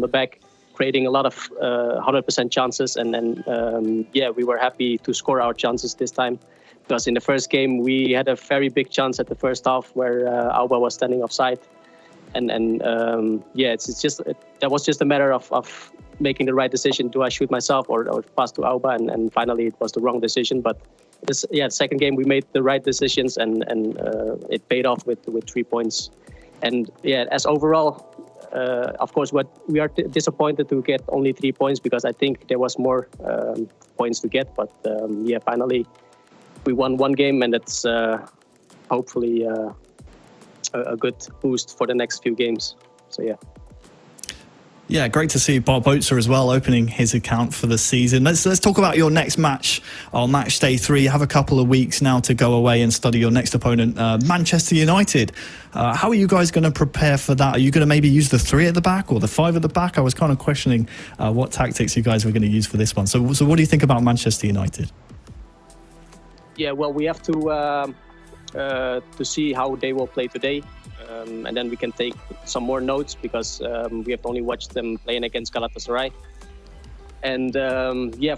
the back, creating a lot of 100% chances. And then, we were happy to score our chances this time. Because in the first game, we had a very big chance at the first half where Auba was standing offside. That was just a matter of making the right decision. Do I shoot myself or pass to Auba? And finally, it was the wrong decision. But the second game, we made the right decisions and it paid off with 3 points. And as overall, of course, what we are disappointed to get only 3 points because I think there was more points to get. But finally, we won one game, and that's hopefully a good boost for the next few games. So Yeah, great to see Bob Oetzer as well opening his account for the season. Let's talk about your next match on match day 3. You have a couple of weeks now to go away and study your next opponent, Manchester United. How are you guys going to prepare for that? Are you going to maybe use the 3 at the back or the 5 at the back? I was kind of questioning what tactics you guys were going to use for this one. So what do you think about Manchester United? Yeah, well, we have to see how they will play today. And then we can take some more notes because we have only watched them playing against Galatasaray. And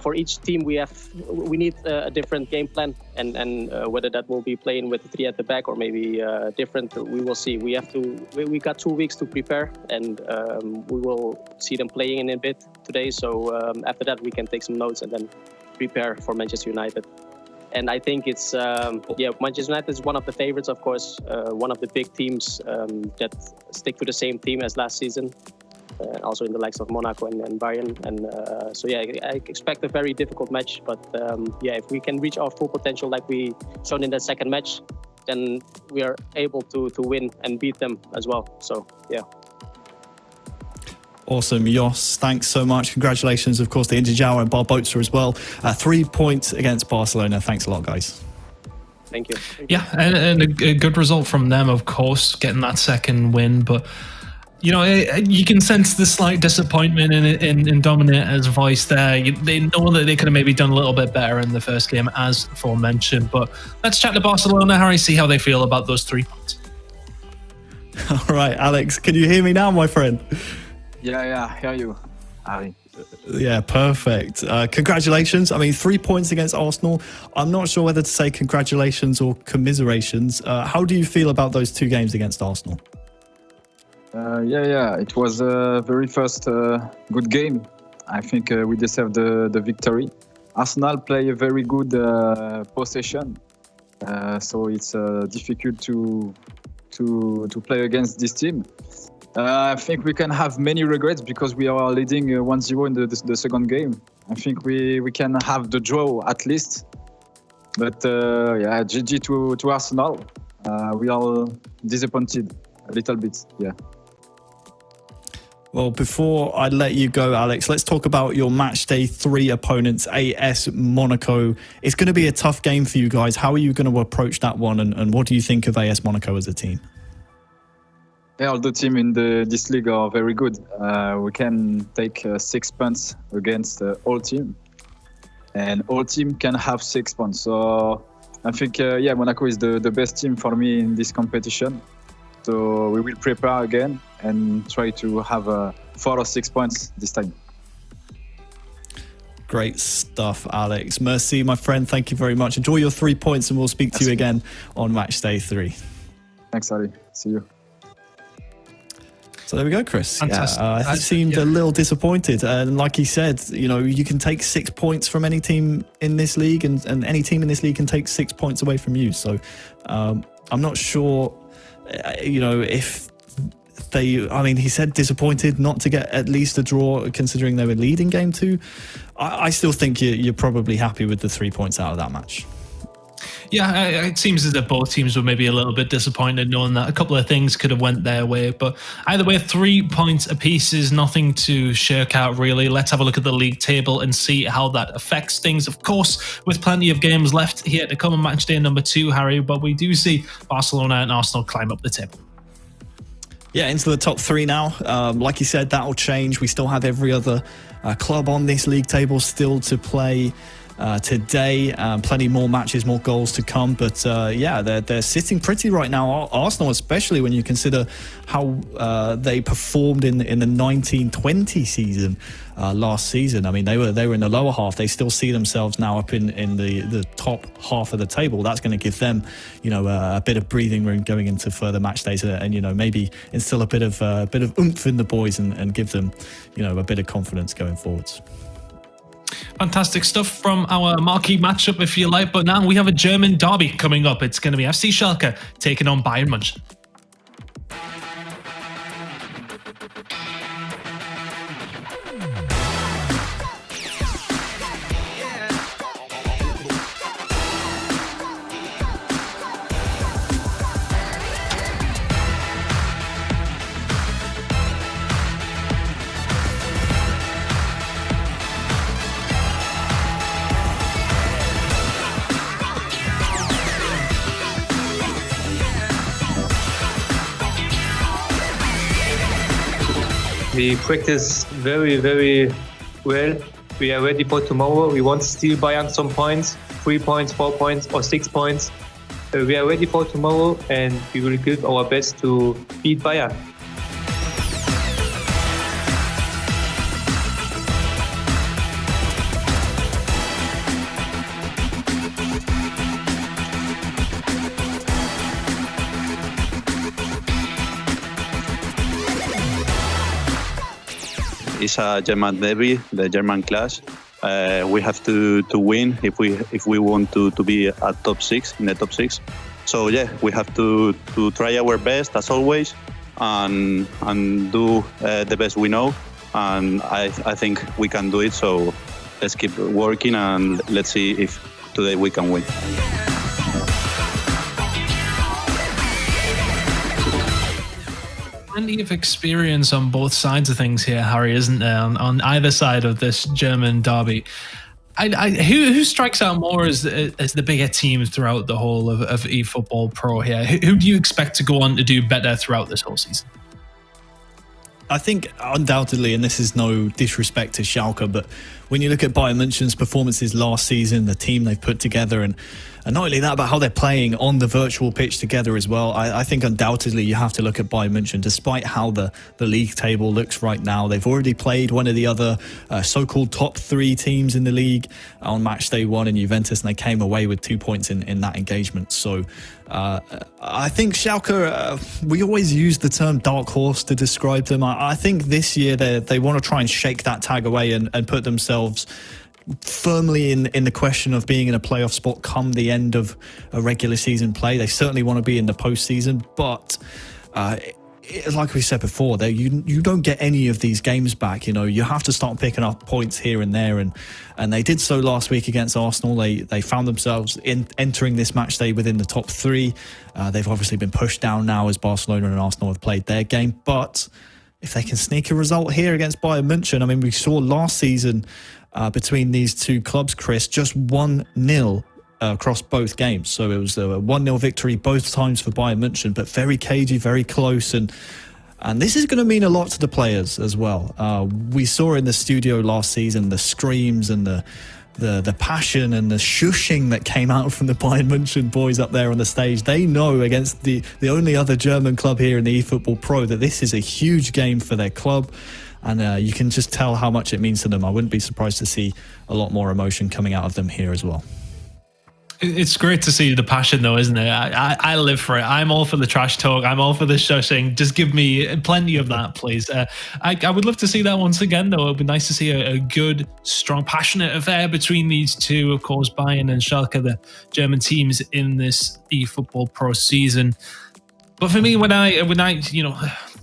for each team we need a different game plan, and whether that will be playing with the 3 at the back or maybe different, we will see. We got 2 weeks to prepare, and we will see them playing in a bit today. So after that we can take some notes and then prepare for Manchester United. And I think it's, Manchester United is one of the favorites, of course, one of the big teams that stick to the same team as last season, also in the likes of Monaco and Bayern. And I expect a very difficult match. But if we can reach our full potential like we shown in the second match, then we are able to win and beat them as well. So, yeah. Awesome, Jos. Thanks so much. Congratulations, of course, to Injijao and Bob Oetzer as well. 3 points against Barcelona. Thanks a lot, guys. Thank you. And a good result from them, of course, getting that second win. But, you can sense the slight disappointment in Dominator's voice there. They know that they could have maybe done a little bit better in the first game, as aforementioned. But let's chat to Barcelona, Harry, see how they feel about those 3 points. All right, Alex, can you hear me now, my friend? Yeah, I hear you, Harry. Yeah, perfect. Congratulations. I mean, 3 points against Arsenal. I'm not sure whether to say congratulations or commiserations. How do you feel about those 2 games against Arsenal? It was a very first good game. I think we deserved the victory. Arsenal play a very good possession, so it's difficult to play against this team. I think we can have many regrets because we are leading 1-0 in the second game. I think we can have the draw at least. But GG to Arsenal. We are disappointed a little bit, yeah. Well, before I let you go, Alex, let's talk about your match day 3 opponents, AS Monaco. It's going to be a tough game for you guys. How are you going to approach that one? And what do you think of AS Monaco as a team? Yeah, all the teams in this league are very good. We can take 6 points against all team, and all team can have 6 points. So I think, Monaco is the best team for me in this competition. So we will prepare again and try to have 4 or 6 points this time. Great stuff, Alex. Merci, my friend. Thank you very much. Enjoy your 3 points, and we'll speak to you again on match day 3. Thanks, Ali. See you. So there we go, Chris. Fantastic. He seemed a little disappointed. And like he said, you can take 6 points from any team in this league, and any team in this league can take 6 points away from you. So I'm not sure, if he said disappointed not to get at least a draw, considering they were leading game 2. I still think you're probably happy with the 3 points out of that match. Yeah, it seems as if both teams were maybe a little bit disappointed knowing that a couple of things could have went their way. But either way, 3 points apiece is nothing to shirk out, really. Let's have a look at the league table and see how that affects things. Of course, with plenty of games left here to come on match day number 2, Harry, but we do see Barcelona and Arsenal climb up the table. Yeah, into the top 3 now. Like you said, that'll change. We still have every other club on this league table still to play. today. Plenty more matches, more goals to come. But yeah, they're sitting pretty right now. Arsenal, especially when you consider how they performed in the 1920 season last season. I mean, they were in the lower half. They still see themselves now up in the top half of the table. That's going to give them, a bit of breathing room going into further match days, and maybe instill a bit of oomph in the boys and give them, a bit of confidence going forwards. Fantastic stuff from our marquee matchup, if you like. But now we have a German derby coming up. It's going to be FC Schalke taking on Bayern München. We practice very, very well. We are ready for tomorrow. We want to steal Bayern some points, 3 points, 4 points, or 6 points. We are ready for tomorrow, and we will give our best to beat Bayern. It's a German derby, the German clash. We have to win if we want to be at top 6 in the top 6. So yeah, we have to try our best as always and do the best we know. And I think we can do it. So let's keep working and let's see if today we can win. Plenty of experience on both sides of things here, Harry, isn't there? On either side of this German derby, who strikes out more as the bigger team throughout the whole of eFootball.Pro here? Who do you expect to go on to do better throughout this whole season? I think undoubtedly, and this is no disrespect to Schalke, but when you look at Bayern München's performances last season, the team they've put together, and not only that, but how they're playing on the virtual pitch together as well, I think undoubtedly you have to look at Bayern München. Despite how the league table looks right now, they've already played one of the other so-called top 3 teams in the league on Matchday 1 in Juventus, and they came away with 2 points in that engagement. So I think Schalke, we always use the term dark horse to describe them. I think this year they want to try and shake that tag away and put themselves firmly in the question of being in a playoff spot come the end of a regular season play. They certainly want to be in the postseason, but like we said before, you don't get any of these games back. You have to start picking up points here and there, and they did so last week against Arsenal. They found themselves entering this match day within the top 3. They've obviously been pushed down now as Barcelona and Arsenal have played their game, but if they can sneak a result here against Bayern München, I mean, we saw last season between these two clubs, Chris, just 1-0 across both games. So it was a 1-0 victory both times for Bayern München, but very cagey, very close. And this is going to mean a lot to the players as well. We saw in the studio last season the screams and the passion and the shushing that came out from the Bayern München boys up there on the stage. They know against the only other German club here in the eFootball.Pro that this is a huge game for their club. And you can just tell how much it means to them. I wouldn't be surprised to see a lot more emotion coming out of them here as well. It's great to see the passion, though, isn't it? I live for it. I'm all for the trash talk. I'm all for the shushing. Just give me plenty of that, please. I would love to see that once again, though. It would be nice to see a good, strong, passionate affair between these two, of course, Bayern and Schalke, the German teams in this eFootball.Pro season. But for me, when I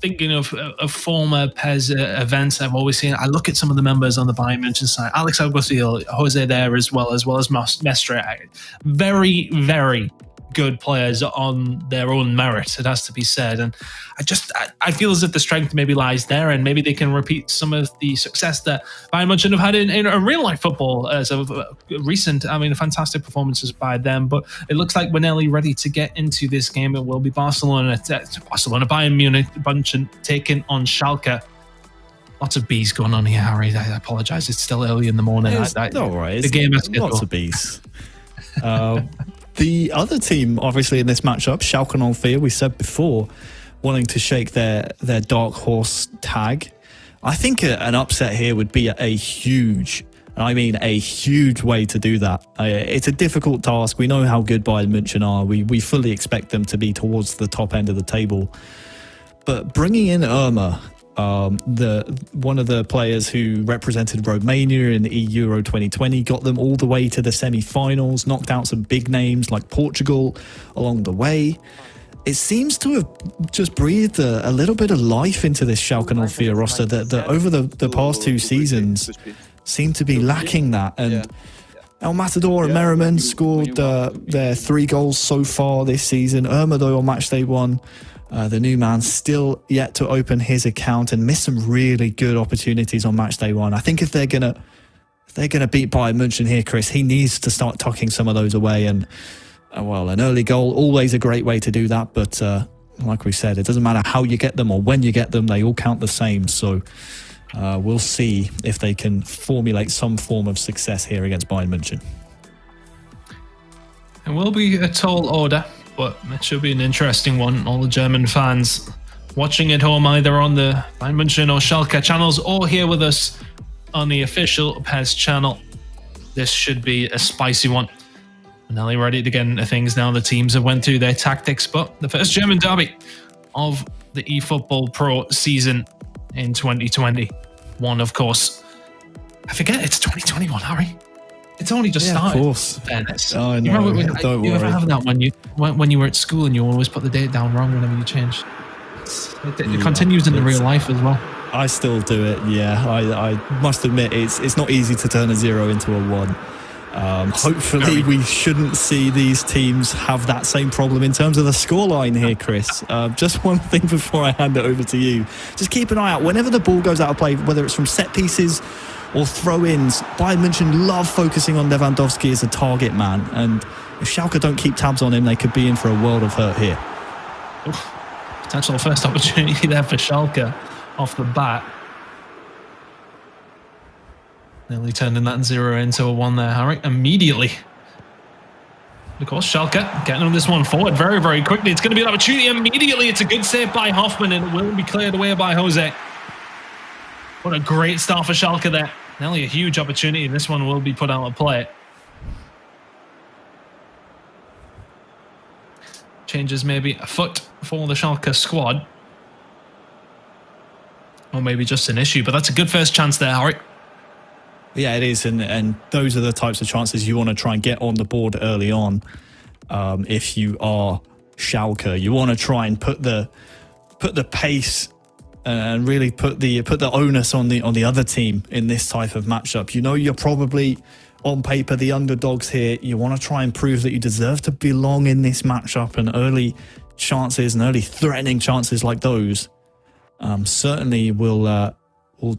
thinking of former PES events I've always seen, I look at some of the members on the Bayern München side, Alex Alguacil, Jose there as well as Mestre. Very, very good players on their own merit, it has to be said. And I feel as if the strength maybe lies there, and maybe they can repeat some of the success that Bayern München have had in real life football as of recent. I mean, fantastic performances by them, but it looks like we're nearly ready to get into this game. It will be Barcelona, Bayern Munich, München taking on Schalke. Lots of bees going on here, Harry. I apologize. It's still early in the morning. It's all right. The game has lots of bees. The other team, obviously, in this matchup, Schalke 04, we said before, wanting to shake their dark horse tag. I think an upset here would be a huge way to do that. It's a difficult task. We know how good Bayern München are. We fully expect them to be towards the top end of the table. But bringing in Irma, one of the players who represented Romania in the Euro 2020, got them all the way to the semi-finals, knocked out some big names like Portugal along the way. It seems to have just breathed a little bit of life into this Schalke 04 roster that over the past 2 seasons seem to be lacking that. And El Matador and Merriman scored their 3 goals so far this season. Irma, though, on Matchday 1, the new man, still yet to open his account and missed some really good opportunities on Matchday 1. I think if they're gonna beat Bayern München here, Chris, he needs to start tucking some of those away. And well, an early goal, always a great way to do that. But like we said, it doesn't matter how you get them or when you get them, they all count the same. So we'll see if they can formulate some form of success here against Bayern München. It will be a tall order, but it should be an interesting one. All the German fans watching at home, either on the Bayern München or Schalke channels, or here with us on the official PES channel. This should be a spicy one. Nelly ready to get into things now. The teams have went through their tactics, but the first German derby of the eFootball.Pro season in 2021, of course. I forget it's 2021, Harry. It's only just started. Of course. Fairness. Oh, no, don't you worry. ever have that when you were at school and you always put the date down wrong whenever you change? It continues into real life as well. I still do it, yeah. I must admit, it's not easy to turn a 0 into a 1. Hopefully we shouldn't see these teams have that same problem in terms of the scoreline here, Chris. Just one thing before I hand it over to you. Just keep an eye out. Whenever the ball goes out of play, whether it's from set pieces or throw-ins, Bayern München love focusing on Lewandowski as a target man. And if Schalke don't keep tabs on him, they could be in for a world of hurt here. Oof. Potential first opportunity there for Schalke off the bat. Nearly turning that 0 into a 1 there, Harry. Immediately. Of course, Schalke getting on this one forward very, very quickly. It's going to be an opportunity immediately. It's a good save by Hoffman, and it will be cleared away by Jose. What a great start for Schalke there. Nearly a huge opportunity. This one will be put out of play. Changes maybe a foot for the Schalke squad. Or maybe just an issue, but that's a good first chance there, Harry. Yeah, it is, and those are the types of chances you want to try and get on the board early on. If you are Schalke, you want to try and put the pace and really put the onus on the other team in this type of matchup. You know, you're probably on paper the underdogs here. You want to try and prove that you deserve to belong in this matchup, and early chances and early threatening chances like those certainly will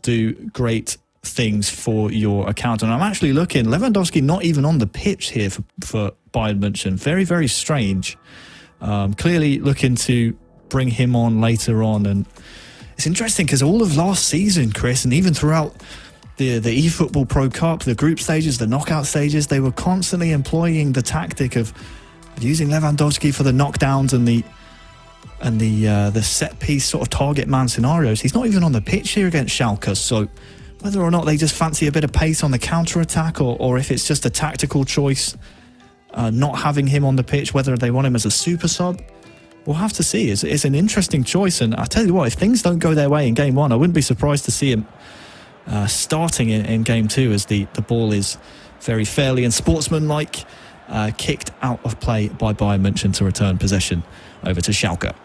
do great things for your account. And I'm actually looking, Lewandowski not even on the pitch here for Bayern München. Very, very strange. Clearly looking to bring him on later on. And it's interesting because all of last season, Chris, and even throughout the eFootball.Pro Cup, the group stages, the knockout stages, they were constantly employing the tactic of using Lewandowski for the knockdowns and the set piece sort of target man scenarios. He's not even on the pitch here against Schalke, so whether or not they just fancy a bit of pace on the counter-attack or if it's just a tactical choice, not having him on the pitch, whether they want him as a super sub, we'll have to see. It's an interesting choice, and I tell you what, if things don't go their way in Game 1, I wouldn't be surprised to see him starting in Game 2 as the ball is very fairly and sportsmanlike kicked out of play by Bayern München to return possession over to Schalke.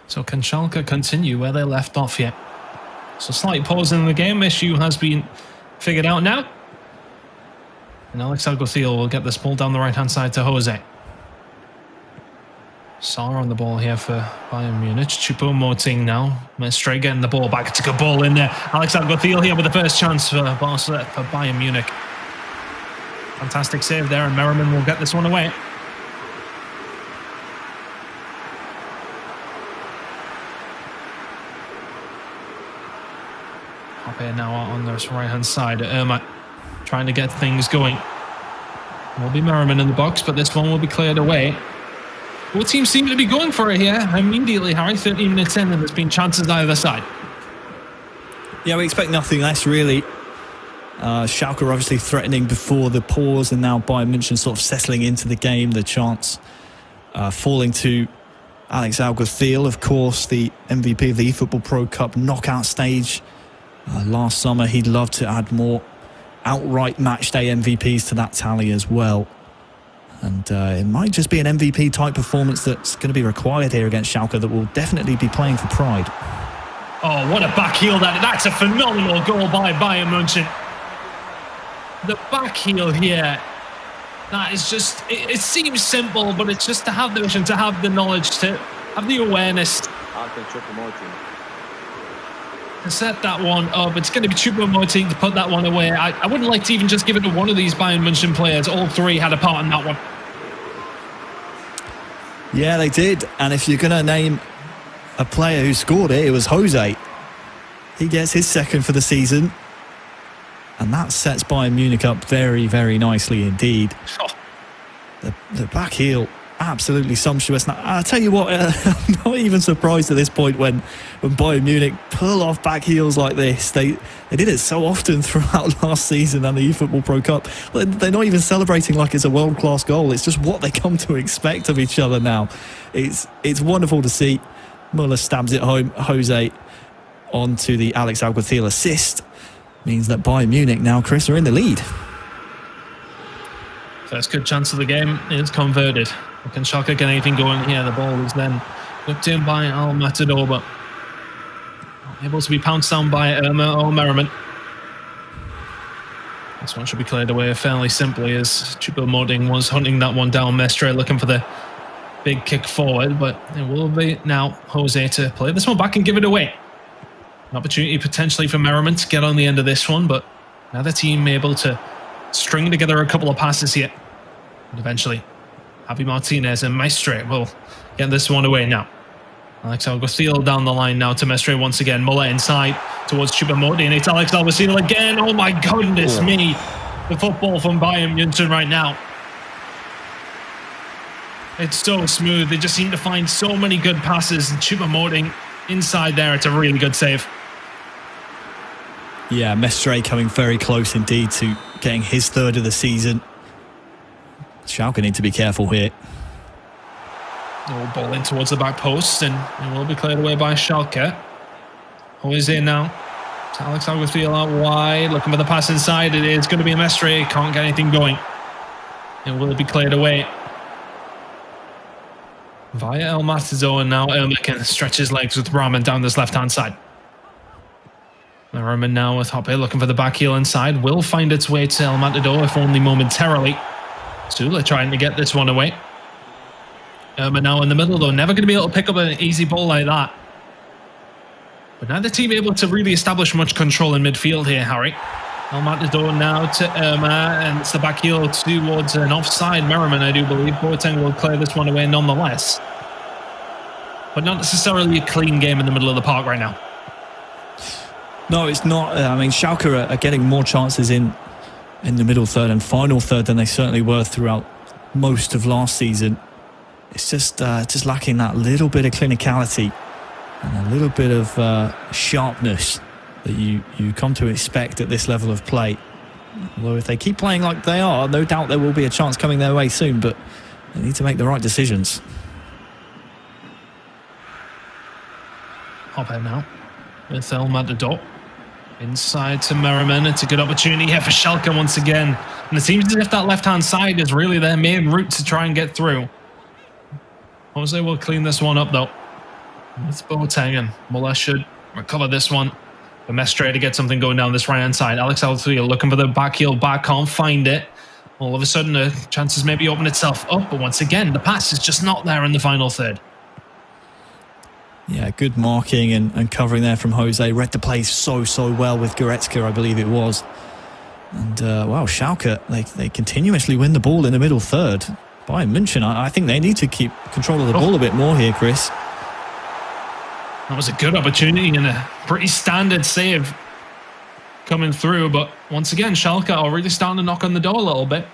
So can Schalke continue where they left off here? So slight pause in the game. Issue has been figured out now. And Alex Alguacil will get this ball down the right-hand side to Jose. Saar on the ball here for Bayern Munich. Choupo-Moting now. Straight getting the ball back. It's a good ball in there. Alex Alguacil here with the first chance for Bayern Munich. Fantastic save there, and Merriman will get this one away. Up here now on this right-hand side. Trying to get things going. Will be Merriman in the box, but this one will be cleared away. Both teams seem to be going for it here immediately, Harry. 13 minutes in, and there's been chances either side. Yeah, we expect nothing less, really. Schalke obviously threatening before the pause, and now Bayern München sort of settling into the game. The chance falling to Alex Alguacil, of course, the MVP of the eFootball.Pro Cup knockout stage. Last summer, he'd love to add more outright matchday MVPs to that tally as well. And it might just be an MVP type performance that's going to be required here against Schalke that will definitely be playing for pride. Oh, what a back heel that. That's a phenomenal goal by Bayern München. The back heel here, that is just, it seems simple, but it's just to have the vision, to have the knowledge, to have the awareness to set that one up. It's going to be Choupo-Moting to put that one away. I wouldn't like to even just give it to one of these Bayern München players. All three had a part in that one. Yeah, they did. And if you're going to name a player who scored it, it was Jose. He gets his second for the season. And that sets Bayern Munich up very, very nicely indeed. Oh. The back heel, absolutely sumptuous. Now, I'll tell you what, I'm not even surprised at this point when Bayern Munich pull off back heels like this. They did it so often throughout last season and the eFootball.Pro Cup. They're not even celebrating like it's a world-class goal. It's just what they come to expect of each other now. It's wonderful to see. Muller stabs it home. Jose onto the Alex Alguacil assist. Means that Bayern Munich now, Chris, are in the lead. First good chance of the game is converted. Can Schalke get anything going here? The ball is then whipped in by Al Matador, but able to be pounced down by Merriman. This one should be cleared away fairly simply as Choupo-Moting was hunting that one down. Mestre looking for the big kick forward, but it will be now Jose to play this one back and give it away. An opportunity potentially for Merriman to get on the end of this one, but another team able to string together a couple of passes here. And eventually, Javi Martinez and Mestre will get this one away now. Alex Alguacil down the line now to Mestre once again. Muller inside towards Choupo-Moting. It's Alex Alguacil again. Oh my goodness me. The football from Bayern München right now. It's so smooth. They just seem to find so many good passes. And Choupo-Moting inside there. It's a really good save. Yeah, Mestre coming very close indeed to getting his third of the season. Schalke need to be careful here. Ball in towards the back post, and it will be cleared away by Schalke. Jose now. Alex Alguacil out wide, looking for the pass inside. It is going to be a Mestre. Can't get anything going. It will be cleared away via El Matador, and now Erma can stretch his legs with Rahman down this left-hand side. Rahman now with Hoppe looking for the back heel inside. Will find its way to El Matador, if only momentarily. Sula trying to get this one away. Erma now in the middle, though. Never going to be able to pick up an easy ball like that. But neither team able to really establish much control in midfield here, Harry. El Matador now to Erma, and it's the back heel towards an offside Merriman, I do believe. Boateng will clear this one away nonetheless. But not necessarily a clean game in the middle of the park right now. No, it's not. I mean, Schalke are getting more chances in the middle third and final third than they certainly were throughout most of last season. It's just lacking that little bit of clinicality and a little bit of sharpness that you come to expect at this level of play. Although if they keep playing like they are, no doubt there will be a chance coming their way soon, but they need to make the right decisions. Hoppe now with El Matador. Inside to Merriman. It's a good opportunity here for Schalke once again. And it seems as if that left-hand side is really their main route to try and get through. Jose will clean this one up, though. It's Boateng, and Muller should recover this one. But Mestre to get something going down this right-hand side. Alex Alguacil looking for the back heel back, can't find it. All of a sudden, the chances maybe open itself up. But once again, the pass is just not there in the final third. Yeah, good marking and covering there from Jose. Read the play so well with Goretzka, I believe it was. And, wow, Schalke, they continuously win the ball in the middle third. Bayern München, I think they need to keep control of the ball a bit more here, Chris. That was a good opportunity and a pretty standard save coming through, but once again, Schalke are really starting to knock on the door a little bit.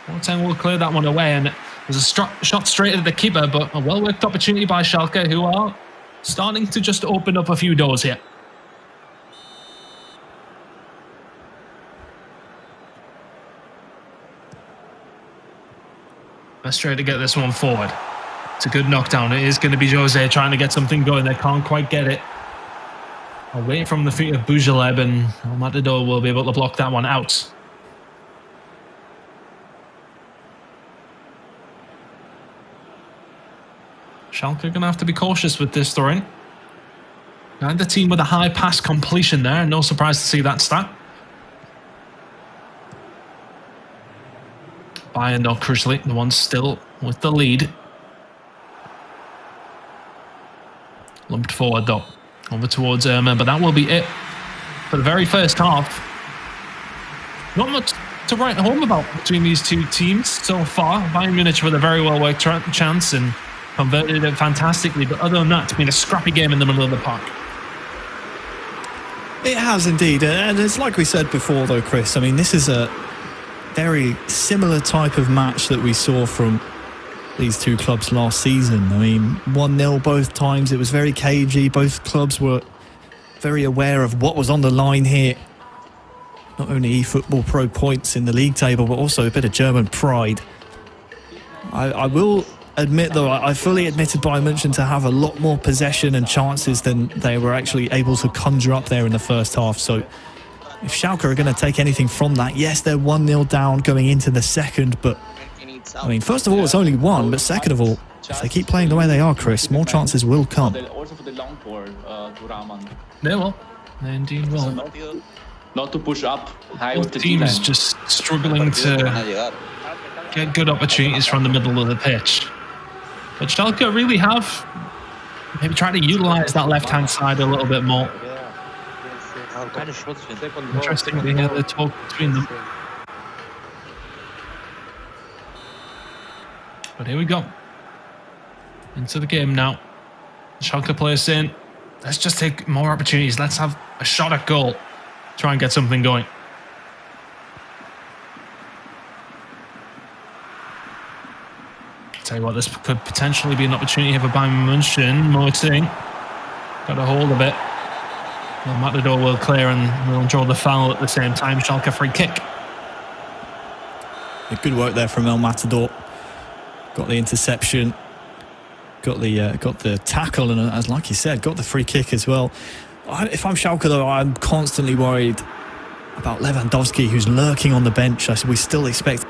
Boateng will clear that one away, and there's a shot straight at the keeper, but a well-worked opportunity by Schalke, who are starting to just open up a few doors here. Let's try to get this one forward. It's a good knockdown. It is going to be Jose trying to get something going. They can't quite get it away from the feet of Bujaleb, and El Matador will be able to block that one out. Schalke are going to have to be cautious with this throwing. And the team with a high pass completion there. No surprise to see that stat. Bayern, though, crucially, the ones still with the lead. Lumped forward, though. Over towards Irma, but that will be it for the very first half. Not much to write home about between these two teams so far. Bayern Munich with a very well-worked chance and converted it fantastically, but other than that, it's been a scrappy game in the middle of the park. It has indeed, and it's like we said before though, Chris, I mean, this is a very similar type of match that we saw from these two clubs last season. I mean, 1-0 both times, it was very cagey, both clubs were very aware of what was on the line here. Not only eFootball.Pro points in the league table, but also a bit of German pride. I will admit though, I fully admitted Bayern München to have a lot more possession and chances than they were actually able to conjure up there in the first half. So if Schalke are going to take anything from that, yes, they're 1-0 down going into the second, but I mean, first of all, it's only one, but second of all, if they keep playing the way they are, Chris, more chances will come. They will. They indeed will. Not to push up high Both with the teams D-line. just struggling to get good opportunities from the middle of the pitch. But Schalke really have maybe tried to utilise that left-hand side a little bit more. Interesting to hear the talk between them. But here we go. Into the game now. Schalke players saying, let's just take more opportunities. Let's have a shot at goal. Try and get something going. Tell you what, this could potentially be an opportunity for Bayern München. Moting got a hold of it. Well, Matador will clear and will draw the foul at the same time. Schalke free kick. Good work there from El Matador. Got the interception, got the tackle, and as like you said, got the free kick as well. If I'm Schalke though, I'm constantly worried about Lewandowski, who's lurking on the bench. We still expect. The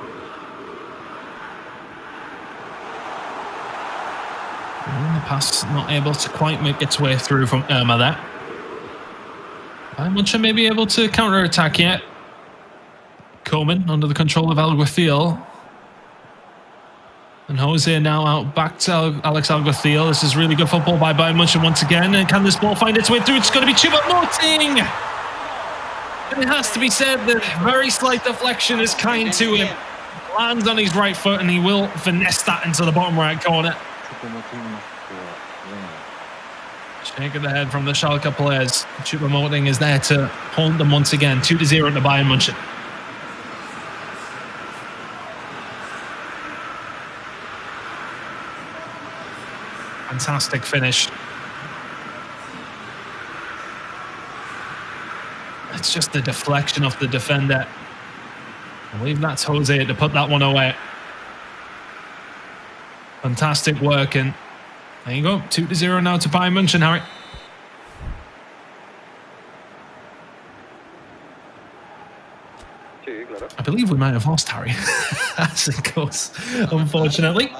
pass not able to quite make its way through from Irma there. Bayern München may be able to counter-attack yet. Coman under the control of Alguacil. And Jose now out back to Alex Alguacil. This is really good football by Bayern München once again. And can this ball find its way through? It's going to be Choupo-Moting. And it has to be said that very slight deflection is kind to him. Lands on his right foot and he will finesse that into the bottom right corner. Shake of the head from the Schalke players. Choupo-Moting is there to hold them once again. 2-0 to Bayern München. Fantastic finish. It's just the deflection of the defender. I believe that's Jose to put that one away. Fantastic work, and there you go. 2-0 now to Bayern München, Harry. I believe we might have lost Harry as it goes, unfortunately.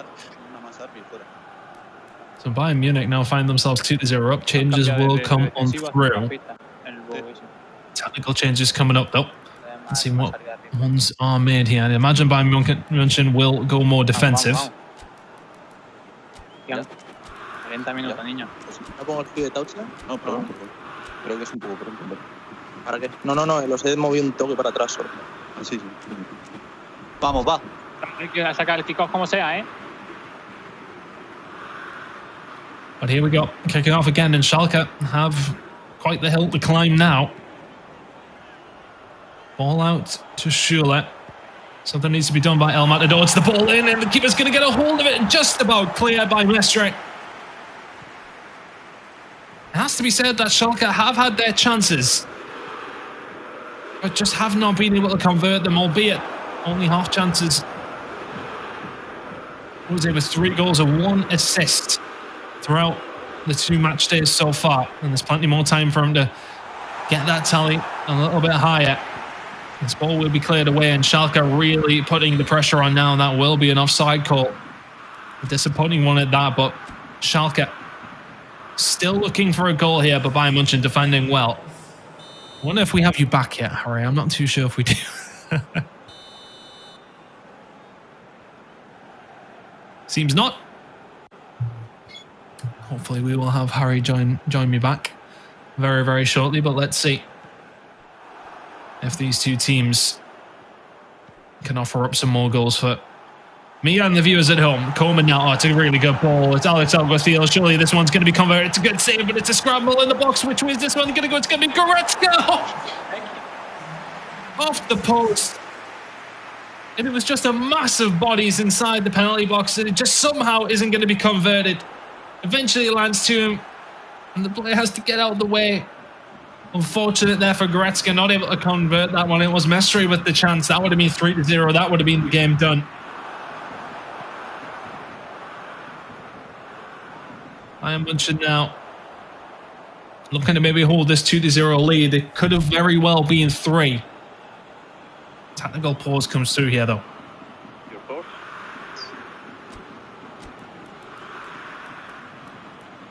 So Bayern Munich now find themselves 2-0 up. Changes will come on through. Technical changes coming up though. Let's see what ones are made here. I imagine Bayern München will go more defensive. No, los he movido un toque para atrás solo. Así. Vamos, va. Hay que sacar el kickoff como sea, But here we go, kicking off again, and Schalke have quite the hill to climb now. Ball out to Schürrle. Something needs to be done by El Matador. It's the ball in, and the keeper's going to get a hold of it and just about cleared by Mestre. It has to be said that Schalke have had their chances, but just have not been able to convert them, albeit only half chances. Jose with 3 goals and 1 assist throughout the 2 match days so far, and there's plenty more time for him to get that tally a little bit higher. This ball will be cleared away, and Schalke really putting the pressure on now, and that will be an offside call. A disappointing one at that, but Schalke still looking for a goal here, but Bayern München defending well. I wonder if we have you back yet, Harry. I'm not too sure if we do. Seems not. Hopefully we will have Harry join me back very, very shortly, but let's see if these two teams can offer up some more goals for me and the viewers at home. Coleman now, oh, it's a really good ball. It's Alex Alguacil. Surely this one's going to be converted. It's a good save, but it's a scramble in the box. Which way is this one going to go? It's going to be Goretzka. Off the post. And it was just a massive bodies inside the penalty box, and it just somehow isn't going to be converted. Eventually it lands to him, and the player has to get out of the way. Unfortunate there for Goretzka, not able to convert that one. It was Mestre with the chance. That would have been 3-0. That would have been the game done. Bayern München now looking to maybe hold this 2-0 lead. It could have very well been 3. Technical pause comes through here, though.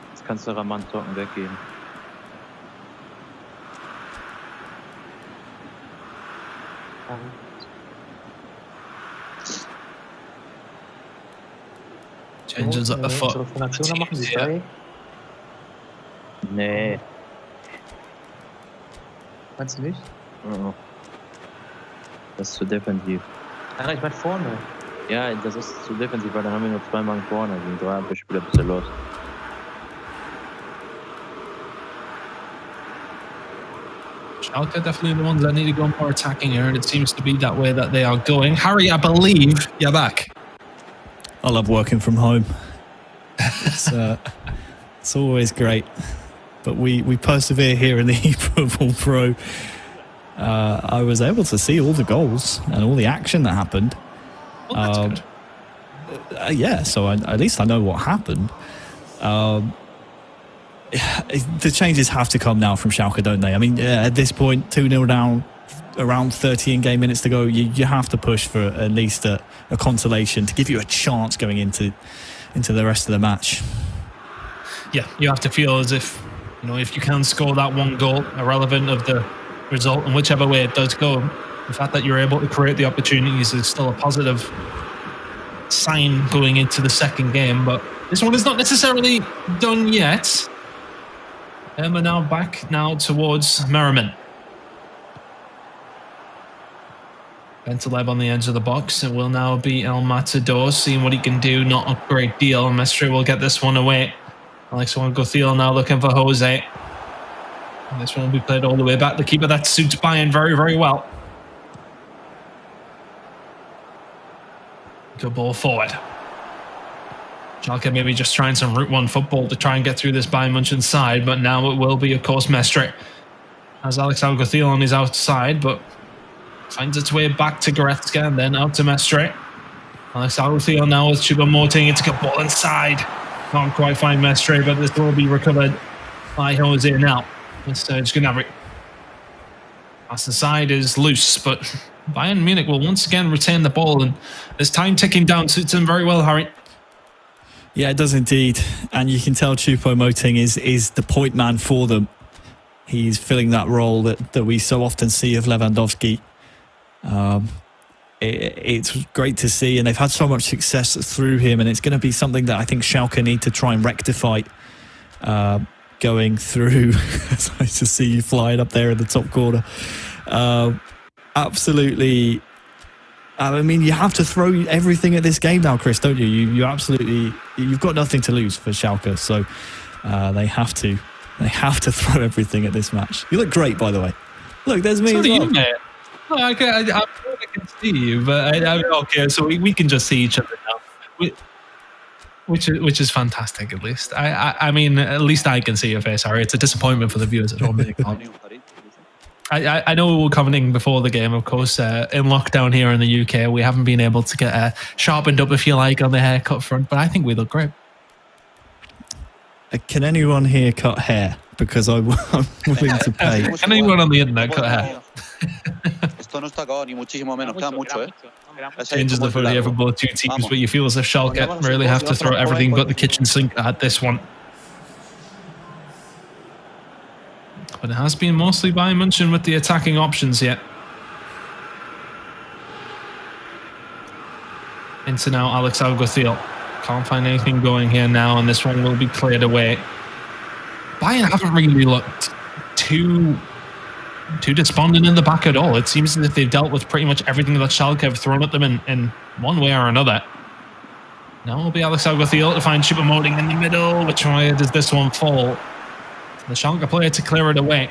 Jetzt kannst du Raman Tocken weggeben. Changes up the foot. Nee. Meinst du nicht? Oh. Das ist zu defensiv. Ah, ich meine vorne. Ja, das ist zu defensiv, weil dann haben wir nur 2 Mann vorne. Gegen 3 Abwehrspieler bist du los. Schalke definitely the ones that need to go more attacking here, and it seems to be that way that they are going. Harry, I believe you're back. I love working from home. It's always great. But we persevere here in the eFootball.Pro. I was able to see all the goals and all the action that happened. Well, that's good. Yeah, so at least I know what happened. The changes have to come now from Schalke, don't they? I mean, at this point, 2-0 down, around 30 in-game minutes to go, you have to push for at least a consolation to give you a chance going into the rest of the match. Yeah, you have to feel as if, if you can score that one goal, irrelevant of the result, and whichever way it does go, the fact that you're able to create the opportunities is still a positive sign going into the second game. But this one is not necessarily done yet. And we're now back towards Merriman. Bentaleb on the edge of the box. It will now be El Matador, seeing what he can do. Not a great deal. Mestre will get this one away. Alex Alguacil now looking for Jose. And this one will be played all the way back. The keeper that suits Bayern very, very well. Good ball forward. Schalke maybe just trying some Route 1 football to try and get through this Bayern München side, but now it will be, of course, Mestre. Has Alex Alguacil on his outside, but finds its way back to Goretzka and then out to Mestre. Alex Alguacil now with Choupo-Moting. It's a good ball inside. Can't quite find Mestre, but this will be recovered by Jose now. It's Gnabry. Pass inside is loose, but Bayern Munich will once again retain the ball, and there's time ticking down. Suits him very well, Harry. Yeah, it does indeed. And you can tell Choupo-Moting is the point man for them. He's filling that role that we so often see of Lewandowski. It's great to see, and they've had so much success through him, and it's going to be something that I think Schalke need to try and rectify going through. It's nice to see you flying up there in the top corner. Absolutely. I mean, you have to throw everything at this game now, Chris, don't you? You've got nothing to lose for Schalke, so they have to throw everything at this match. You look great, by the way. Look, there's me as well. I can see you, but okay, so we can just see each other now, which is fantastic. At least I mean, at least I can see your face, Harry. It's a disappointment for the viewers at home. I know we were commenting before the game, of course. In lockdown here in the UK, we haven't been able to get sharpened up, if you like, on the haircut front, but I think we look great. Can anyone here cut hair? Because I'm willing to pay. Can anyone on the internet cut hair? Changes the foot here for both two teams, but you feel as if Schalke really have to throw everything but the kitchen sink at this one. But it has been mostly Bayern München with the attacking options yet. Into now Alex Alguacil. Can't find anything going here now, and this one will be cleared away. Bayern haven't really looked too despondent in the back at all. It seems as if they've dealt with pretty much everything that Schalke have thrown at them in one way or another. Now it will be Alex Alguacil to find Choupo-Moting in the middle. Which way does this one fall? The Schalke player to clear it away.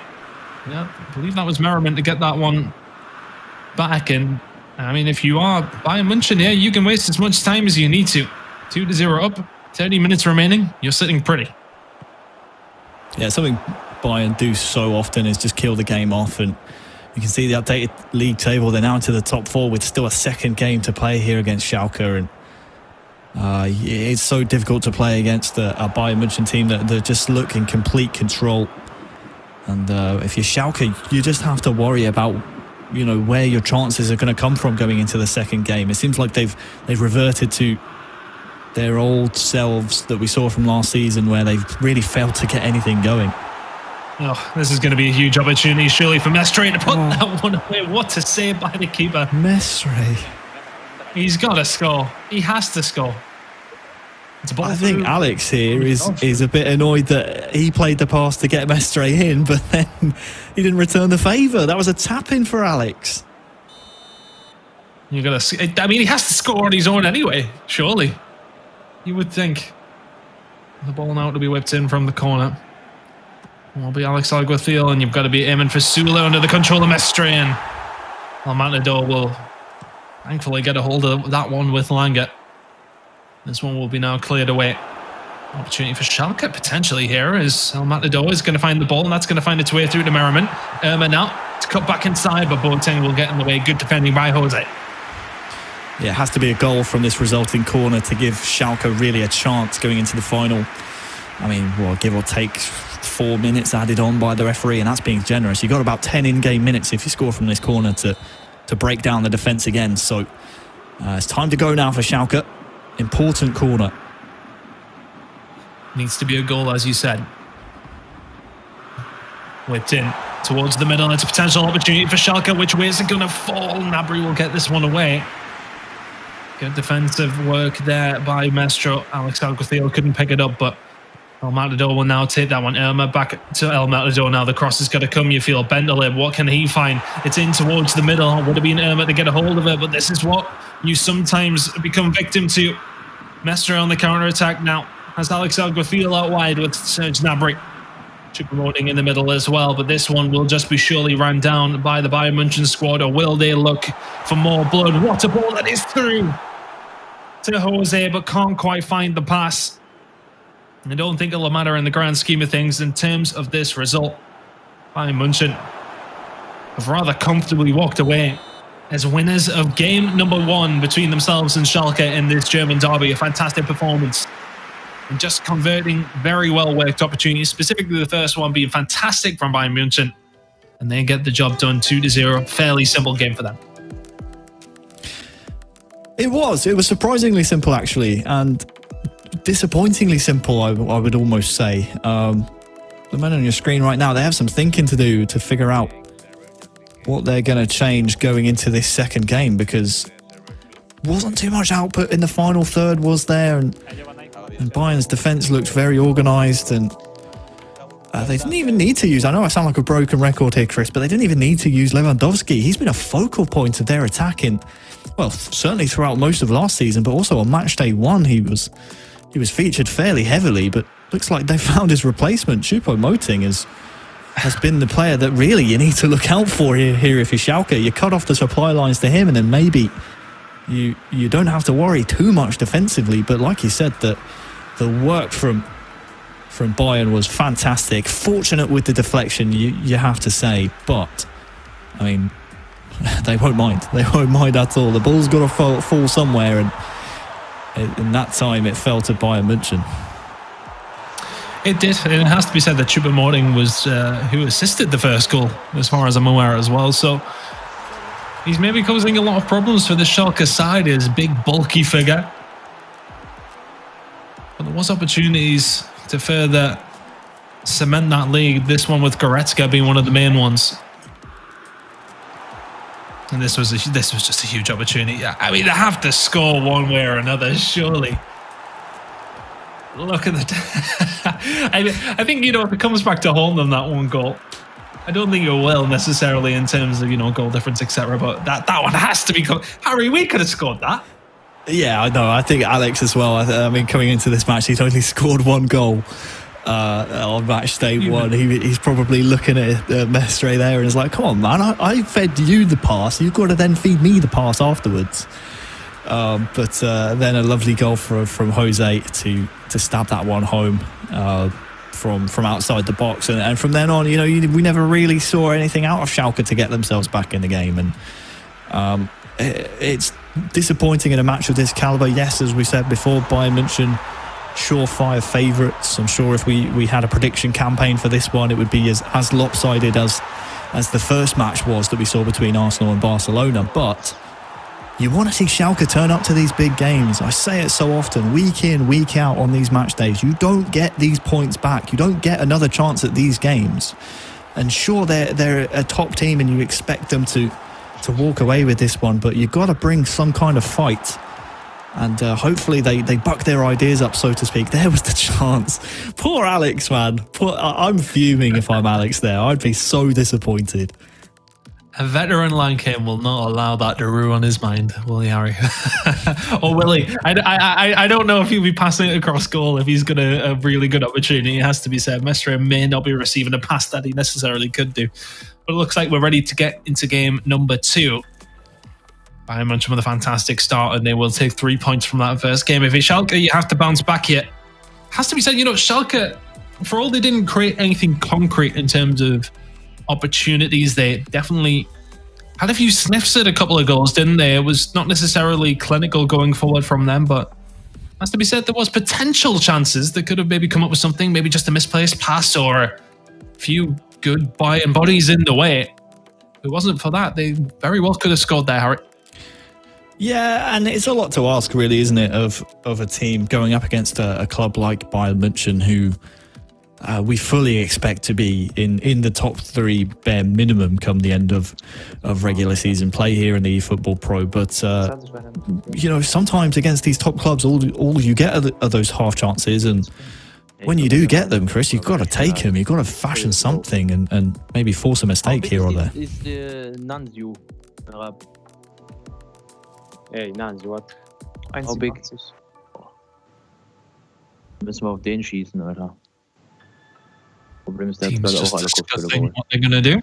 Yeah, I believe that was Merriman to get that one back. And I mean, if you are Bayern München here, you can waste as much time as you need to. 2-0 up, 30 minutes remaining. You're sitting pretty. Yeah, something Bayern do so often is just kill the game off, and you can see the updated league table. They're now into the top 4 with still a second game to play here against Schalke, and it's so difficult to play against a Bayern München team that just look in complete control. And if you're Schalke, you just have to worry about, you know, where your chances are going to come from going into the second game. It seems like they've reverted to their old selves that we saw from last season, where they've really failed to get anything going. Oh, this is going to be a huge opportunity, surely, for Matchday to put that one away. What a save by the keeper. Matchday. He's got to score. He has to score. I think Alex here is a bit annoyed that he played the pass to get Matchday in, but then he didn't return the favour. That was a tap-in for Alex. You got to. I mean, he has to score on his own anyway, surely. You would think. The ball now to be whipped in from the corner. Will be Alex Alguacil, and you've got to be aiming for Sula under the control of Mestre, and El Matador will thankfully get a hold of that one with Langer. This one will be now cleared away. Opportunity for Schalke potentially here, as El Matador is going to find the ball, and that's going to find its way through to Merriman. Now to cut back inside, but Boateng will get in the way. Good defending by Jose. Yeah, it has to be a goal from this resulting corner to give Schalke really a chance going into the final. I mean, well, give or take 4 minutes added on by the referee, and that's being generous. You've got about 10 in-game minutes if you score from this corner to break down the defence again. So it's time to go now for Schalke. Important corner. Needs to be a goal, as you said. Whipped in towards the middle. It's a potential opportunity for Schalke. Which way is it going to fall? Gnabry will get this one away. Good defensive work there by Mestre. Alex Alguacil couldn't pick it up, but El Matador will now take that one. Irma back to El Matador now. The cross is going to come, you feel. Bendelib, what can he find? It's in towards the middle. Would have been Irma to get a hold of it, but this is what you sometimes become victim to. Mestre on the counter-attack now. Has Alex Alguacil out wide with Serge Gnabry. Choupo-Moting in the middle as well, but this one will just be surely run down by the Bayern München squad, or will they look for more blood? What a ball that is through to Jose, but can't quite find the pass. I don't think it'll matter in the grand scheme of things in terms of this result. Bayern München have rather comfortably walked away as winners of game number 1 between themselves and Schalke in this German derby. A fantastic performance. And just converting very well-worked opportunities, specifically the first one being fantastic from Bayern München. And they get the job done 2-0. Fairly simple game for them. It was surprisingly simple, actually, and disappointingly simple, I would almost say. The men on your screen right now, they have some thinking to do to figure out what they're going to change going into this second game, because wasn't too much output in the final third, was there? And Bayern's defence looked very organised, and they didn't even need to use, I know I sound like a broken record here, Chris, but they didn't even need to use Lewandowski. He's been a focal point of their attack in, well, certainly throughout most of last season, but also on Matchday 1 he was featured fairly heavily, but looks like they found his replacement. Choupo-Moting has been the player that really you need to look out for here if you're Schalke. You cut off the supply lines to him, and then maybe you don't have to worry too much defensively. But like you said, the work from Bayern was fantastic. Fortunate with the deflection, you have to say. But, I mean, they won't mind. They won't mind at all. The ball's got to fall somewhere, and in that time it fell to Bayern München. It did, and it has to be said that Choupo-Moting was who assisted the first goal, as far as I'm aware as well. So he's maybe causing a lot of problems for the Schalke side, his big bulky figure. But there was opportunities to further cement that lead. This one with Goretzka being one of the main ones. And this was just a huge opportunity. I mean, they have to score one way or another, surely. Look at the... I think, if it comes back to home on that one goal, I don't think it will necessarily in terms of, goal difference, etc. But that one has to be... Harry, we could have scored that. Yeah, I know. I think Alex as well. I mean, coming into this match, he's only scored one goal on match day one. He's probably looking at Matchday there and is like, come on, man, I fed you the pass. You've got to then feed me the pass afterwards. But then a lovely goal from Jose to stab that one home from outside the box, and from then on, we never really saw anything out of Schalke to get themselves back in the game, and it's disappointing in a match of this caliber. Yes, as we said before, Bayern München surefire favourites. I'm sure if we had a prediction campaign for this one, it would be as lopsided as the first match was that we saw between Arsenal and Barcelona, but you want to see Schalke turn up to these big games. I say it so often, week in, week out on these match days. You don't get these points back. You don't get another chance at these games. And sure, they're a top team and you expect them to walk away with this one, but you've got to bring some kind of fight. And hopefully they buck their ideas up, so to speak. There was the chance. Poor Alex, man. I'm fuming if I'm Alex there. I'd be so disappointed. A veteran like him will not allow that to ruin his mind, will he, Harry? Or will he? I don't know if he'll be passing it across goal if he's got a really good opportunity. It has to be said. Matchday may not be receiving a pass that he necessarily could do. But it looks like we're ready to get into game number 2. Bayern München with a fantastic start, and they will take 3 points from that first game. If it's Schalke, you have to bounce back here. Has to be said, Schalke, for all they didn't create anything concrete in terms of opportunities, they definitely had a few sniffs at a couple of goals, didn't they? It was not necessarily clinical going forward from them, but has to be said, there was potential chances that could have maybe come up with something, maybe just a misplaced pass or a few good Bayern bodies in the way. If it wasn't for that, they very well could have scored there, Harry. Yeah, and it's a lot to ask, really, isn't it, of a team going up against a club like Bayern München, who we fully expect to be in the top 3 bare minimum come the end of regular season play here in the eFootball.Pro. But sometimes against these top clubs, all you get are those half chances, and when you do get them, Chris, you've got to take them. You've got to fashion something and maybe force a mistake here or there. Ist Nanzu. Ey, Nanzu hat. How big? Müssen wir auf den schießen, Alter. Problem ist, der hat auch alle Kopfhörer. What they're going to do?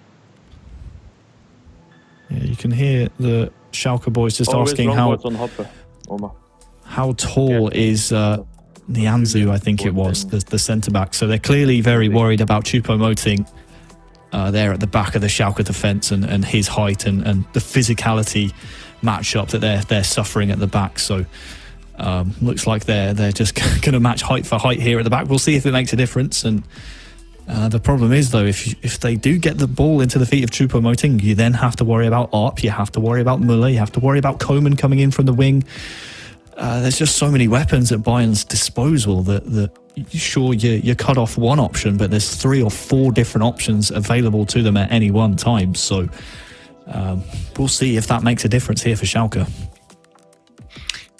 Yeah, you can hear the Schalke boys just asking how tall is Nianzu, I think it was, the centre-back. So they're clearly very worried about Choupo-Moting there at the back of the Schalke defence and his height and the physicality matchup that they're suffering at the back. So looks like they're just going to match height for height here at the back. We'll see if it makes a difference. And the problem is, though, if they do get the ball into the feet of Choupo-Moting, you then have to worry about Arp, you have to worry about Müller, you have to worry about Koeman coming in from the wing. There's just so many weapons at Bayern's disposal that sure, you cut off one option, but there's 3 or 4 different options available to them at any one time. So we'll see if that makes a difference here for Schalke.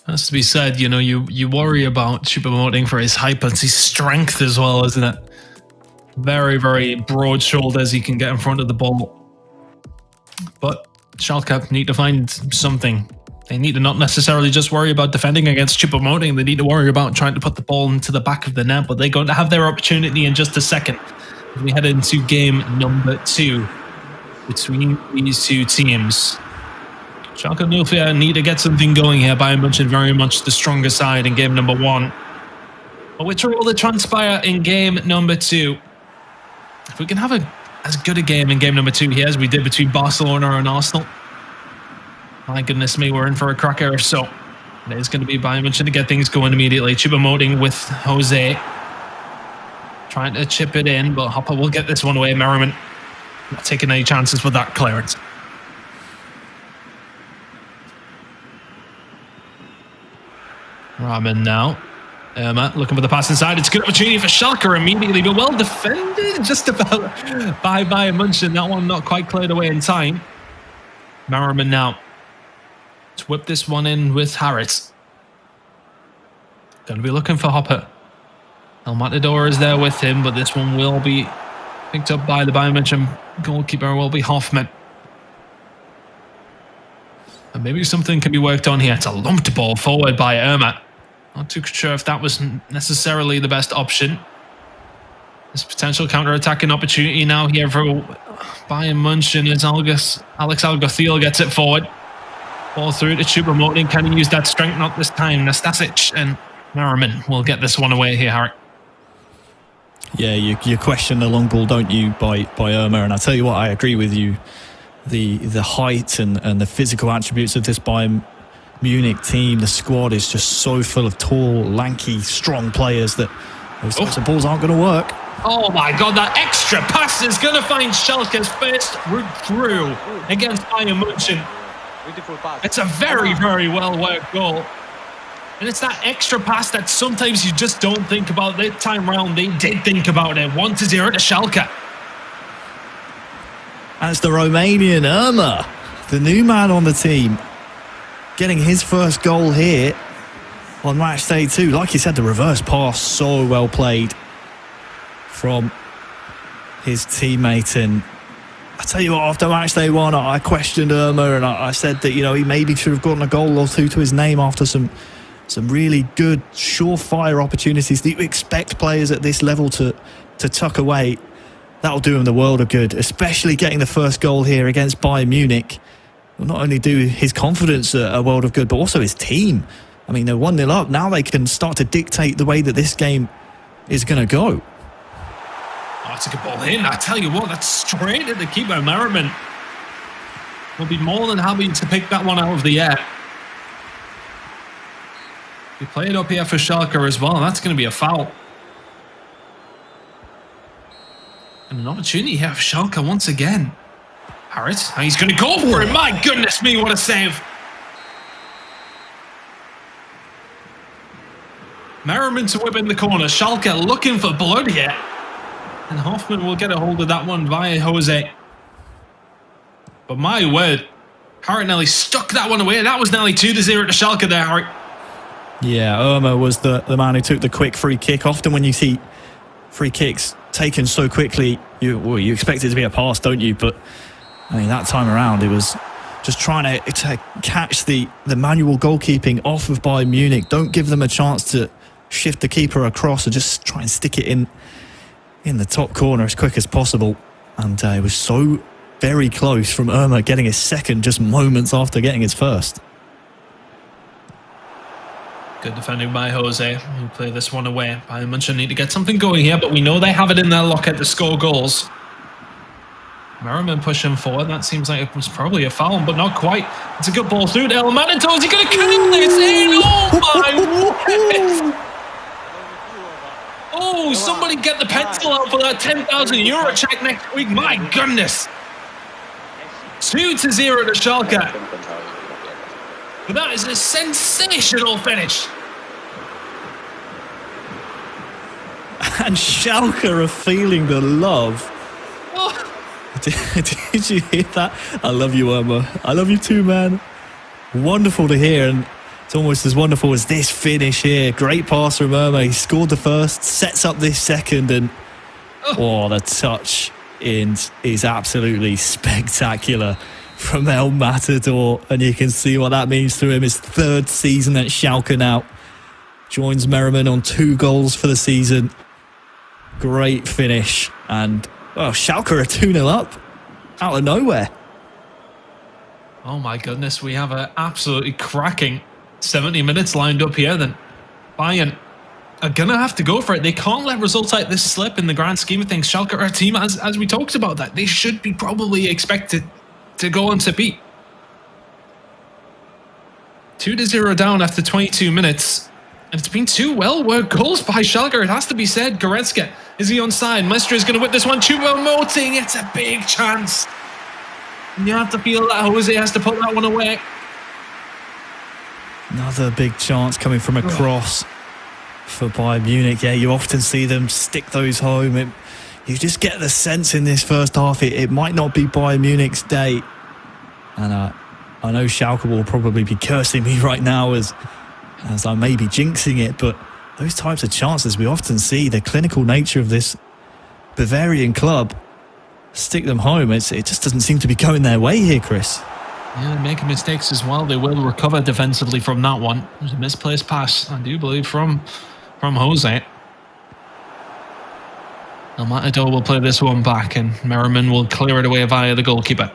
Has to be said, you worry about Choupo-Moting for his height, but his strength as well, isn't it? Very, very broad shoulders. He can get in front of the ball. But Schalke need to find something. They need to not necessarily just worry about defending against Choupo-Moting. They need to worry about trying to put the ball into the back of the net, but they're going to have their opportunity in just a second. We head into game number 2 between these two teams. Schalke 04 need to get something going here. Bayern München very much the stronger side in game number 1. But which will it transpire in game number 2? If we can have as good a game in game number 2 here as we did between Barcelona and Arsenal, my goodness me, we're in for a cracker or so. It is going to be Bayern München to get things going immediately. Choupo-Moting with Jose. Trying to chip it in, but Hopper will get this one away. Merriman not taking any chances with that clearance. Rahman now. Looking for the pass inside. It's a good opportunity for Schalke immediately, but well defended just about by Bayern München. That one not quite cleared away in time. Merriman now to whip this one in with Harris. Going to be looking for Hopper. El Matador is there with him, but this one will be picked up by the Bayern München goalkeeper, will be Hoffman. And maybe something can be worked on here. It's a lumped ball forward by Irma. Not too sure if that was necessarily the best option. This potential counter-attacking opportunity now here for Bayern München as Alex Alguacil gets it forward. Ball through to Choupo-Moting. Can he use that strength? Not this time. Nastasic and Merriman will get this one away here, Harry. Yeah, you question the long ball, don't you, by Irma? And I tell you what, I agree with you. The height and the physical attributes of this Bayern Munich team, the squad is just so full of tall, lanky, strong players that those types of balls aren't going to work. Oh my God, that extra pass is going to find Schalke's first route through against Bayern München. It's a very, very well worked goal. And it's that extra pass that sometimes you just don't think about. This time round, they did think about it. 1-0 to Schalke. And it's the Romanian Irma, the new man on the team, getting his first goal here on Matchday 2. Like you said, the reverse pass, so well played from his teammate. And I tell you what, after Matchday 1, I questioned Irma, and I said that, you know, he maybe should have gotten a goal or two to his name after some really good, surefire opportunities that you expect players at this level to tuck away. That'll do him the world of good, especially getting the first goal here against Bayern Munich. Will not only do his confidence a world of good, but also his team. I mean, they're 1-0 up. Now they can start to dictate the way that this game is going to go. Oh, that's a good ball in. I tell you what, that's straight at the keeper. Merriman will be more than happy to pick that one out of the air. We play it up here for Schalke as well. That's going to be a foul. And an opportunity here for Schalke once again. Harris, and he's going to go for it. My goodness me, what a save. Merriman to whip in the corner. Schalke looking for blood here. And Hoffman will get a hold of that one via Jose. But my word, Harry nearly stuck that one away. That was nearly 2-0 to Schalke there, Harry. Yeah, Irma was the man who took the quick free kick. Often when you see free kicks taken so quickly, you expect it to be a pass, don't you? But I mean, that time around, it was just trying to catch the manual goalkeeping off of Bayern Munich. Don't give them a chance to shift the keeper across and just try and stick it in the top corner as quick as possible. And it was so very close from Irma getting his second just moments after getting his first. Good defending by Jose, who play this one away. Bayern München need to get something going here, but we know they have it in their locker to score goals. Merriman pushing forward. That seems like it was probably a foul, but not quite. It's a good ball through to El Matador. Is he going to kill this in? Oh my word! Oh, somebody get the pencil out for that €10,000 check next week. My goodness. 2-0 to Schalke. But that is a sensational finish. And Schalke are feeling the love. Oh. Did you hear that? I love you, Irma. I love you too, man. Wonderful to hear, and it's almost as wonderful as this finish here. Great pass from Irma. He scored the first, sets up this second, and the touch is absolutely spectacular from El Matador, and you can see what that means to him. His third season at Schalke now. Joins Merriman on 2 goals for the season. Great finish And, Schalke are 2-0 up out of nowhere. Oh my goodness, we have an absolutely cracking 70 minutes lined up here. Then Bayern are going to have to go for it. They can't let results like this slip in the grand scheme of things. Schalke are a team, as we talked about, that they should be probably expected to go on to beat. 2-0 down after 22 minutes. And it's been two well-worked goals by Schalke, it has to be said. Goretzka, is he onside? Mestre is going to whip this one. Choupo-Moting, it's a big chance. And you have to feel that Jose has to put that one away. Another big chance coming from a cross for Bayern Munich. Yeah, you often see them stick those home. You just get the sense in this first half it might not be Bayern Munich's day. And I know Schalke will probably be cursing me right now as I may be jinxing it, but those types of chances we often see, the clinical nature of this Bavarian club, stick them home. It just doesn't seem to be going their way here, Chris. Yeah, making mistakes as well. They will recover defensively from that one. There's a misplaced pass, I do believe, from Jose. El Matador will play this one back, and Merriman will clear it away via the goalkeeper.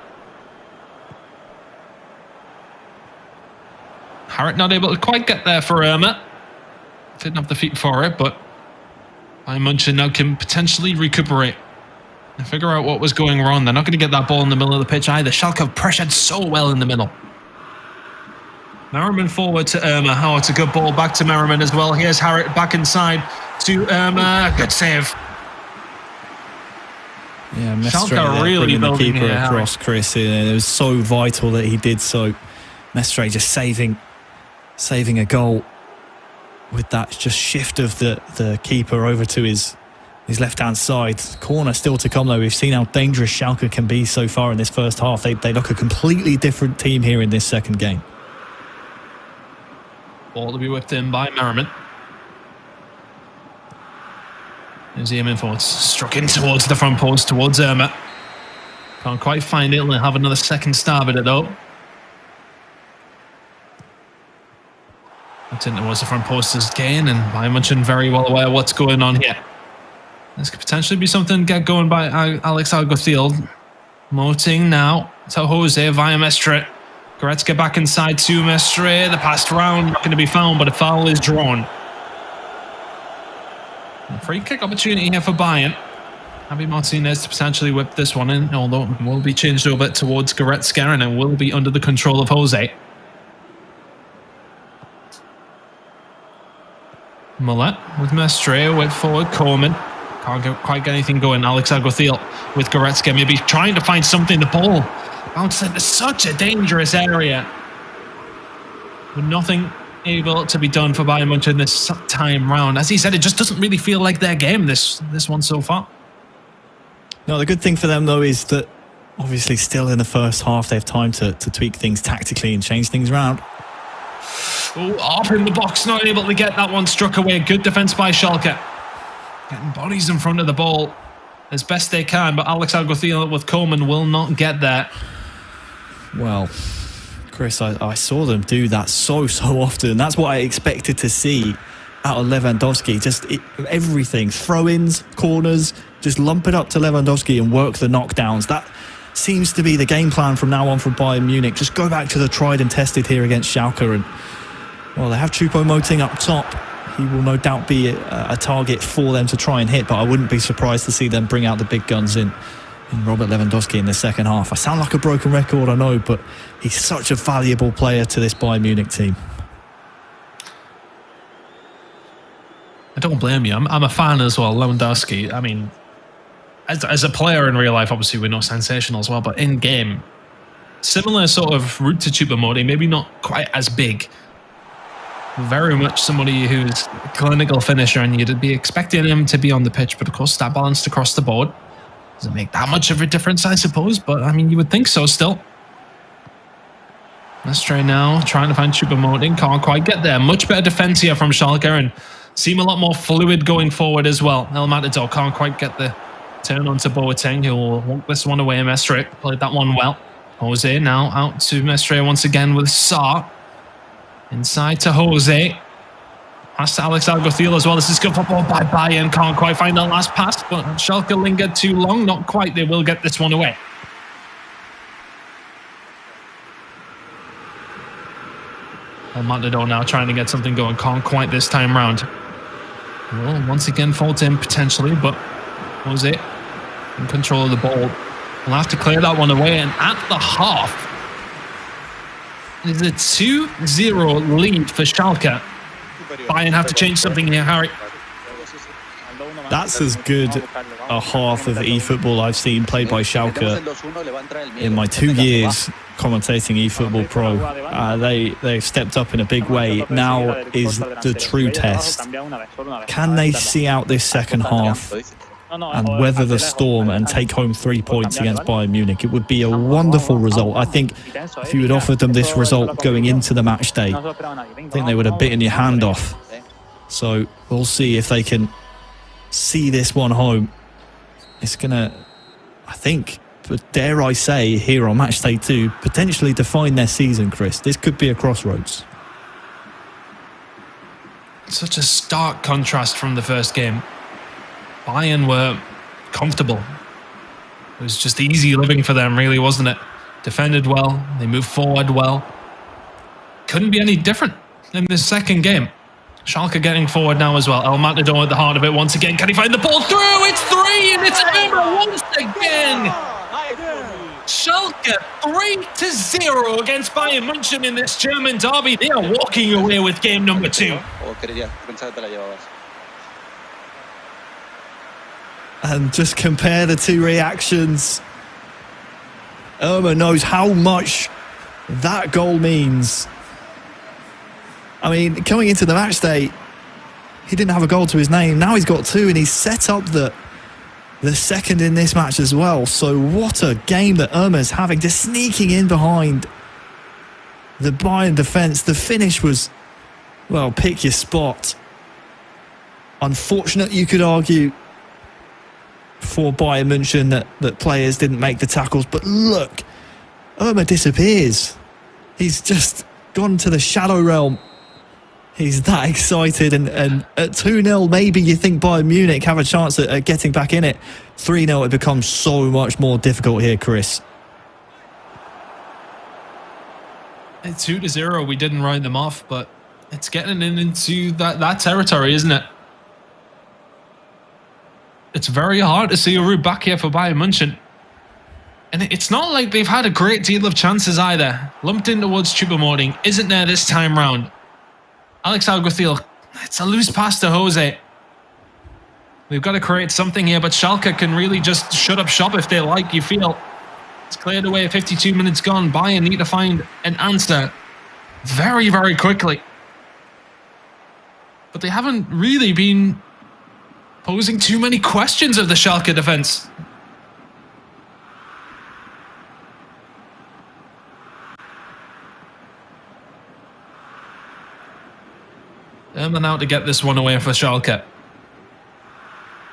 Harrit not able to quite get there for Irma. Didn't have the feet for it, but Bayern Munchen now can potentially recuperate and figure out what was going wrong. They're not going to get that ball in the middle of the pitch either. Schalke have pressured so well in the middle. Merriman forward to Irma. Oh, it's a good ball back to Merriman as well. Here's Harrit back inside to Irma. Good save. Yeah, Schalke really the keeper here, across, Chris. It was so vital that he did so. Mestre just saving a goal with that just shift of the keeper over to his left-hand side. Corner still to come, though. We've seen how dangerous Schalke can be so far in this first half. They look a completely different team here in this second game. Ball to be whipped in by Merriman. There's he aiming forwards. Struck in towards the front post, towards Irma. Can't quite find it. They'll have another second stab at it, though. It's in towards the front post's gain, and Bayern Munchen very well aware of what's going on here. This could potentially be something get going by Alex Alguacil. Moting now to Jose via Mestre. Goretzka back inside to Mestre. The pass round, not going to be found, but a foul is drawn. A free kick opportunity here for Bayern. Javi Martinez to potentially whip this one in, although it will be changed over towards Goretzka, and it will be under the control of Jose. Mullet with Mestre, went forward, Coleman. Can't quite get anything going. Alex Alguacil with Goretzka, maybe trying to find something. The ball bounced into such a dangerous area. But nothing able to be done for Bayern Munchen this time round. As he said, it just doesn't really feel like their game, this one so far. No, the good thing for them, though, is that obviously still in the first half, they have time to tweak things tactically and change things around. Oh, up in the box, not able to get that one struck away. Good defence by Schalke. Getting bodies in front of the ball as best they can, but Alex Alguacil with Coleman will not get there. Well, Chris, I saw them do that so often. That's what I expected to see out of Lewandowski. Just everything, throw-ins, corners, just lump it up to Lewandowski and work the knockdowns. That seems to be the game plan from now on for Bayern Munich. Just go back to the tried and tested here against Schalke. And, well, they have Choupo-Moting up top. He will no doubt be a target for them to try and hit, but I wouldn't be surprised to see them bring out the big guns in Robert Lewandowski in the second half. I sound like a broken record, I know, but he's such a valuable player to this Bayern Munich team. I don't blame you. I'm a fan as well, Lewandowski. I mean, as a player in real life, obviously we're not sensational as well, but in game, similar sort of route to Choupo-Moting, maybe not quite as big. Very much somebody who's a clinical finisher, and you'd be expecting him to be on the pitch, but of course that balanced across the board doesn't make that much of a difference, I suppose, but I mean, you would think so still. Mestre now trying to find Choupo-Moting, can't quite get there. Much better defense here from Schalke, and seem a lot more fluid going forward as well. El Matador can't quite get the turn onto Boateng, who will walk this one away. Mestre played that one well. Jose now out to Mestre once again with Sarr. Inside to Jose. Pass to Alex Alguacil as well. This is good football by Bayern. Can't quite find that last pass, but Schalke lingered too long. Not quite. They will get this one away. Matador now trying to get something going. Can't quite this time round. Well, once again, fault in potentially, but Jose in control of the ball. We'll have to clear that one away. And at the half, it's a 2-0 lead for Schalke. Bayern have to change something here, Harry. That's as good a half of eFootball I've seen played by Schalke in my 2 years commentating eFootball.Pro. They've stepped up in a big way. Now is the true test. Can they see out this second half and weather the storm and take home 3 points against Bayern Munich? It would be a wonderful result. I think if you had offered them this result going into the match day, I think they would have bitten your hand off. So we'll see if they can see this one home. It's gonna, I think, but dare I say, here on match day 2, potentially define their season, Chris. This could be a crossroads. Such a stark contrast from the first game. Bayern were comfortable. It was just easy living for them, really, wasn't it? Defended well, they moved forward well. Couldn't be any different in this second game. Schalke getting forward now as well. El Matador at the heart of it once again. Can he find the ball through? It's 3 and it's Emma once again. Schalke 3-0 against Bayern München in this German derby. They are walking away with game number 2. And just compare the two reactions. Irma knows how much that goal means. I mean, coming into the match day, he didn't have a goal to his name. Now he's got 2, and he's set up the second in this match as well. So what a game that Irma's having, just sneaking in behind the Bayern defence. The finish was, well, pick your spot. Unfortunate, you could argue, for Bayern München that players didn't make the tackles. But look, Irma disappears. He's just gone to the shadow realm. He's that excited, and at 2-0, maybe you think Bayern Munich have a chance at getting back in it. 3-0, it becomes so much more difficult here, Chris. At 2-0, we didn't write them off, but it's getting into that territory, isn't it? It's very hard to see a route back here for Bayern München. And it's not like they've had a great deal of chances either. Lumped in towards Choupo-Moting, isn't there this time round. Alex Alguacil, it's a loose pass to Jose. We've got to create something here, but Schalke can really just shut up shop if they like, you feel. It's cleared away, 52 minutes gone. Bayern need to find an answer very, very quickly. But they haven't really been posing too many questions of the Schalke defence. Erman out to get this one away for Schalke.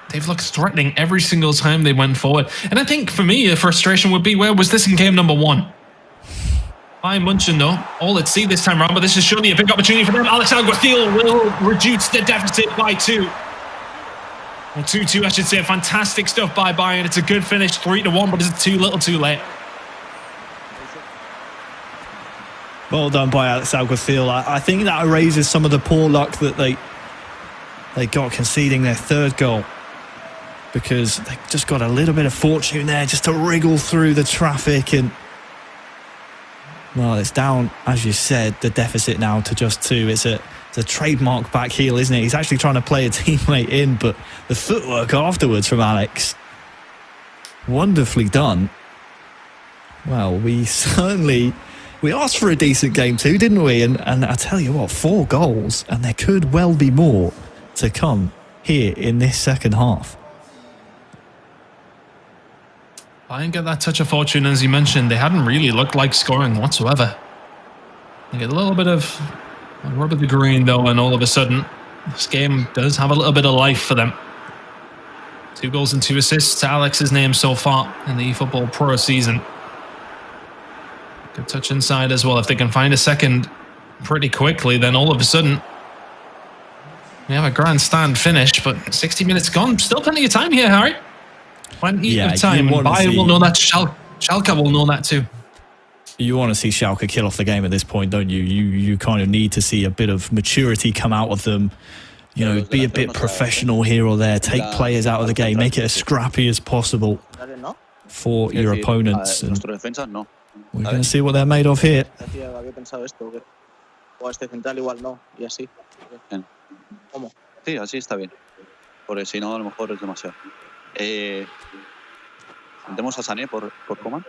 They've looked threatening every single time they went forward. And I think for me, the frustration would be, where was this in game number 1? Bayern München, though, all at sea this time around, but this is surely a big opportunity for them. Alex Alguacil will reduce the deficit by 2. Well, 2-2, I should say. Fantastic stuff by Bayern. It's a good finish, 3-1, but it's too little too late. Well done by Alex Alguacil. I think that erases some of the poor luck that they got conceding their 3rd goal, because they just got a little bit of fortune there just to wriggle through the traffic. And well, it's down, as you said, the deficit now to just 2. It's a trademark back heel, isn't it? He's actually trying to play a teammate in, but the footwork afterwards from Alex, wonderfully done. Well, we asked for a decent game too, didn't we? And I tell you what, 4 goals, and there could well be more to come here in this second half. Bayern get that touch of fortune, as you mentioned. They hadn't really looked like scoring whatsoever. They get a little bit of rub of the green, though, and all of a sudden, this game does have a little bit of life for them. 2 goals and 2 assists to Alex's name so far in the eFootball.Pro season. Good touch inside as well. If they can find a second pretty quickly, then all of a sudden, We have a grandstand finish, but 60 minutes gone. Still plenty of time here, Harry. Plenty of time. Bayern will know that. Schalke will know that too. You want to see Schalke kill off the game at this point, don't you? You kind of need to see a bit of maturity come out of them. You know, be a bit professional here or there. Take players out of the game. Make it as scrappy as possible for your opponents. And we're going to see what they're made of here. Sí, así está bien. Porque si no, a lo mejor es demasiado. Metemos a Sané por Coman.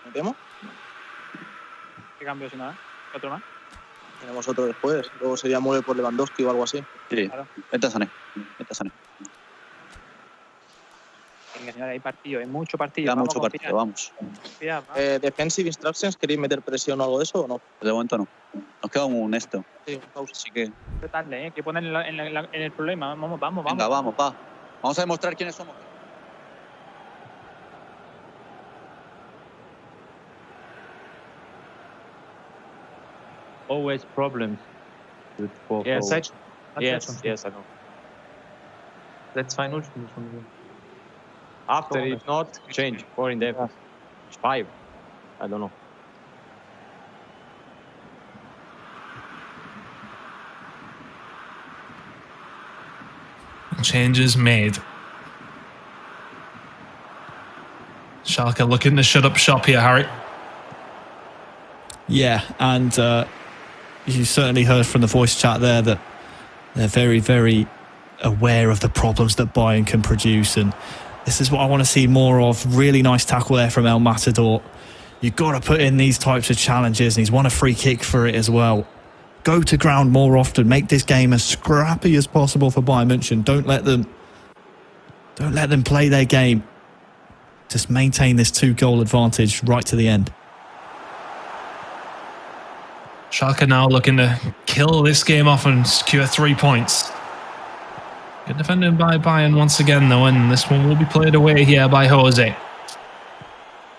¿Metemos? ¿Qué cambio si nada? ¿Otro más? Tenemos otro después. Luego sería Mueble por Lewandowski o algo así. Sí, claro. Vete a Sané. Venga, señora, hay partido, hay mucho partido. Ya mucho partido, vamos. Defensive instructions, ¿queréis meter presión o algo de eso o no? De momento no. Nos queda un esto. Sí, un pausa. Así que... Tratarle, que ponen en el problema. Vamos. Venga, vamos, va. Vamos a demostrar quiénes somos. Always problems with 4-4. Yes, I know. Let's find out. After, if not, change. 4 in depth. 5. I don't know. Changes made. Schalke looking to shut up shop here, Harry. Yeah, and you certainly heard from the voice chat there that they're very, very aware of the problems that Bayern can produce, and this is what I want to see more of. Really nice tackle there from El Matador. You've got to put in these types of challenges, and he's won a free kick for it as well. Go to ground more often. Make this game as scrappy as possible for Bayern München. Don't let them play their game. Just maintain this 2-goal advantage right to the end. Schalke now looking to kill this game off and secure 3 points. Good defended by Bayern once again, though, and this one will be played away here by Jose.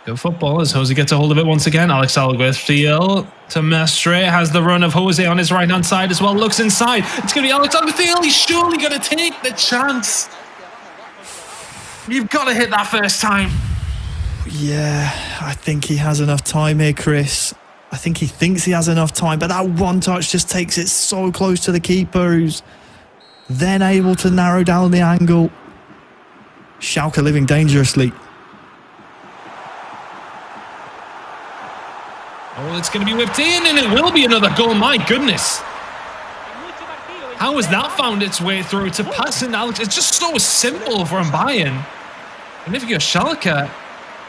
Good football as Jose gets a hold of it once again. Alex Alguerfield to Mestre. Has the run of Jose on his right-hand side as well. Looks inside. It's going to be Alex Alguerfield. He's surely going to take the chance. You've got to hit that first time. Yeah, I think he has enough time here, Chris. I think he thinks he has enough time, but that one touch just takes it so close to the keeper, who's then able to narrow down the angle. Schalke living dangerously. Oh, it's going to be whipped in, and it will be another goal. My goodness. How has that found its way through to passing Alex? It's just so simple from Bayern. And if you're Schalke,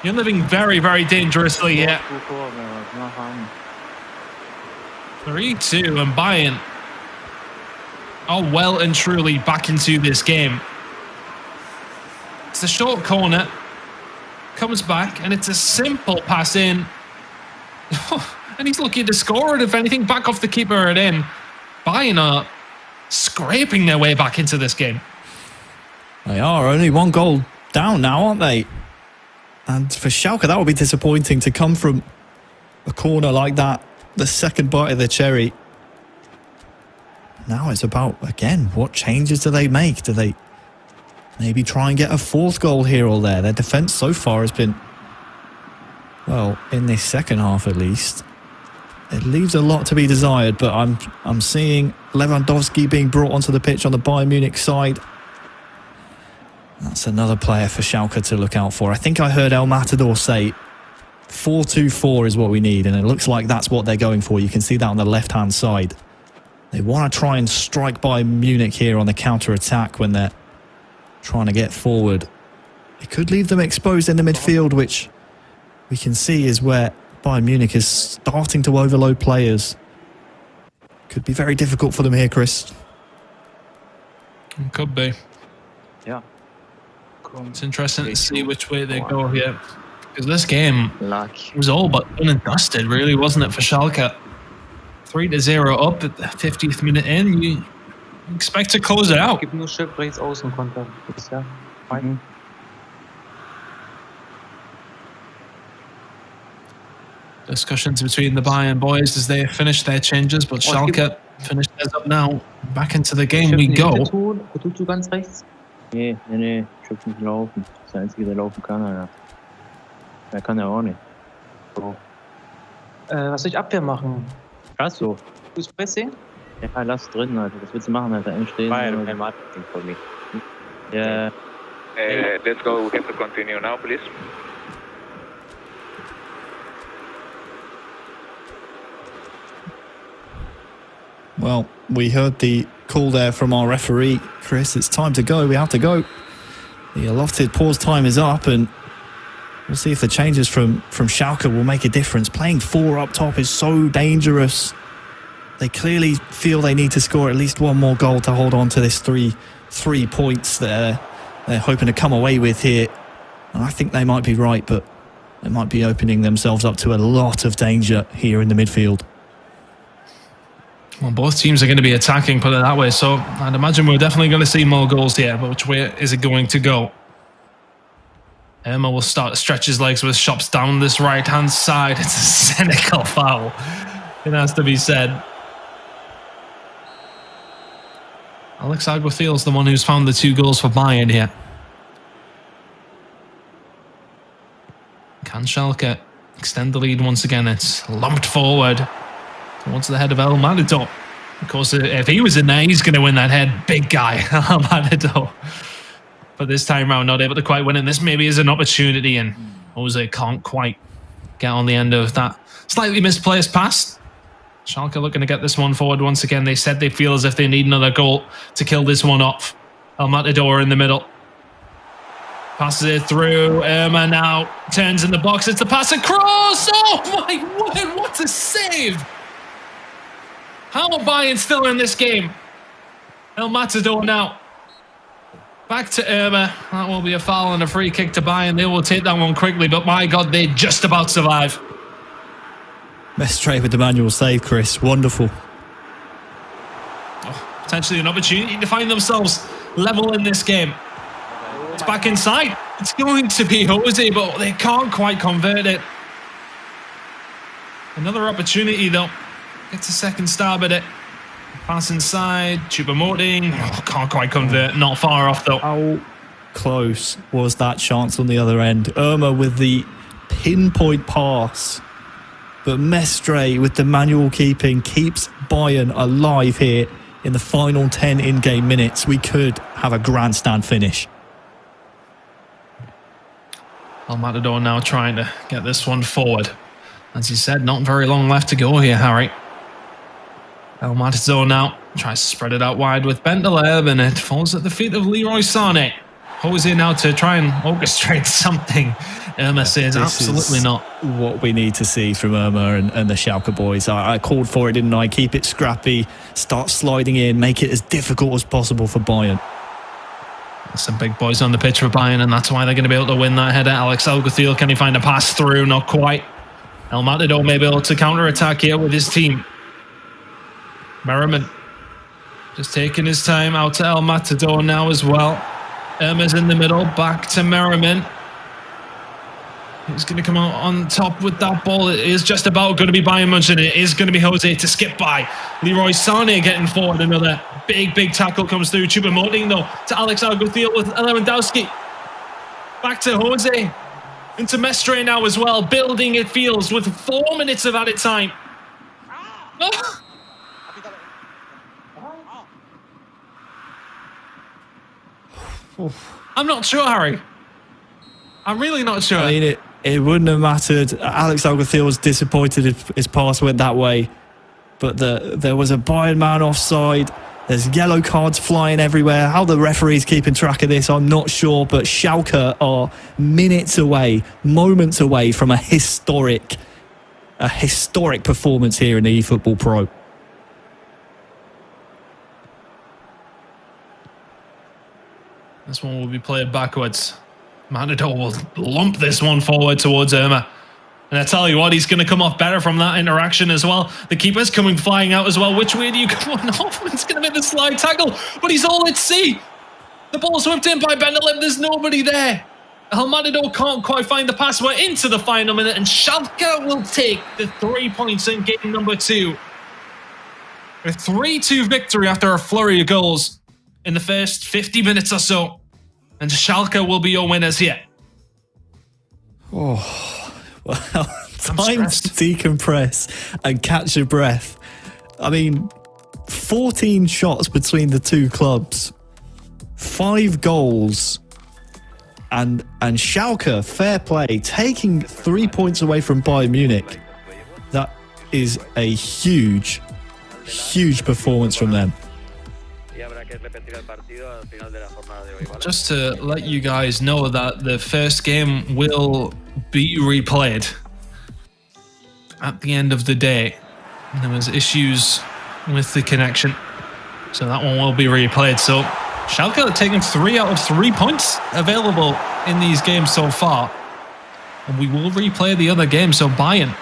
you're living very, very dangerously here. 3-2, and Bayern are well and truly back into this game. It's a short corner, comes back, and it's a simple pass in. And he's looking to score it, if anything, back off the keeper and in. Bayern are scraping their way back into this game. They are only 1 goal down now, aren't they? And for Schalke, that would be disappointing to come from a corner like that. The second bite of the cherry. Now it's about, again, what changes do they make? Do they maybe try and get a 4th goal here or there? Their defence so far has been, well, in this second half at least, it leaves a lot to be desired, but I'm seeing Lewandowski being brought onto the pitch on the Bayern Munich side. That's another player for Schalke to look out for. I think I heard El Matador say 4-2-4 is what we need, and it looks like that's what they're going for. You can see that on the left-hand side. They want to try and strike Bayern Munich here on the counter-attack when they're trying to get forward. It could leave them exposed in the midfield, which we can see is where Bayern Munich is starting to overload players. Could be very difficult for them here, Chris. It could be. Yeah. It's interesting to see which way they go here. Because this game was all but done and dusted, really, wasn't it, for Schalke? 3-0 up at the 50th minute in. You expect to close it out. Gibt nur Schiff rechts außen Konter. Ja. Discussions between the Bayern boys as they finish their changes, but Schalke finished theirs up now. Back into the game we go. Wo tust du ganz rechts? Nee, ich hab nicht laufen. Das ist der Einzige, der laufen kann, Alter. Der kann ja auch nicht. So. Was soll ich Abwehr machen? Krass so. Fußpressing? Ja, lass drin, Alter. Was willst du machen, Alter? Stehen. Bayern marketing for me. Yeah. Let's go. We have to continue now, please. Well, we heard the call there from our referee, Chris. It's time to go. We have to go. The allotted pause time is up, and we'll see if the changes from Schalke will make a difference. Playing 4 up top is so dangerous. They clearly feel they need to score at least one more goal to hold on to this three points that they're hoping to come away with here. And I think they might be right, but they might be opening themselves up to a lot of danger here in the midfield. Well, both teams are going to be attacking, put it that way. So I'd imagine we're definitely going to see more goals here. But which way is it going to go? Emma will start to stretch his legs with shots down this right-hand side. It's a cynical foul. It has to be said. Alex Alguacil's the one who's found the 2 goals for Bayern here. Can Schalke extend the lead once again? It's lumped forward towards the head of El Matador. Of course, if he was in there, he's going to win that head. Big guy, El Matador. But this time round, not able to quite win it. This maybe is an opportunity, and Jose can't quite get on the end of that slightly misplaced pass. Schalke looking to get this one forward once again. They said they feel as if they need another goal to kill this one off. El Matador in the middle. Passes it through. Irma now turns in the box. It's a pass across. Oh my word, what a save! How are Bayern still in this game? El Matador now. Back to Irma. That will be a foul and a free kick to Bayern. They will take that one quickly, but my God, they just about survive. Matchday with the manual save, Chris. Wonderful. Oh, potentially an opportunity to find themselves level in this game. It's back inside. It's going to be Jose, but they can't quite convert it. Another opportunity, though. Gets a second stab at it. Pass inside. Choupo-Moting. Oh, can't quite convert. Not far off, though. How close was that chance on the other end? Irma with the pinpoint pass. But Matchday with the manual keeping keeps Bayern alive here in the final 10 in-game minutes. We could have a grandstand finish. El Matador now trying to get this one forward. As you said, not very long left to go here, Harry. El Matador now tries to spread it out wide with Bentaleb, and it falls at the feet of Leroy Sané. Jose now to try and orchestrate something. Irma says absolutely not. What we need to see from Irma and the Schalke boys. I called for it, didn't I? Keep it scrappy, start sliding in, make it as difficult as possible for Bayern. Some big boys on the pitch for Bayern, and that's why they're going to be able to win that header. Alex Alguacil, can he find a pass through? Not quite. El Matador may be able to counter-attack here with his team. Merriman just taking his time out to El Matador now as well. Irma's in the middle, back to Merriman. He's going to come out on top with that ball. It is just about going to be Bayern Munchen. It is going to be Jose to skip by. Leroy Sané getting forward. Another big tackle comes through. Choupo-Moting though to Alex Alguacil with Lewandowski. Back to Jose. Into Matchday now as well. Building it feels with 4 minutes of added time. Oh. I'm not sure, Harry. I'm really not sure. I mean, it wouldn't have mattered. Alex Alguacil was disappointed if his pass went that way. But there was a Bayern man offside. There's yellow cards flying everywhere. How the referee's keeping track of this, I'm not sure. But Schalke are minutes away, moments away from a historic performance here in the eFootball.Pro. This one will be played backwards. Matador will lump this one forward towards Irma. And I tell you what, he's going to come off better from that interaction as well. The keeper's coming flying out as well. Which way do you go? Hoffman's going to make the slide tackle, but he's all at sea. The ball's whipped in by Bentaleb. There's nobody there. El Matador can't quite find the pass. We're into the final minute, and Schalke will take the 3 points in game number 2. A 3-2 victory after a flurry of goals in the first 50 minutes or so. And Schalke will be your winners here. Oh, well, time to decompress and catch your breath. I mean, 14 shots between the two clubs, 5 goals. And Schalke, fair play, taking 3 points away from Bayern Munich. That is a huge, huge performance from them. Just to let you guys know that the first game will be replayed at the end of the day. There was issues with the connection, so that one will be replayed. So Schalke are taking 3 out of 3 points available in these games so far. And we will replay the other game, so Bayern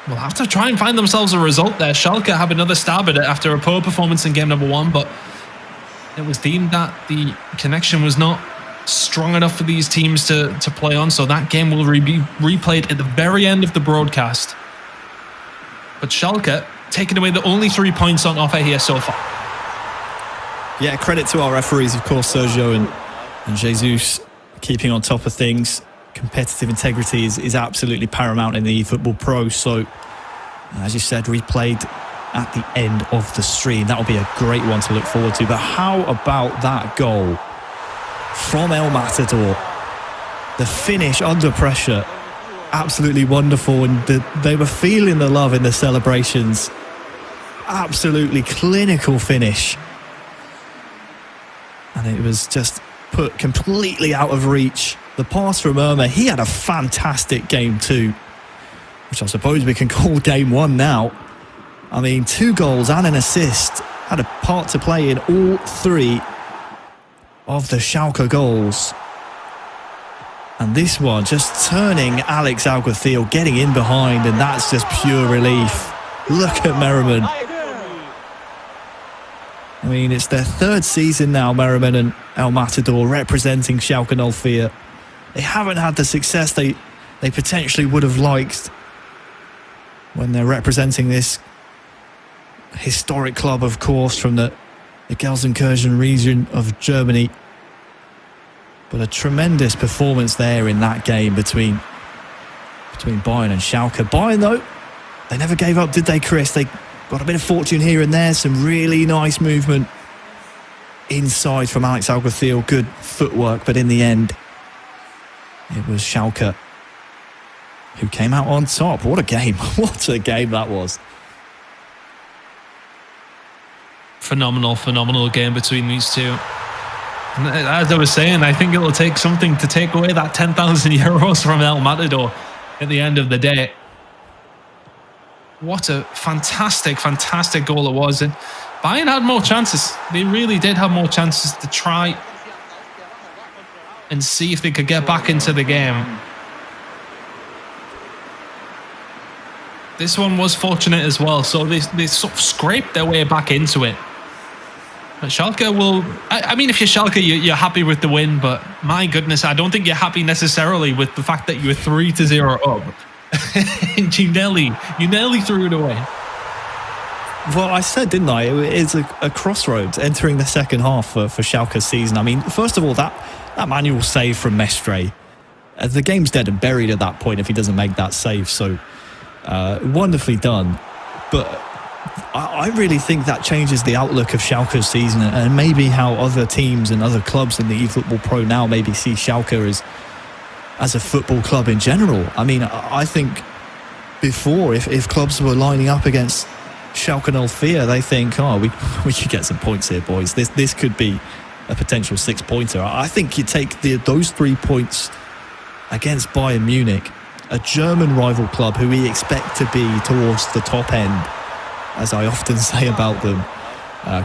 will have to try and find themselves a result there. Schalke have another stab at it after a poor performance in game number 1, but it was deemed that the connection was not strong enough for these teams to play on, so that game will be replayed at the very end of the broadcast. But Schalke taking away the only 3 points on offer here so far. Yeah, credit to our referees, of course, Sergio and Jesus, keeping on top of things. Competitive integrity is absolutely paramount in the eFootball.Pro. So, as you said, replayed at the end of the stream. That will be a great one to look forward to. But how about that goal from El Matador? The finish under pressure, absolutely wonderful. And they were feeling the love in the celebrations. Absolutely clinical finish. And it was just put completely out of reach. The pass from Irma, he had a fantastic game too, which I suppose we can call game 1 now. I mean, 2 goals and an assist, had a part to play in all 3 of the Schalke goals. And this one, just turning Alex Alguacil, getting in behind, and that's just pure relief. Look at Merriman. I mean, it's their 3rd season now, Merriman and El Matador, representing Schalke 04. They haven't had the success they potentially would have liked when they're representing this historic club, of course, from the Gelsenkirchen region of Germany. But a tremendous performance there in that game between Bayern and Schalke. Bayern, though, they never gave up, did they, Chris? They got a bit of fortune here and there, some really nice movement inside from Alex Alguacil, good footwork, but in the end, it was Schalke who came out on top. What a game. What a game that was. Phenomenal game between these two. And as I was saying, I think it will take something to take away that 10,000 euros from El Matador at the end of the day. What a fantastic goal it was. And Bayern had more chances. They really did have more chances to try and see if they could get back into the game. This one was fortunate as well, so they sort of scraped their way back into it. But Schalke will... I mean, if you're Schalke, you're happy with the win, but my goodness, I don't think you're happy necessarily with the fact that you were 3-0 up. And you nearly threw it away. Well, I said, didn't I? It's a crossroads entering the second half for Schalke's season. I mean, first of all, that manual save from Matchday, the game's dead and buried at that point if he doesn't make that save. So, wonderfully done. But I really think that changes the outlook of Schalke's season, and maybe how other teams and other clubs in the eFootball.Pro now maybe see Schalke as a football club in general. I mean, I think before, if clubs were lining up against Schalke 04, they think, oh, we could get some points here, boys. This could be a potential 6-pointer. I think you take those 3 points against Bayern Munich, a German rival club who we expect to be towards the top end, as I often say about them,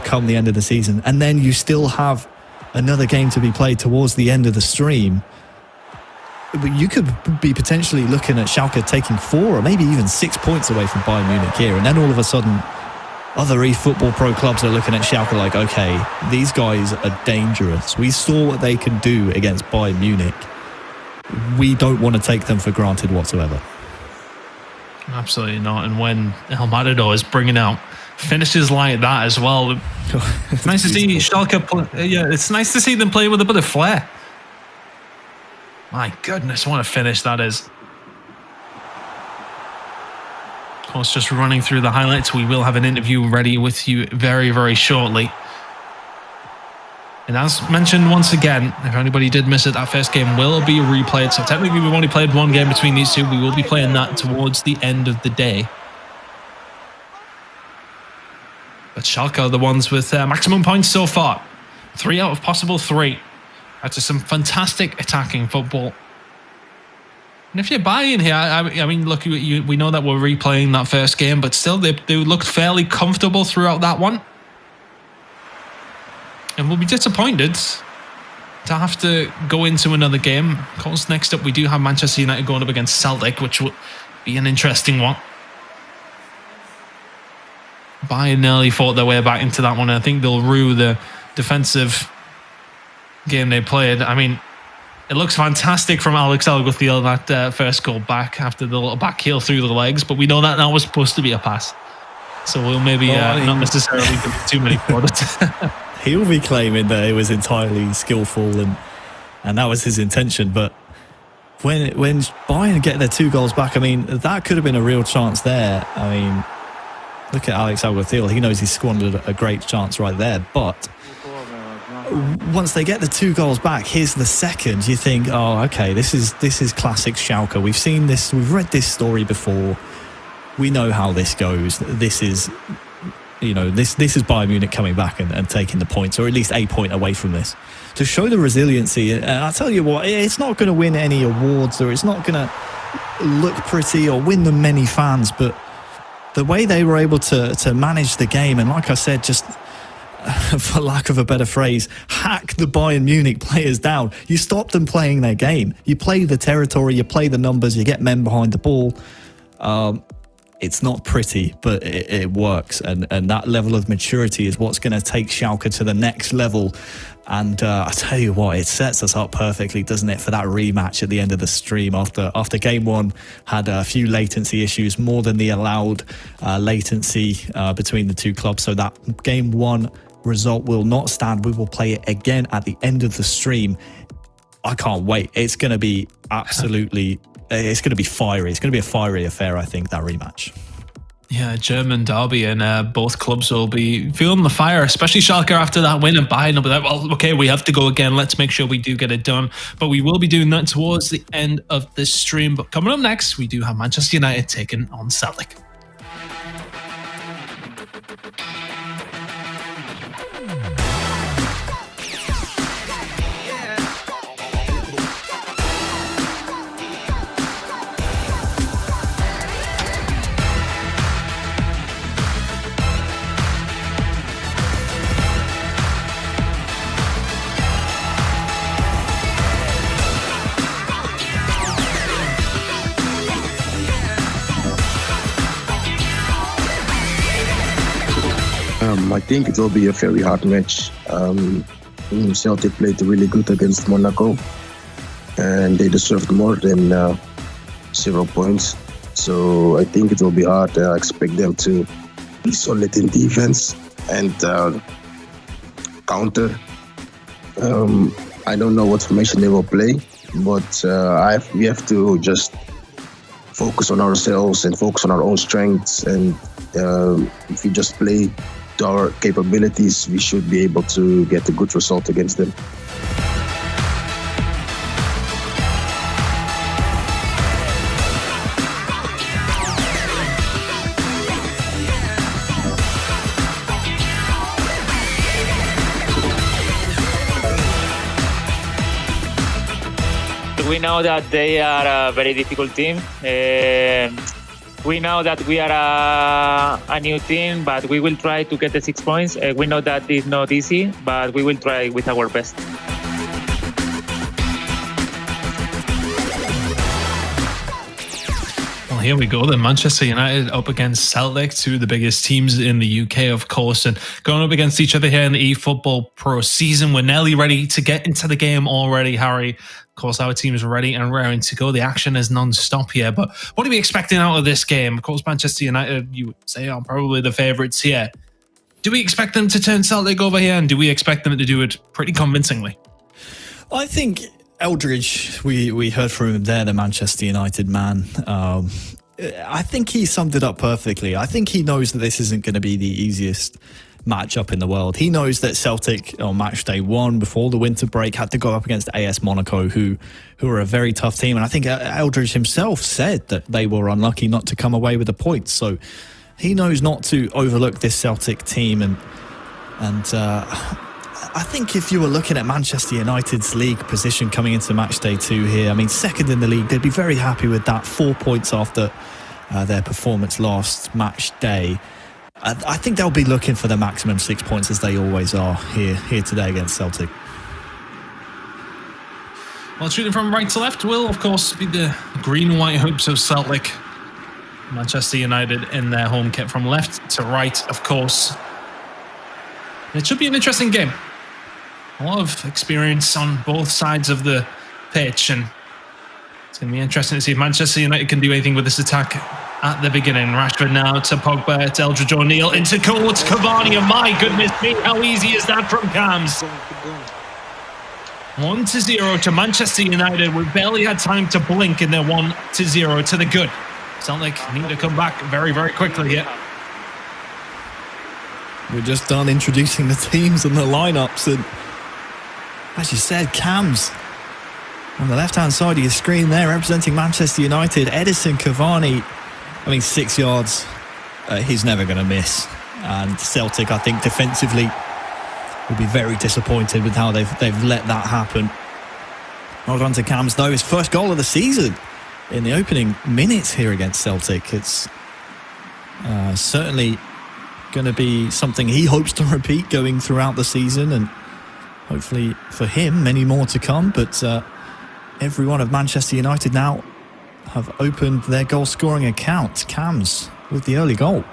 come the end of the season. And then you still have another game to be played towards the end of the stream. But you could be potentially looking at Schalke taking 4 or maybe even 6 points away from Bayern Munich here. And then all of a sudden, other eFootball.Pro clubs are looking at Schalke like, okay, these guys are dangerous. We saw what they can do against Bayern Munich. we don't want to take them for granted whatsoever. Absolutely not. And when El Matador is bringing out finishes like that as well, it's nice to see Schalke play. Yeah, it's nice to see them play with a bit of flair. My goodness, what a finish that is. Of course, just running through the highlights, we will have an interview ready with you very, very shortly. And as mentioned once again, if anybody did miss it, that first game will be replayed. So technically we've only played one game between these two. We will be playing that towards the end of the day. But Schalke are the ones with maximum points so far. 3 out of possible 3. That's some fantastic attacking football. And if you're buying here, I mean, look, we know that we're replaying that first game, but still they looked fairly comfortable throughout that one. And we'll be disappointed to have to go into another game. Of course, next up we do have Manchester United going up against Celtic, which will be an interesting one. Bayern nearly fought their way back into that one. I think they'll rue the defensive game they played. I mean, it looks fantastic from Alex Alguacil, that first goal back after the little back heel through the legs, but we know that was supposed to be a pass. So we'll maybe not necessarily give too many plaudits. He'll be claiming that it was entirely skillful and that was his intention. But when Bayern get their 2 goals back, I mean, that could have been a real chance there. I mean, look at Alex Alguacil. He knows he's squandered a great chance right there. But once they get the 2 goals back, here's the second. You think, oh, okay, this is classic Schalke. We've seen this. We've read this story before. We know how this goes. This is... this is Bayern Munich coming back and taking the points, or at least a point away from this. To show the resiliency, and I tell you what, it's not going to win any awards, or it's not going to look pretty or win them many fans, but the way they were able to manage the game, and like I said, just for lack of a better phrase, hack the Bayern Munich players down. You stop them playing their game. You play the territory, you play the numbers, you get men behind the ball. It's not pretty, but it works. And that level of maturity is what's going to take Schalke to the next level. And I tell you what, it sets us up perfectly, doesn't it, for that rematch at the end of the stream after game 1 had a few latency issues, more than the allowed latency between the 2 clubs. So that game 1 result will not stand. We will play it again at the end of the stream. I can't wait. It's going to be absolutely... It's going to be fiery. It's going to be a fiery affair, I think, that rematch. Yeah, German derby, and both clubs will be feeling the fire, especially Schalke after that win, and Bayern will be like, well, okay, we have to go again. Let's make sure we do get it done. But we will be doing that towards the end of this stream. But coming up next, we do have Manchester United taking on Celtic. I think it will be a very hard match. Celtic played really good against Monaco, and they deserved more than 0 points. So I think it will be hard. I expect them to be solid in defense and counter. I don't know what formation they will play, but we have to just focus on ourselves and focus on our own strengths. And if we just play to our capabilities, we should be able to get a good result against them. We know that they are a very difficult team. We know that we are a new team, but we will try to get the 6 points. We know that it's not easy, but we will try with our best. Well, here we go. Then Manchester United up against Celtic, two of the biggest teams in the UK, of course, and going up against each other here in the eFootball.Pro season. We're nearly ready to get into the game already, Harry. Of course, our team is ready and raring to go. The action is non-stop here. But what are we expecting out of this game? Of course, Manchester United, you would say, are probably the favourites here. Do we expect them to turn Celtic over here, and do we expect them to do it pretty convincingly? I think Eldridge, we heard from him there, the Manchester United man. I think he summed it up perfectly. I think he knows that this isn't going to be the easiest matchup in the world. He knows that Celtic on Matchday 1 before the winter break had to go up against AS Monaco, who are a very tough team. And I think Eldridge himself said that they were unlucky not to come away with the points. So he knows not to overlook this Celtic team. And I think if you were looking at Manchester United's league position coming into Matchday 2 here, I mean, second in the league, they'd be very happy with that. 4 points after their performance last match day. I think they'll be looking for the maximum 6 points, as they always are here today against Celtic. Well, shooting from right to left will, of course, be the green and white hopes of Celtic. Manchester United in their home kit from left to right, of course. It should be an interesting game. A lot of experience on both sides of the pitch, and it's going to be interesting to see if Manchester United can do anything with this attack at the beginning. Rashford now to Pogba, to Eldridge O'Neill, into goal to Cavani, and my goodness me, how easy is that from Cams? 1-0 to Manchester United. We barely had time to blink in their 1-0 to the good. Celtic need to come back very, very quickly here. We're just done introducing the teams and the lineups, and as you said, Cams on the left-hand side of your screen there, representing Manchester United. Edison Cavani, I mean, 6 yards, he's never going to miss. And Celtic, I think, defensively will be very disappointed with how they've let that happen. Well done to Cams, though. His first goal of the season in the opening minutes here against Celtic. It's certainly going to be something he hopes to repeat going throughout the season, and hopefully for him, many more to come. But every one of Manchester United now have opened their goal scoring account. Cams with the early goal.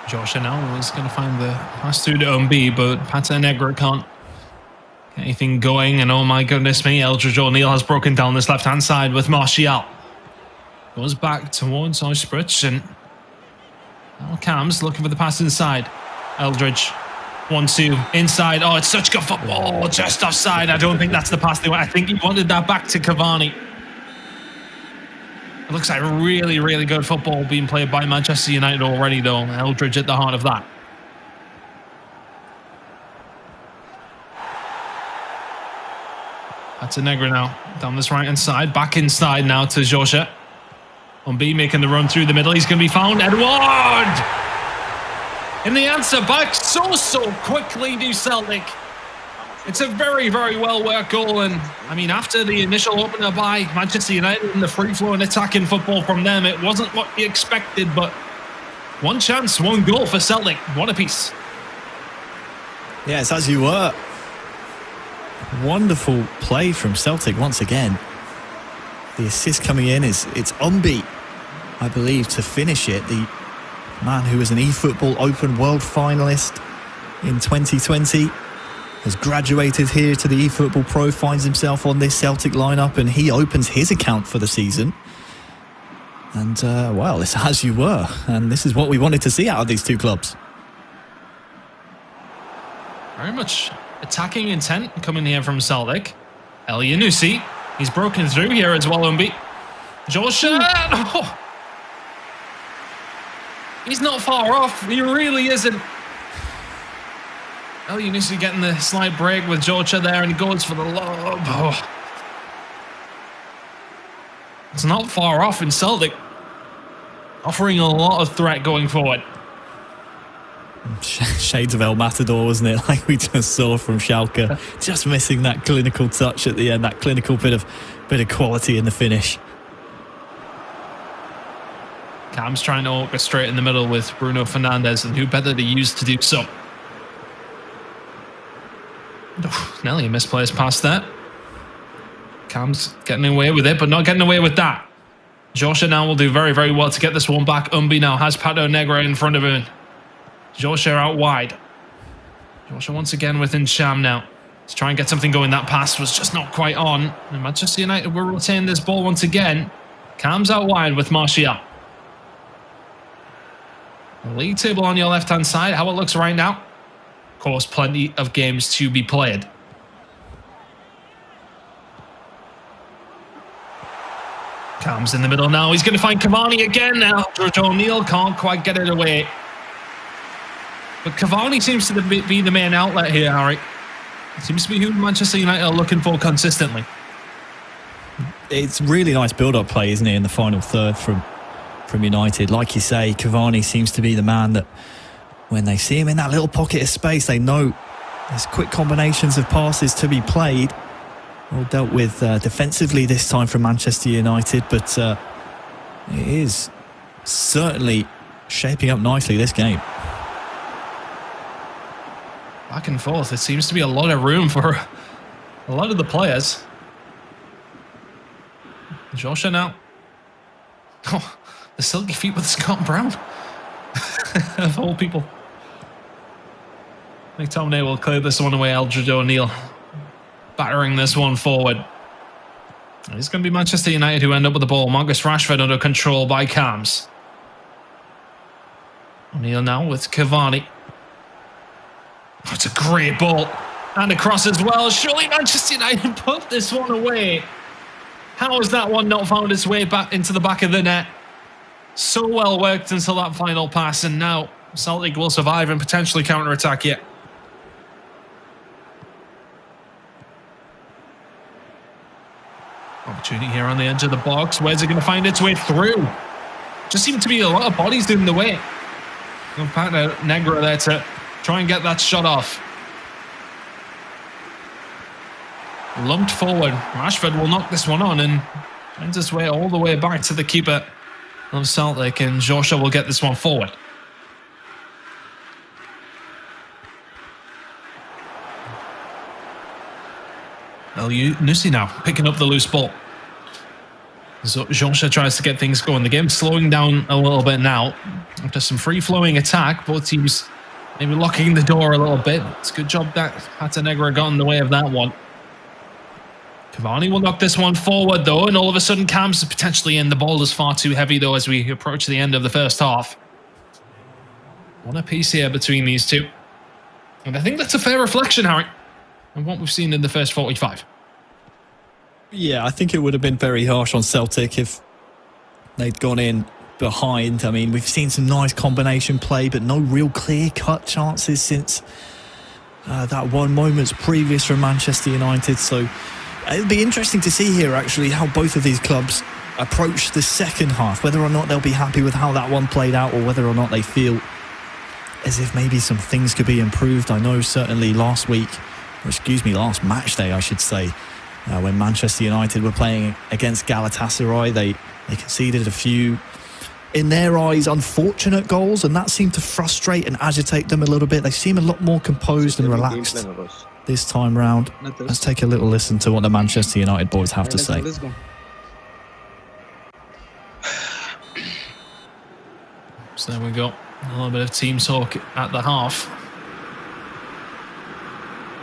Joshua now is going to find the pass through to Umbi, but Patanegra can't get anything going. And oh my goodness me, Eldridge O'Neill has broken down this left-hand side with Martial. Goes back towards Ospritz, and now Cams looking for the pass inside. Eldridge, 1-2, inside. Oh, it's such good football, just offside. I don't think that's the pass they want. I think he wanted that back to Cavani. It looks like really, really good football being played by Manchester United already, though. Eldridge at the heart of that. That's a Negra now, down this right-hand side. Back inside now to Joshua. Umbi making the run through the middle. He's going to be found. Edouard! And the answer back so quickly to Celtic. It's a very, very well-worked goal. And, I mean, after the initial opener by Manchester United and the free-flowing attacking football from them, it wasn't what we expected, but one chance, one goal for Celtic. What a piece. Yes, as you were. Wonderful play from Celtic once again. The assist coming in it's Umbi, I believe, to finish it. The man who was an eFootball Open World finalist in 2020 has graduated here to the eFootball.Pro, finds himself on this Celtic lineup, and he opens his account for the season. And, well, it's as you were. And this is what we wanted to see out of these two clubs. Very much attacking intent coming here from Celtic. El Yunusi, he's broken through here as well, Umbi. Joshua! Oh. He's not far off. He really isn't. El Yunusi getting the slight break with Joshua there, and he goes for the lob. Oh. It's not far off in Celtic, offering a lot of threat going forward. Shades of El Matador, wasn't it? Like we just saw from Schalke. Just missing that clinical touch at the end, that clinical bit of quality in the finish. Cam's trying to orchestrate in the middle with Bruno Fernandes, and who better to use to do so? Nelly misplaced past that. Cam's getting away with it, but not getting away with that. Joshua now will do very, very well to get this one back. Umbi now has Pato Negra in front of him. Joshua out wide. Joshua once again within Sham now. Let's try and get something going. That pass was just not quite on. And Manchester United will retain this ball once again. Cam's out wide with Martial. The league table on your left-hand side, how it looks right now. Of course, plenty of games to be played. Cam's in the middle now. He's going to find Cavani again now. George O'Neill can't quite get it away. But Cavani seems to be the main outlet here, Harry. It seems to be who Manchester United are looking for consistently. It's really nice build-up play, isn't it, in the final third from United. Like you say, Cavani seems to be the man that when they see him in that little pocket of space, they know there's quick combinations of passes to be played. All dealt with defensively this time from Manchester United, but it is certainly shaping up nicely this game. Back and forth. It seems to be a lot of room for a lot of the players. Joshua now. Oh, the silky feet with Scott Brown. Of all people. McTominay will clear this one away. Eldred O'Neill battering this one forward. It's going to be Manchester United who end up with the ball. Marcus Rashford under control by Cams. O'Neill now with Cavani. Oh, it's a great ball. And across as well. Surely Manchester United put this one away. How has that one not found its way back into the back of the net? So well worked until that final pass, and now Celtic will survive and potentially counter-attack yet. Opportunity here on the edge of the box. Where's it going to find its way through? Just seemed to be a lot of bodies doing the way. Pato Negra there to try and get that shot off. Lumped forward. Rashford will knock this one on and finds his way all the way back to the keeper of Celtic, and Joshua will get this one forward. Nusi now picking up the loose ball. So Joshua tries to get things going. The game's slowing down a little bit now. After some free-flowing attack, both teams maybe locking the door a little bit. It's a good job that Pato Negra got in the way of that one. Cavani will knock this one forward, though, and all of a sudden Cam's potentially in. The ball is far too heavy, though, as we approach the end of the first half. What a piece here between these two. And I think that's a fair reflection, Harry, of what we've seen in the first 45. Yeah, I think it would have been very harsh on Celtic if they'd gone in behind. I mean, we've seen some nice combination play, but no real clear-cut chances since that one moment's previous from Manchester United. So it'll be interesting to see here, actually, how both of these clubs approach the second half, whether or not they'll be happy with how that one played out or whether or not they feel as if maybe some things could be improved. I know certainly last match day, I should say, when Manchester United were playing against Galatasaray, they conceded a few, in their eyes, unfortunate goals, and that seemed to frustrate and agitate them a little bit. They seem a lot more composed and relaxed this time round. Let's take a little listen to what the Manchester United boys have to say. So there we go. A little bit of team talk at the half.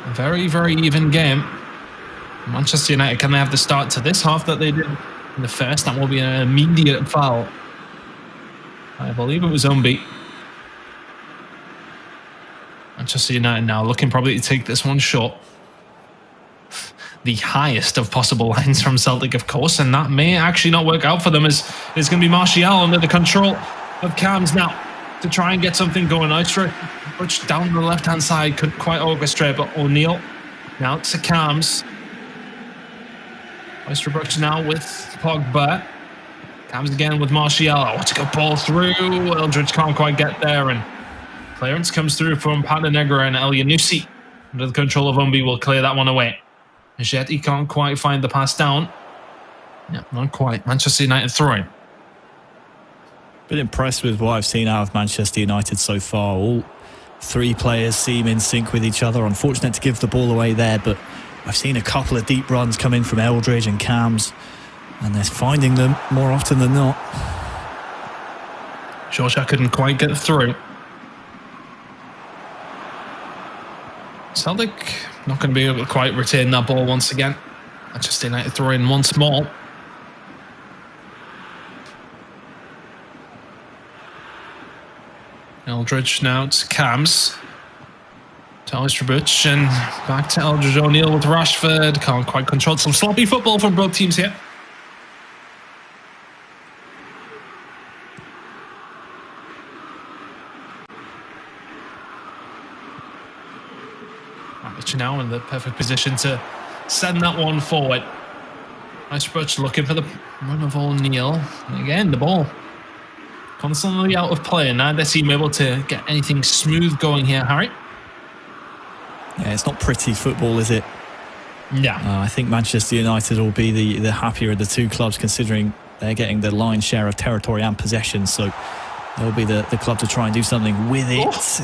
A very, very even game. Manchester United, can they have the start to this half that they did in the first? That will be an immediate foul. I believe it was Umbi. Manchester United now looking probably to take this one short. The highest of possible lines from Celtic, of course, and that may actually not work out for them, as it's going to be Martial under the control of Cams now to try and get something going. Oistra pushed down the left-hand side, couldn't quite orchestrate, but O'Neill now to Cams. Oistra now with Pogba. Cams again with Martial. Oh, what a good ball through. Eldridge can't quite get there, and clearance comes through from Pato Negra, and El Yanusi under the control of Umbi will clear that one away. Jetty can't quite find the pass down. Yeah, not quite. Manchester United throwing. Been impressed with what I've seen out of Manchester United so far. All three players seem in sync with each other. Unfortunate to give the ball away there, but I've seen a couple of deep runs come in from Eldridge and Cams, and they're finding them more often than not. Georgia couldn't quite get through. Celtic not going to be able to quite retain that ball once again. Manchester United throw in once more. Eldridge now to Cams. To Ostrobich and back to Eldridge O'Neill with Rashford. Can't quite control. Some sloppy football from both teams here. Now in the perfect position to send that one forward. Ostrobich looking for the run of O'Neill. And again, the ball constantly out of play. And neither team able to get anything smooth going here, Harry. Yeah, it's not pretty football, is it? Yeah. I think Manchester United will be the happier of the two clubs, considering they're getting the lion's share of territory and possession. So they'll be the club to try and do something with it.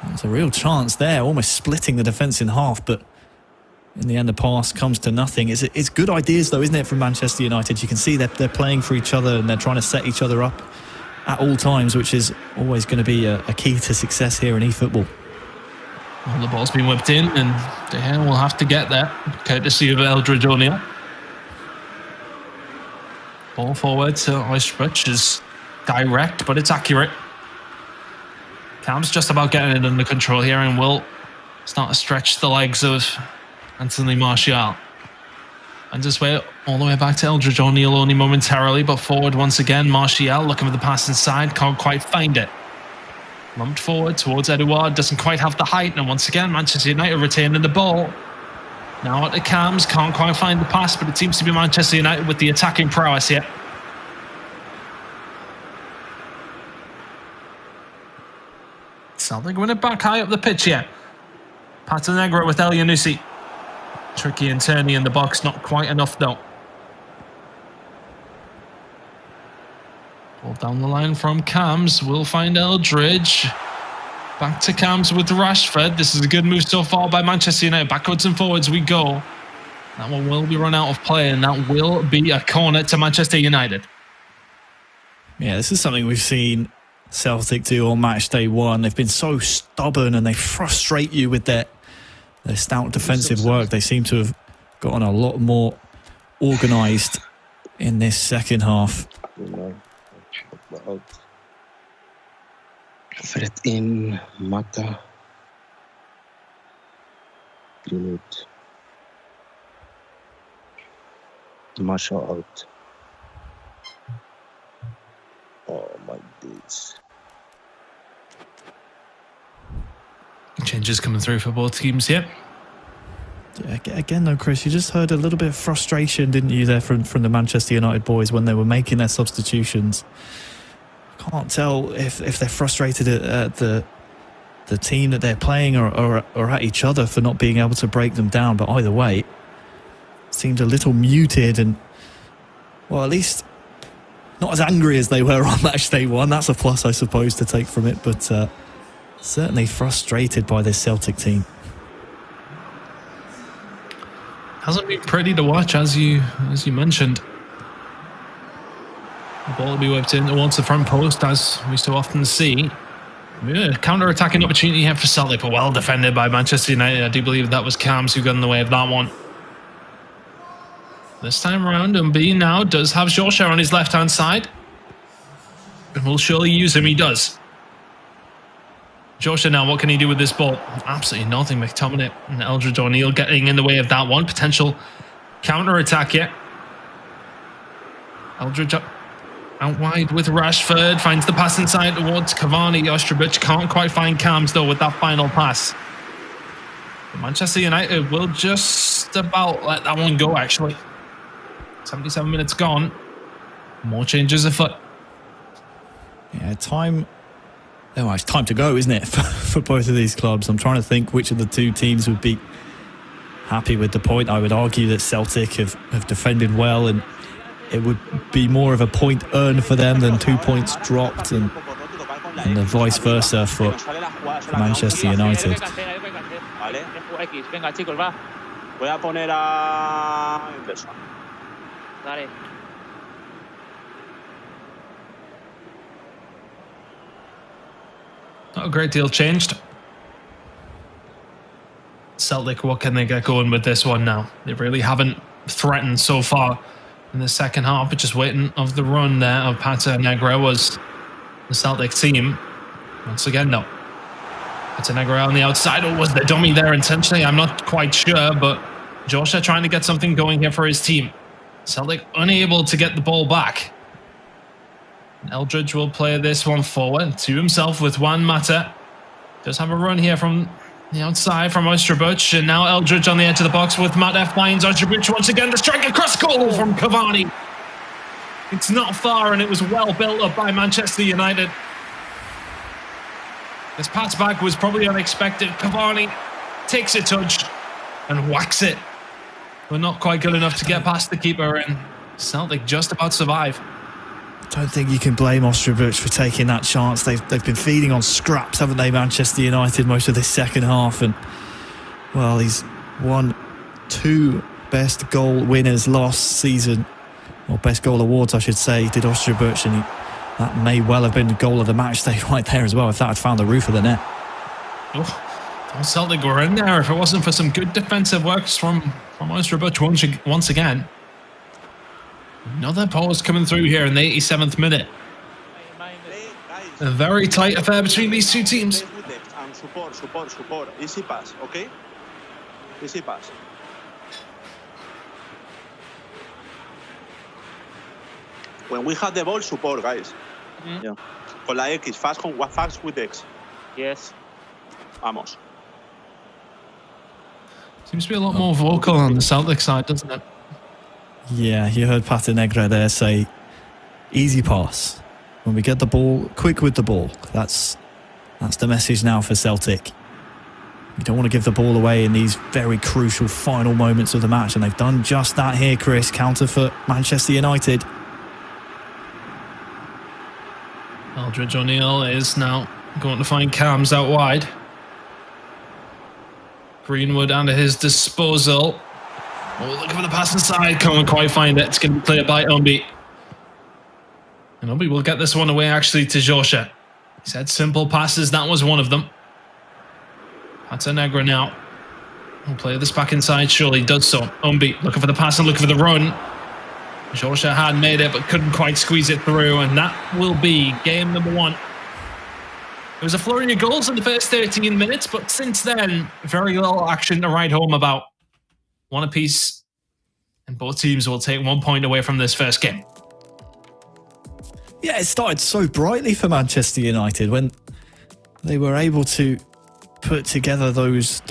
And there's a real chance there, almost splitting the defence in half, but in the end the pass comes to nothing. It's good ideas though, isn't it, from Manchester United? You can see they're playing for each other and they're trying to set each other up at all times, which is always going to be a key to success here in eFootball. Well, the ball's been whipped in and De Gea will have to get there, courtesy of Eldridge O'Neill. Ball forward to Ostrobich is direct, but it's accurate. Cam's just about getting it under control here and will start to stretch the legs of Anthony Martial. And just wait all the way back to Eldridge O'Neill only momentarily, but forward once again. Martial looking for the pass inside, can't quite find it. Lumped forward towards Edouard, doesn't quite have the height, and once again Manchester United retaining the ball. Now at the Cams, can't quite find the pass, but it seems to be Manchester United with the attacking prowess here. Celtic win it back high up the pitch here. Patanegra with El Yanusi. Tricky and turny in the box, not quite enough though. Ball down the line from Cams, will find Eldridge. Back to Cams with Rashford. This is a good move so far by Manchester United. Backwards and forwards we go. That one will be run out of play and that will be a corner to Manchester United. Yeah, this is something we've seen Celtic do on Matchday 1. They've been so stubborn and they frustrate you with their stout defensive work. They seem to have gotten a lot more organised in this second half. Fred in, Mata. Greenwood. Marshall out. Oh my days. Changes coming through for both teams here. Yeah, again though, Chris, you just heard a little bit of frustration, didn't you, there from the Manchester United boys when they were making their substitutions. Can't tell if they're frustrated at the team that they're playing or at each other for not being able to break them down, but either way, it seemed a little muted and, well, at least not as angry as they were on Matchday 1. That's a plus, I suppose, to take from it, but certainly frustrated by this Celtic team. Hasn't been pretty to watch, as you mentioned. The ball will be whipped in towards the front post, as we so often see. Yeah, counter-attacking opportunity here for Celtic, but well defended by Manchester United. I do believe that was Cams who got in the way of that one. This time around, Mb now does have Jorge on his left-hand side. And will surely use him, he does. Jorge now, what can he do with this ball? Absolutely nothing. McTominay and Eldridge O'Neill getting in the way of that one. Potential counter-attack here. Eldridge up out wide with Rashford. Finds the pass inside towards Cavani. Ostrobich can't quite find Cams though with that final pass. But Manchester United will just about let that one go actually. 77 minutes gone. More changes afoot. Yeah, it's time to go, isn't it, for both of these clubs? I'm trying to think which of the two teams would be happy with the point. I would argue that Celtic have defended well, and it would be more of a point earned for them than 2 points dropped, and the vice versa for Manchester United. Voy a poner a inversa. Dale. Not a great deal changed. Celtic, what can they get going with this one now? They really haven't threatened so far in the second half, but just waiting of the run there of Pata Negra was the Celtic team. Once again, no. Pata Negra on the outside, or was the dummy there intentionally? I'm not quite sure, but Joshua trying to get something going here for his team. Celtic unable to get the ball back. Eldridge will play this one forward to himself with Juan Mata. Does have a run here from the outside from Oysterbuch, and now Eldridge on the edge of the box with Mata finds Oysterbuch once again. The strike across goal from Cavani. It's not far, and it was well built up by Manchester United. This pass back was probably unexpected. Cavani takes a touch and whacks it, but not quite good enough to get past the keeper, and Celtic just about survive. Don't think you can blame Oysterbuch for taking that chance. They've been feeding on scraps, haven't they, Manchester United, most of this second half. And, well, he's won 2 best goal winners last season, or best goal awards, I should say, did Oysterbuch, and that may well have been the goal of the match day right there as well, if that had found the roof of the net. Oh, Celtic were in there if it wasn't for some good defensive works from Oysterbuch once again. Another pause coming through here in the 87th minute. A very tight affair between these two teams. Support. Easy pass, okay? Easy pass. When we have the ball, support, guys. Yeah. Con la X, fast with X. Yes. Vamos. Seems to be a lot more vocal on the Celtic side, doesn't it? Yeah, you heard Pata Negra there say, easy pass. When we get the ball, quick with the ball. That's the message now for Celtic. You don't want to give the ball away in these very crucial final moments of the match, and they've done just that here, Chris. Counter for Manchester United. Eldridge O'Neill is now going to find Cams out wide. Greenwood under his disposal. Oh, looking for the pass inside. Can't quite find it. It's going to be cleared by Umbi. And Umbi will get this one away actually to Joshua. He said simple passes. That was one of them. Pata Negra now. He'll play this back inside. Surely does so. Umbi looking for the pass and looking for the run. Joshua had made it but couldn't quite squeeze it through. And that will be game number 1. There was a flurry of goals in the first 13 minutes, but since then, very little action to write home about. 1 apiece, and both teams will take 1 point away from this first game. Yeah, it started so brightly for Manchester United when they were able to put together those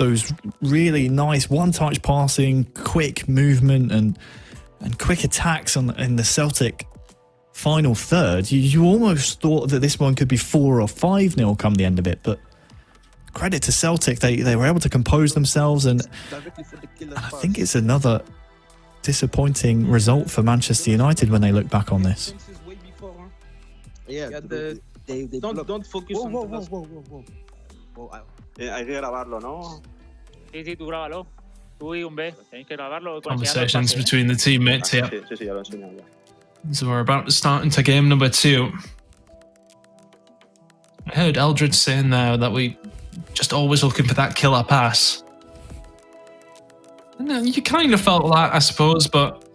really nice one-touch passing, quick movement, and quick attacks in the Celtic final third. You almost thought that this one could be 4 or 5-0 come the end of it, but credit to Celtic, they were able to compose themselves, and I think it's another disappointing result for Manchester United when they look back on this. Yeah, don't focus on whoa. Hay que grabarlo, ¿no? Sí, tú grábalo. Tú y un B. Tienes que grabarlo. Conversations between the teammates here. Sí, ya lo enseño ya. So we're about to start into game number 2. I heard Eldridge saying there that we just always looking for that killer pass. And you kind of felt that, I suppose, but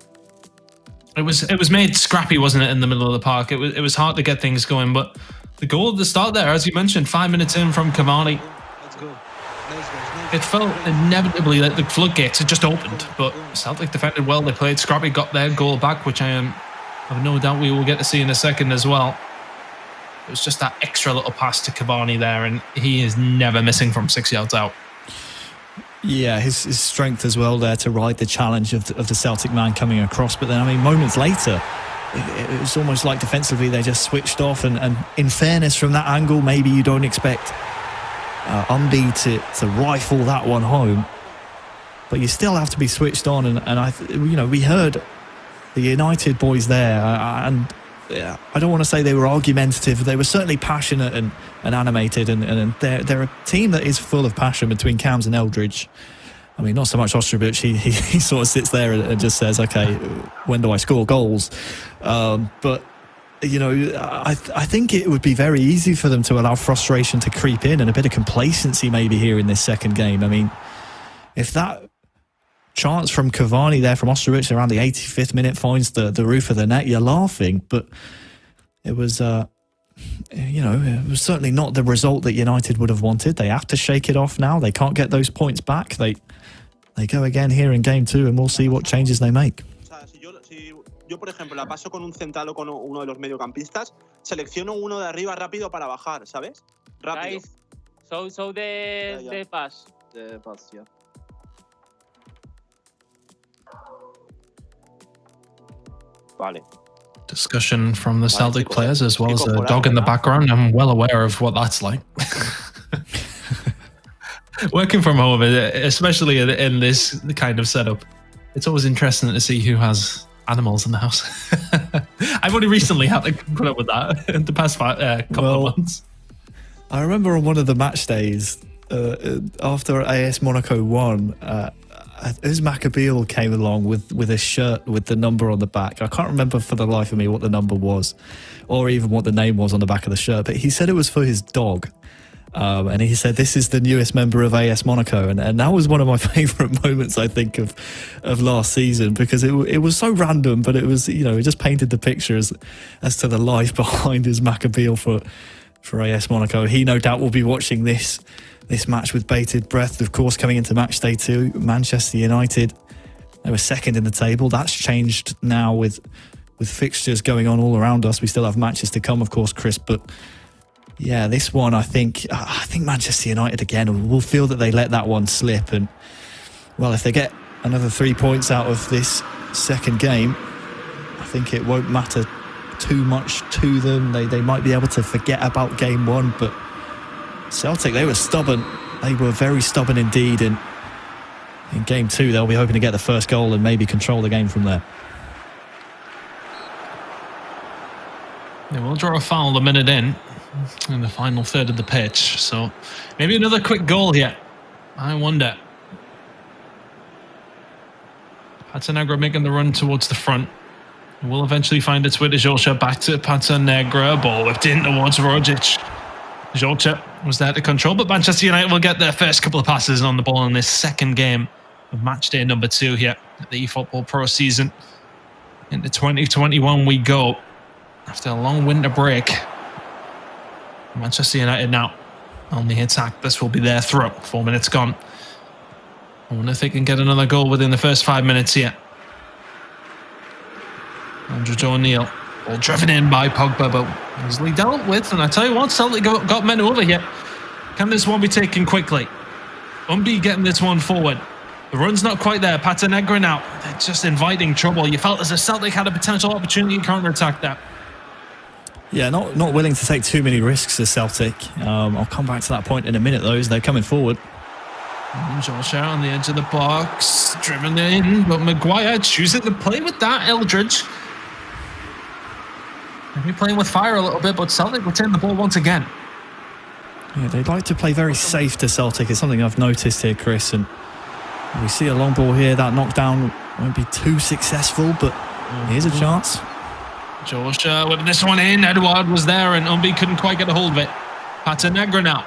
it was made scrappy, wasn't it, in the middle of the park? It was hard to get things going, but the goal at the start there, as you mentioned, 5 minutes in from Cavani. Let's go. It felt inevitably that the floodgates had just opened, but Celtic defended well. They played scrappy, got their goal back, which I have no doubt we will get to see in a second as well. It was just that extra little pass to Cavani there, and he is never missing from 6 yards out. Yeah, his strength as well there to ride the challenge of the Celtic man coming across. But then, I mean, moments later, it was almost like defensively they just switched off. And in fairness, from that angle, maybe you don't expect Umbi to rifle that one home. But you still have to be switched on. And we heard the United boys there, and I don't want to say they were argumentative. They were certainly passionate and animated, and they're a team that is full of passion between Cams and Eldridge. I mean, not so much Ostrovic. He sort of sits there and just says, okay, when do I score goals? But, you know, I think it would be very easy for them to allow frustration to creep in and a bit of complacency maybe here in this second game. I mean, if that chance from Cavani there from Ostrovic around the 85th minute finds the roof of the net, you're laughing. But it was... you know, it was certainly not the result that United would have wanted. They have to shake it off now. They can't get those points back. They go again here in game 2 and we'll see what changes they make. Si yo, por ejemplo, la paso con un central o con uno de los mediocampistas, selecciono uno de arriba rápido para bajar, ¿sabes? Rápido. Guys, so the pass. The pass, yeah. Vale. Discussion from the Celtic players as well as a dog in the background. I'm well aware of what that's like. Working from home, especially in this kind of setup, it's always interesting to see who has animals in the house. I've only recently had to put up with that in the past couple of months. I remember on one of the match days after AS Monaco won, Uzmakabeel came along with a shirt with the number on the back. I can't remember for the life of me what the number was or even what the name was on the back of the shirt, but he said it was for his dog. And he said, this is the newest member of AS Monaco. And that was one of my favourite moments, I think, of last season, because it was so random, but it was, you know, it just painted the picture as to the life behind Uzmakabeel for AS Monaco. He no doubt will be watching this match with bated breath. Of course, coming into Matchday 2, Manchester United, they were second in the table. That's changed now with fixtures going on all around us. We still have matches to come, of course, Chris, but yeah, this one, I think Manchester United again will feel that they let that one slip. And well, if they get another 3 points out of this second game, I think it won't matter too much to them. They might be able to forget about game 1, but Celtic, they were stubborn. They were very stubborn indeed. And in game 2, they'll be hoping to get the first goal and maybe control the game from there. They will draw a foul the minute in the final third of the pitch. So maybe another quick goal here. I wonder. Patanegra making the run towards the front. It will eventually find its way to Jolcha. Back to Patanegra. Ball whipped in towards Rogic. Jolcha was there to control, but Manchester United will get their first couple of passes on the ball in this second game of match day number 2 here at the eFootball.Pro season. Into 2021 we go. After a long winter break, Manchester United now on the attack. This will be their throw. 4 minutes gone. I wonder if they can get another goal within the first 5 minutes here. Andrew O'Neill, all driven in by Pogba, but easily dealt with. And I tell you what, Celtic got men over here. Can this one be taken quickly? Umbi getting this one forward. The run's not quite there. Patanegra now. They're just inviting trouble. You felt as if Celtic had a potential opportunity to counter-attack that. Yeah, not willing to take too many risks as Celtic. I'll come back to that point in a minute, though, as they're coming forward. Josh out on the edge of the box, driven in, but Maguire choosing to play with that. Eldridge maybe playing with fire a little bit, but Celtic retain the ball once again. Yeah, they'd like to play very safe to Celtic. It's something I've noticed here, Chris. And we see a long ball here. That knockdown won't be too successful, but here's a chance. Josh whipping this one in. Edouard was there, and Umbi couldn't quite get a hold of it. Patanegra now.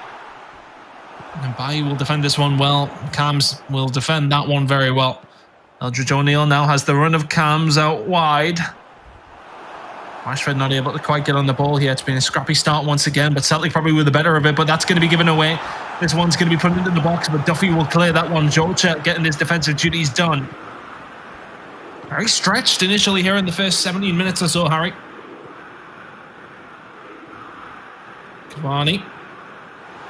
And Bailly will defend this one well. Cams will defend that one very well. Eldridge O'Neill now has the run of Cams out wide. Rashford not able to quite get on the ball here. It's been a scrappy start once again, but Celtic probably with the better of it, but that's going to be given away. This one's going to be put into the box, but Duffy will clear that one. Jolcha getting his defensive duties done. Very stretched initially here in the first 17 minutes or so, Harry. Cavani.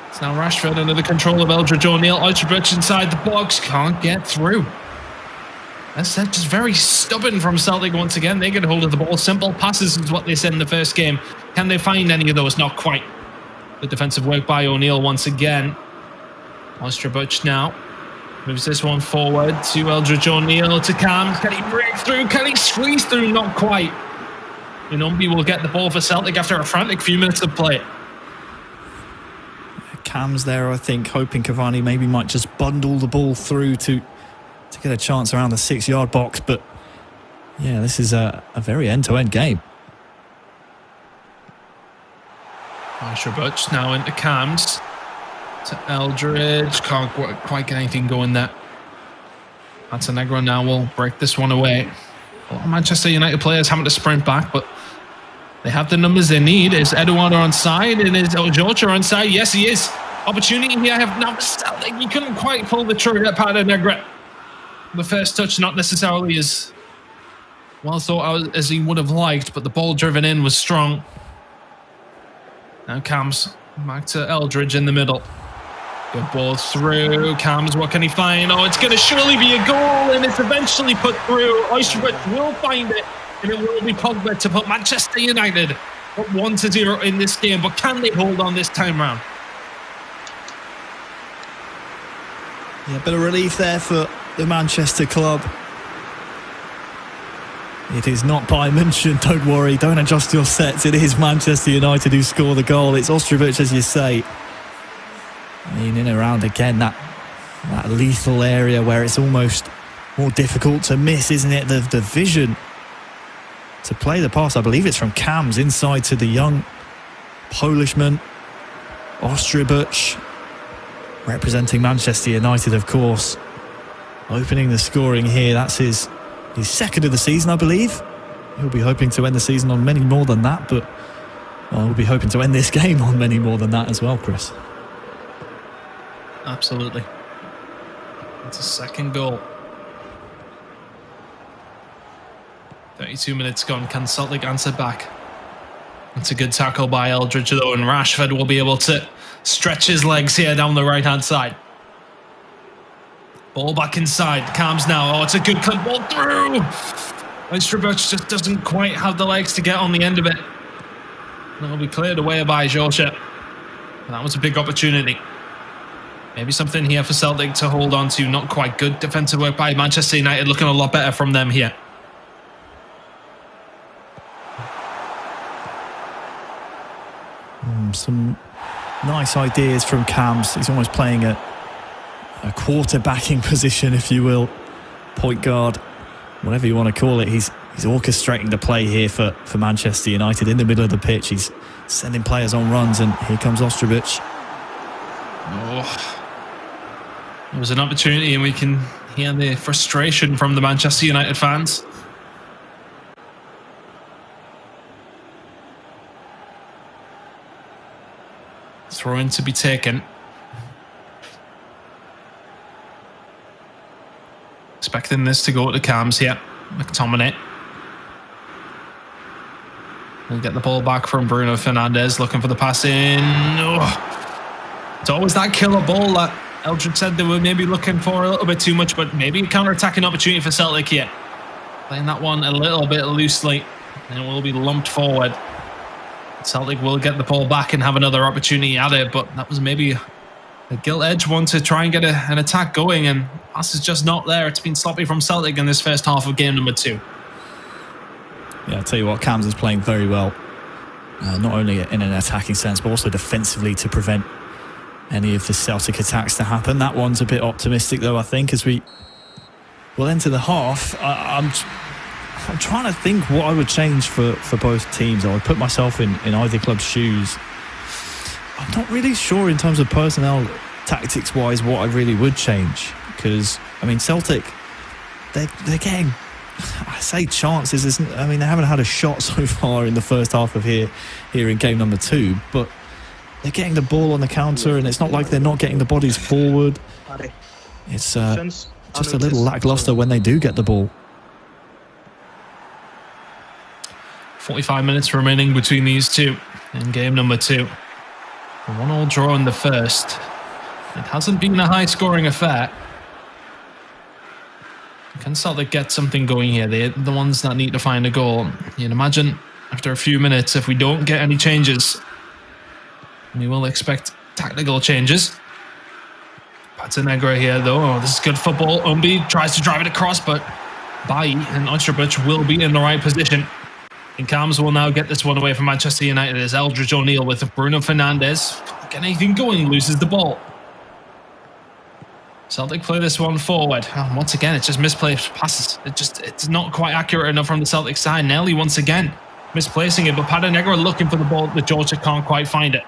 It's now Rashford under the control of Eldridge O'Neill. Ultrabridge inside the box. Can't get through. As said, just very stubborn from Celtic once again. They get hold of the ball. Simple passes is what they said in the first game. Can they find any of those? Not quite. The defensive work by O'Neill once again. Ultrabridge now. Moves this one forward to Eldridge O'Neill, to Cam. Can he break through? Can he squeeze through? Not quite. And Umbi will get the ball for Celtic after a frantic few minutes of play. Cams there, I think, hoping Cavani maybe might just bundle the ball through to get a chance around the 6-yard box. But yeah, this is a very end-to-end game. Butch now into Cams. To Eldridge. Can't quite get anything going there. Montenegro now will break this one away. A lot of Manchester United players having to sprint back, but they have the numbers they need. Is Eduardo on side? And is Georgia on side? Yes, he is. Opportunity here. He couldn't quite pull the trigger at Montenegro. The first touch not necessarily as well thought out as he would have liked, but the ball driven in was strong. Now Cams back to Eldridge in the middle. Good ball through. Cams, what can he find? Oh, it's going to surely be a goal, and it's eventually put through. Oistrovich will find it, and it will be Pogba to put Manchester United up 1-0 in this game. But can they hold on this time round? Yeah, a bit of relief there for the Manchester club. It is not Bayern München, don't worry, don't adjust your sets. It is Manchester United who score the goal. It's Oistrovich, as you say. In and around again, that lethal area where it's almost more difficult to miss, isn't it? The vision to play the pass, I believe it's from Cams inside to the young Polishman, Oistrovich, representing Manchester United, of course, opening the scoring here. That's his second of the season, I believe. He'll be hoping to end the season on many more than that, but we'll be hoping to end this game on many more than that as well, Chris. Absolutely. It's a second goal. 32 minutes gone. Can Celtic answer back? It's a good tackle by Eldridge, though, and Rashford will be able to stretch his legs here down the right-hand side. Ball back inside. Cams now. Oh, it's a good clip ball through. Oistrovich just doesn't quite have the legs to get on the end of it. That'll be cleared away by Georgia. That was a big opportunity. Maybe something here for Celtic to hold on to. Not quite good defensive work by Manchester United. Looking a lot better from them here. Some nice ideas from Cams. He's almost playing a quarterbacking position, if you will. Point guard, whatever you want to call it. He's orchestrating the play here for Manchester United in the middle of the pitch. He's sending players on runs, and here comes Oistrovich. Oh. It was an opportunity, and we can hear the frustration from the Manchester United fans. Throw in to be taken. Expecting this to go to Cams here. McTominay. We'll get the ball back from Bruno Fernandes, looking for the pass in. Oh. It's always that killer ball that Eldridge said they were maybe looking for a little bit too much, but maybe a counter-attacking opportunity for Celtic here. Playing that one a little bit loosely, and it will be lumped forward. Celtic will get the ball back and have another opportunity at it, but that was maybe a gilt-edged one to try and get an attack going, and pass is just not there. It's been sloppy from Celtic in this first half of game number 2. Yeah, I'll tell you what, Cams is playing very well. Not only in an attacking sense, but also defensively to prevent any of the Celtic attacks to happen. That one's a bit optimistic, though, I think, as we will enter the half. I'm trying to think what I would change for both teams. I would put myself in either club's shoes. I'm not really sure in terms of personnel, tactics-wise, what I really would change. Because, I mean, Celtic, they're getting, I say chances. I mean, they haven't had a shot so far in the first half of here in game number 2. But they're getting the ball on the counter, and it's not like they're not getting the bodies forward. It's just a little lackluster when they do get the ball. 45 minutes remaining between these two in game number 2. A 1-1 draw in the first. It hasn't been a high-scoring affair. Can Celtic get something going here? They're the ones that need to find a goal. You'd imagine after a few minutes, if we don't get any changes, we will expect tactical changes. Montenegro here, though. Oh, this is good football. Umbi tries to drive it across, but Bailly and Oistrovich will be in the right position. And Cams will now get this one away from Manchester United as Eldridge O'Neill with Bruno Fernandes. Can't get anything going, loses the ball. Celtic play this one forward. Oh, once again, it's just misplaced passes. It's not quite accurate enough from the Celtic side. Nelly once again misplacing it, but Patanegra looking for the ball. The Georgia can't quite find it.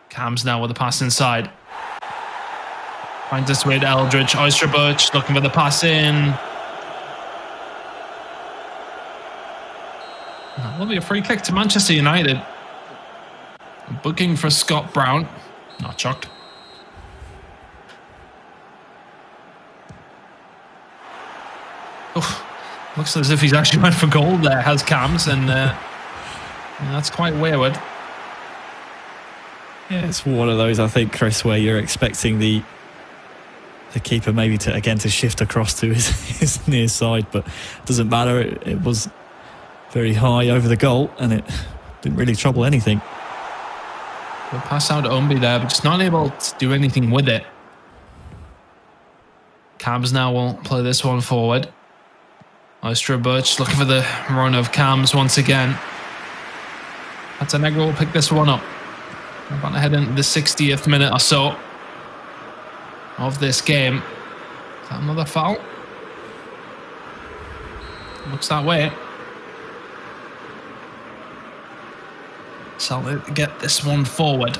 Cams now with the pass inside. Finds its way to Eldridge. Oysterbuch looking for the pass in. That will be a free kick to Manchester United. Booking for Scott Brown. Not shocked. Oof. Looks as if he's actually went for goal there, has Cams, and that's quite wayward. Yeah, it's one of those, I think, Chris, where you're expecting the keeper maybe to shift across to his near side, but it doesn't matter. It was very high over the goal, and it didn't really trouble anything. We'll pass out to Umbi there, but just not able to do anything with it. Cams now will play this one forward. Oysterbuch looking for the run of Cams once again. Patanegra will pick this one up. We're about to head into the 60th minute or so of this game. Is that another foul? Looks that way. Celtic get this one forward.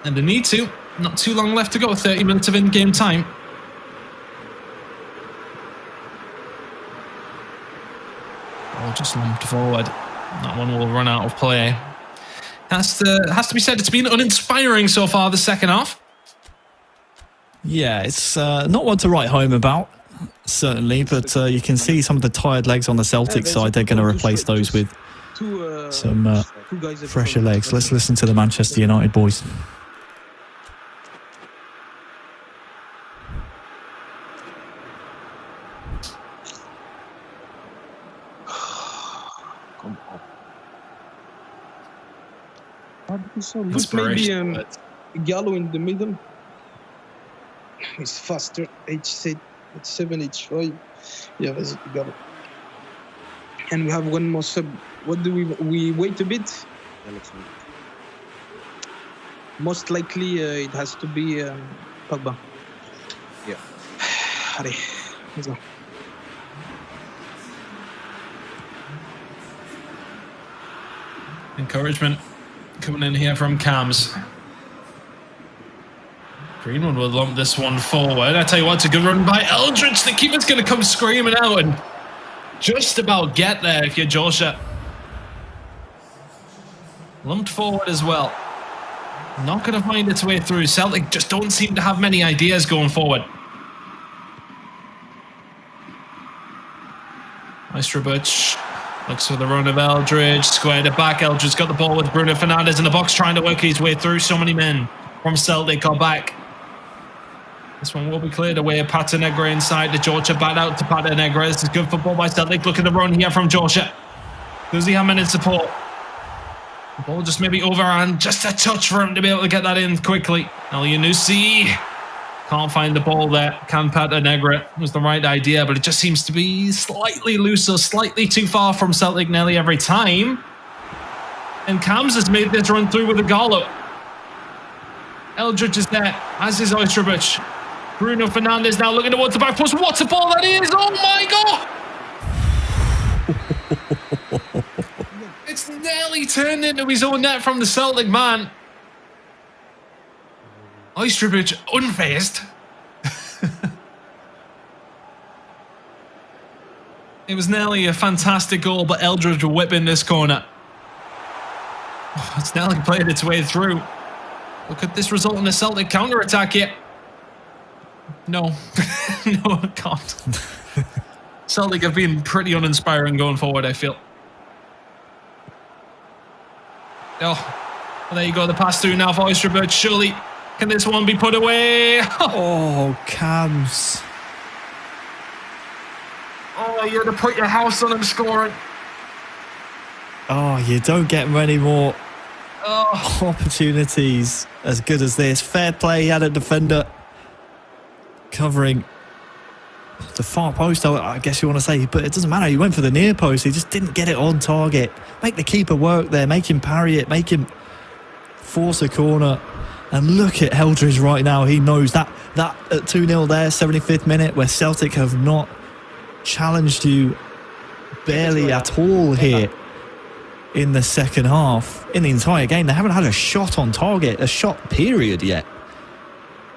And they need to. Not too long left to go. 30 minutes of in-game time. Oh, just lumped forward. That one will run out of play. Has to be said, it's been uninspiring so far, the second half. Yeah, it's not one to write home about, certainly, but you can see some of the tired legs on the Celtic side. They're going to replace those with some fresher legs. Let's listen to the Manchester United boys. Put maybe Gallo in the middle. He's faster. H7, H5. Yeah, that's Gallo. And we have one more sub. What do we wait a bit? Yeah, let's wait. Most likely it has to be Pogba. Yeah. Allez, let's go. Encouragement coming in here from Cams. Greenwood will lump this one forward. I tell you what, it's a good run by Eldridge. The keeper's going to come screaming out and just about get there if you're Joshua. Lumped forward as well. Not going to find its way through. Celtic just don't seem to have many ideas going forward. Oysterbuch looks for the run of Eldridge. Squared it back. Eldridge's got the ball with Bruno Fernandes in the box, trying to work his way through. So many men from Celtic are back. This one will be cleared away. Patanegra inside to Georgia. Back out to Patanegra. This is good football by Celtic. Look at the run here from Georgia. Does he have men in support? The ball just maybe overhand. Just a touch for him to be able to get that in quickly. Elyounoussi can't find the ball there. Can Patanegra? It was the right idea, but it just seems to be slightly looser, slightly too far from Celtic nearly every time. And Cams has made this run through with a Gallo. Eldridge is there, as is Oysterbuch. Bruno Fernandes now looking towards the back post. What a ball that is! Oh my god! It's nearly turned into his own net from the Celtic man. Oysterbuch unfazed. It was nearly a fantastic goal, but Eldridge will whip in this corner. Oh, it's nearly played its way through. Look at this result in a Celtic counter-attack here. No. No, it can't. Celtic have been pretty uninspiring going forward, I feel. Oh, there you go, the pass through now for Oysterbuch. Surely, can this one be put away? Oh, Cams. Oh, you had to put your house on him scoring. Oh, you don't get many more opportunities as good as this. Fair play, he had a defender covering the far post, I guess you want to say, but it doesn't matter. He went for the near post. He just didn't get it on target. Make the keeper work there. Make him parry it. Make him force a corner. And look at Eldridge right now. He knows that at 2-0 there, 75th minute, where Celtic have not challenged you barely at all here in the second half. In the entire game, they haven't had a shot on target, a shot period yet.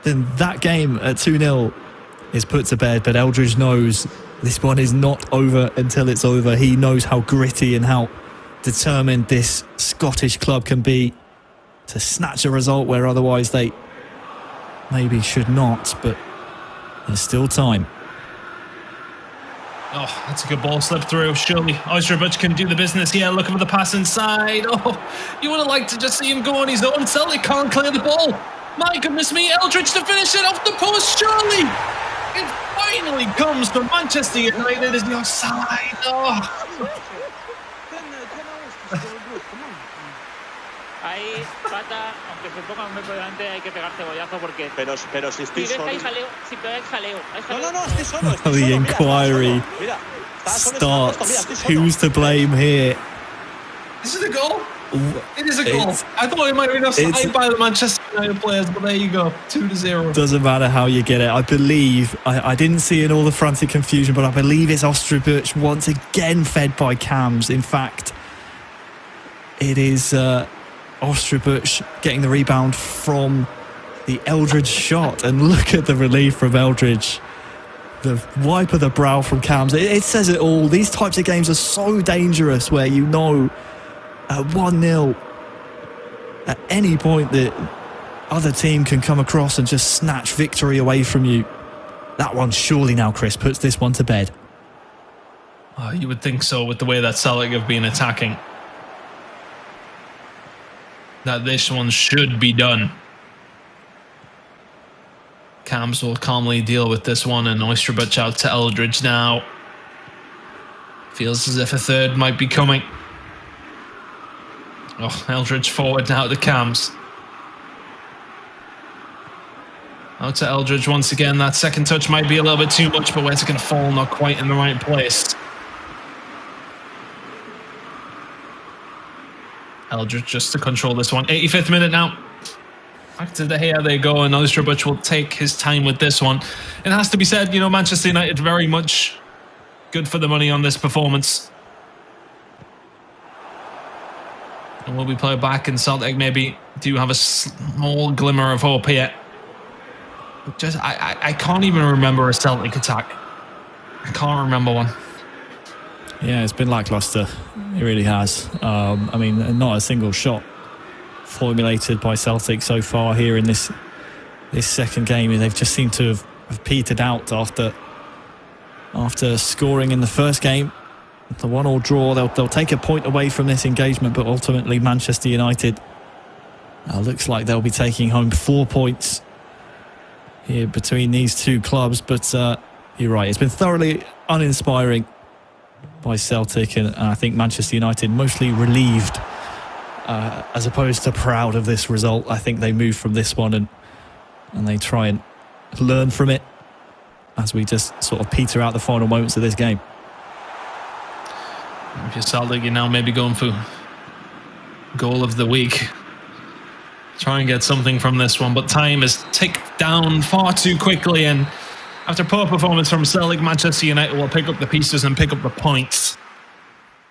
Then that game at 2-0 is put to bed, but Eldridge knows this one is not over until it's over. He knows how gritty and how determined this Scottish club can be to snatch a result where otherwise they maybe should not, but there's still time. Oh, that's a good ball slip through. Surely Oysterbuch can do the business here, looking for the pass inside. Oh, you would have liked to just see him go on his own. Celtic can't clear the ball. My goodness me, Eldridge to finish it off the post, surely! It finally comes from Manchester United as the offside. Ahí, Pata, aunque se ponga un metro delante, hay que pegar cebollazo porque... Pero si estoy solo... Si pega jaleo. No, estoy solo. The inquiry starts. Who's to blame here? Is it a goal? It is a goal. I thought it might have been offside by the Manchester United players, but there you go, 2-0. Doesn't matter how you get it. I believe, I didn't see in all the frantic confusion, but I believe it's Oysterbuch once again fed by cams. In fact, it is Oysterbuch getting the rebound from the Eldridge shot. And look at the relief from Eldridge. The wipe of the brow from cams. It says it all. These types of games are so dangerous where you know at 1-0, at any point the other team can come across and just snatch victory away from you. That one surely now, Chris, puts this one to bed. Oh, you would think so with the way that Celtic have been attacking. That this one should be done. Cams will calmly deal with this one, and Oysterbuch out to Eldridge now. Feels as if a third might be coming. Oh, Eldridge forward now to Cams. Out to Eldridge once again. That second touch might be a little bit too much, but where's it going to fall? Not quite in the right place. Eldridge just to control this one. 85th minute now. Back to the here they go, and Oysterbuch will take his time with this one. It has to be said, you know, Manchester United very much good for the money on this performance. And will we play back, and Celtic maybe do have a small glimmer of hope here. Just I can't even remember a Celtic attack. I can't remember one. Yeah, it's been lackluster. It really has. I mean, not a single shot formulated by Celtic so far here in this second game. They've just seemed to have petered out after scoring in the first game. The 1-1 draw, they'll take a point away from this engagement, but ultimately Manchester United looks like they'll be taking home 4 points here between these two clubs. But you're right, it's been thoroughly uninspiring by Celtic, and I think Manchester United mostly relieved as opposed to proud of this result. I think they move from this one and they try and learn from it as we just sort of peter out the final moments of this game. If you're Celtic, you're now maybe going for goal of the week. Try and get something from this one, but time has ticked down far too quickly, and after poor performance from Celtic, Manchester United will pick up the pieces and pick up the points.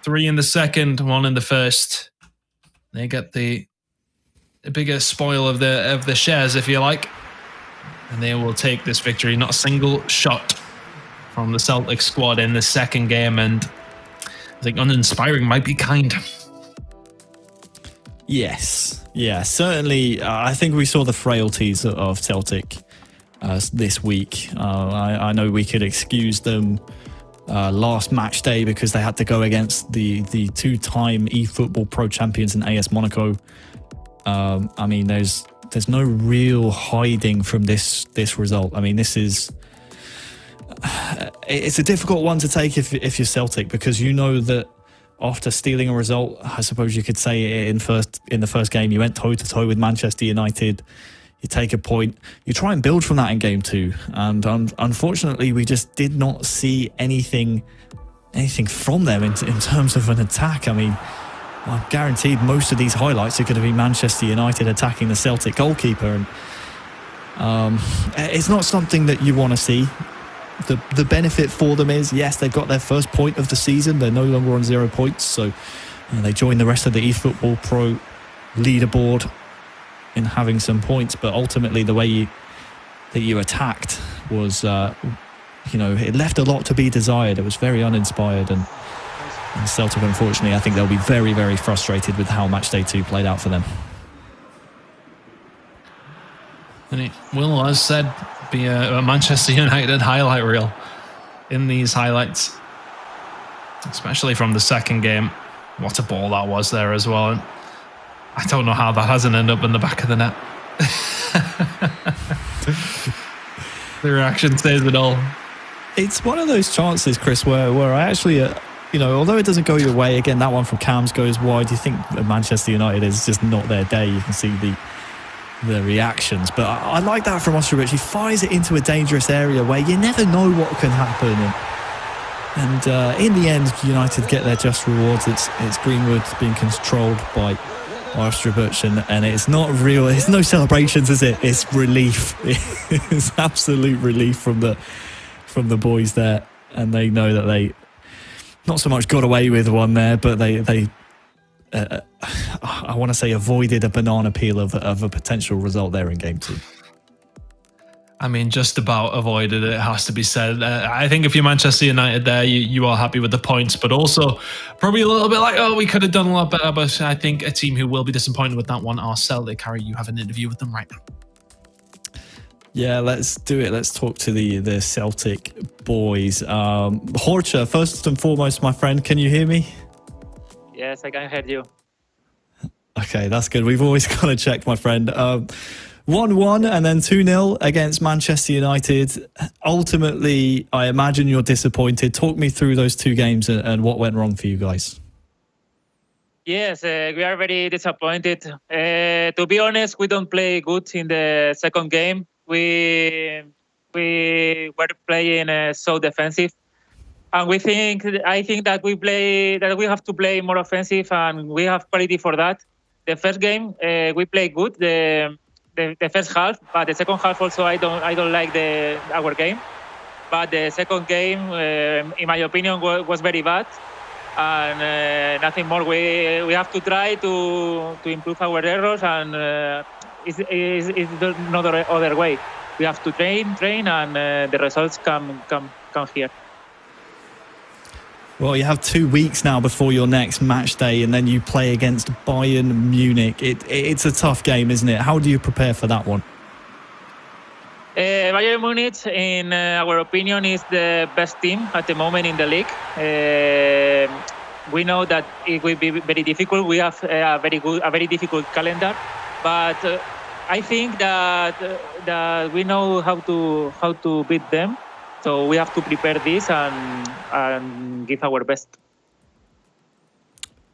3 in the second, 1 in the first. They get the biggest spoil of the shares, if you like, and they will take this victory. Not a single shot from the Celtic squad in the second game, and I think uninspiring might be kind. Yes, yeah, certainly. I think we saw the frailties of Celtic this week. I know we could excuse them last match day because they had to go against the two-time eFootball.Pro champions in AS Monaco. I mean, there's no real hiding from this result. I mean, this is it's a difficult one to take if you're Celtic, because you know that after stealing a result, I suppose you could say in the first game, you went toe to toe with Manchester United. you take a point, you try and build from that in game 2. And unfortunately, we just did not see anything from them in terms of an attack. I mean, I'm guaranteed most of these highlights are going to be Manchester United attacking the Celtic goalkeeper, and it's not something that you want to see. The benefit for them is, yes, they've got their first point of the season. They're no longer on 0 points, so they join the rest of the eFootball.Pro leaderboard in having some points. But ultimately, the way that you attacked was, it left a lot to be desired. It was very uninspired, and Celtic, unfortunately, I think they'll be very, very frustrated with how Matchday 2 played out for them. And it will, as said, be a Manchester United highlight reel in these highlights, especially from the second game. What a ball that was there as well. And I don't know how that hasn't ended up in the back of the net. The reaction says it all. It's one of those chances, Chris, where I actually, although it doesn't go your way, again, that one from Cams goes wide. You think Manchester United is just not their day. You can see the reactions. But I like that from Ostrovic. He fires it into a dangerous area where you never know what can happen. And in the end, United get their just rewards. It's Greenwood being controlled by Ostrovic, and it's not real. It's no celebrations, is it? It's relief. It's absolute relief from the boys there, and they know that they not so much got away with one there, but they I want to say avoided a banana peel of a potential result there in game 2. I mean, just about avoided it, has to be said. I think if you're Manchester United there, you are happy with the points, but also probably a little bit like, oh, we could have done a lot better. But I think a team who will be disappointed with that one are Celtic. Harry, you have an interview with them right now. Yeah, let's do it. Let's talk to the Celtic boys. Horcha, first and foremost, my friend, can you hear me? Yes, I can hear you. Okay, that's good. We've always got to check, my friend. 1-1 and then 2-0 against Manchester United. Ultimately, I imagine you're disappointed. Talk me through those two games and what went wrong for you guys. Yes, we are very disappointed. To be honest, we don't play good in the second game. We were playing so defensive, and I think that we have to play more offensive, and we have quality for that. The first game we played good. The first half, but the second half also I don't like our game. But the second game, in my opinion, was very bad, and nothing more. We have to try to improve our errors, and it's not other way. We have to train, and the results come here. Well, you have 2 weeks now before your next match day, and then you play against Bayern Munich. It's a tough game, isn't it? How do you prepare for that one? Bayern Munich, in our opinion, is the best team at the moment in the league. We know that it will be very difficult. We have a very difficult calendar, but I think that we know how to beat them. So we have to prepare this and give our best.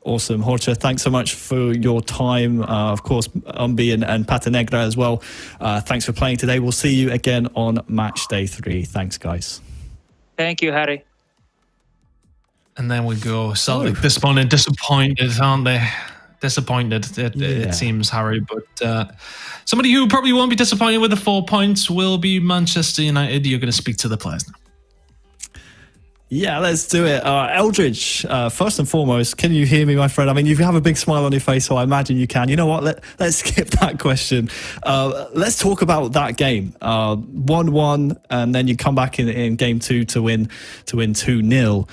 Awesome. Horcha, thanks so much for your time. Of course, Umbi and Patanegra as well. Thanks for playing today. We'll see you again on match day 3. Thanks, guys. Thank you, Harry. And then we go. Celtic disappointed, aren't they? Disappointed, it seems, Harry. But somebody who probably won't be disappointed with the 4 points will be Manchester United. You're going to speak to the players now. Yeah, let's do it. Eldridge, first and foremost, can you hear me, my friend? I mean, you have a big smile on your face, so I imagine you can. You know what? Let's skip that question. Let's talk about that game. 1-1, and then you come back in game 2 to win 2-0.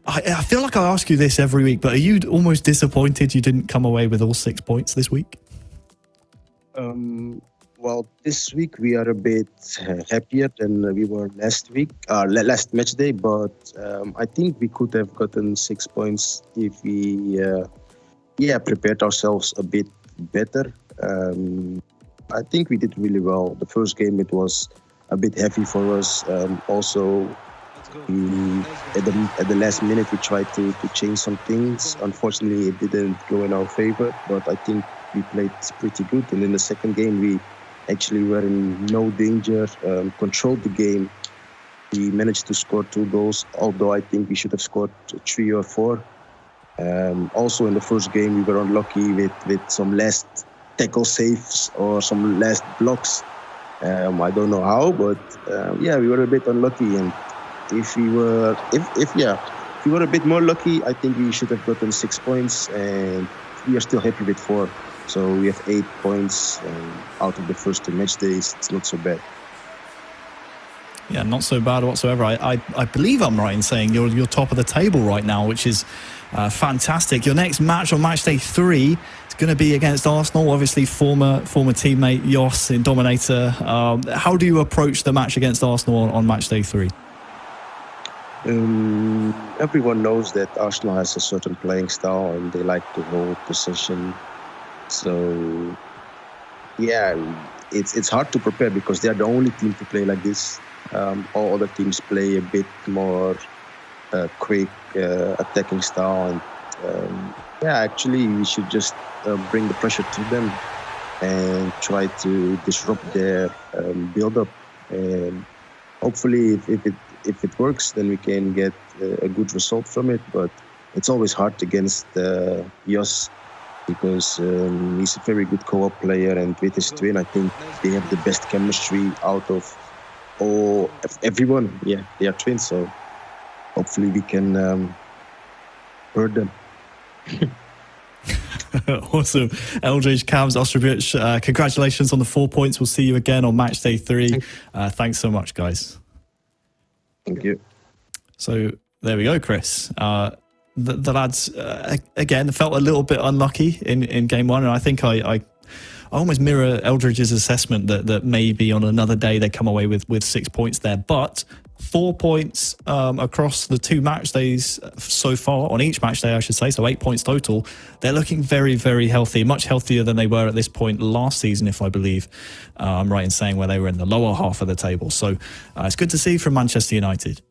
I feel like I ask you this every week, but are you almost disappointed you didn't come away with all 6 points this week? Well, this week we are a bit happier than we were last match day, but I think we could have gotten 6 points if we prepared ourselves a bit better. I think we did really well. The first game, it was a bit heavy for us. Also, at the last minute, we tried to change some things. Unfortunately, it didn't go in our favor, but I think we played pretty good. And in the second game, we actually were in no danger, controlled the game. We managed to score 2 goals, although I think we should have scored 3 or 4. Also in the first game, we were unlucky with some last tackle saves or some last blocks. I don't know how, but we were a bit unlucky. And if we were a bit more lucky, I think we should have gotten 6 points, and we are still happy with 4. So we have 8 points out of the first 2 match days. It's not so bad. Yeah, not so bad whatsoever. I believe I'm right in saying you're top of the table right now, which is fantastic. Your next match on match day 3 is going to be against Arsenal. Obviously, former teammate Jos in Dominator. How do you approach the match against Arsenal on match day 3? Everyone knows that Arsenal has a certain playing style and they like to hold possession. So, yeah, it's hard to prepare because they are the only team to play like this. All other teams play a bit more quick attacking style, and actually we should just bring the pressure to them and try to disrupt their build-up. And hopefully, if it works, then we can get a good result from it. But it's always hard against Jos because he's a very good co-op player, and with his twin, I think they have the best chemistry out of everyone. Yeah, they are twins, so hopefully we can hurt them. Awesome. Eldridge, Kams, Ostrovic, congratulations on the 4 points. We'll see you again on match day 3. Thanks so much, guys. Thank you. So there we go, Chris. The lads, again, felt a little bit unlucky in game 1, and I think I almost mirror Eldridge's assessment that maybe on another day they come away with 6 points there. But 4 points across the 2 match days so far, on each match day, I should say, so 8 points total. They're looking very, very healthy, much healthier than they were at this point last season, if I believe I'm right in saying, where they were in the lower half of the table. So it's good to see from Manchester United.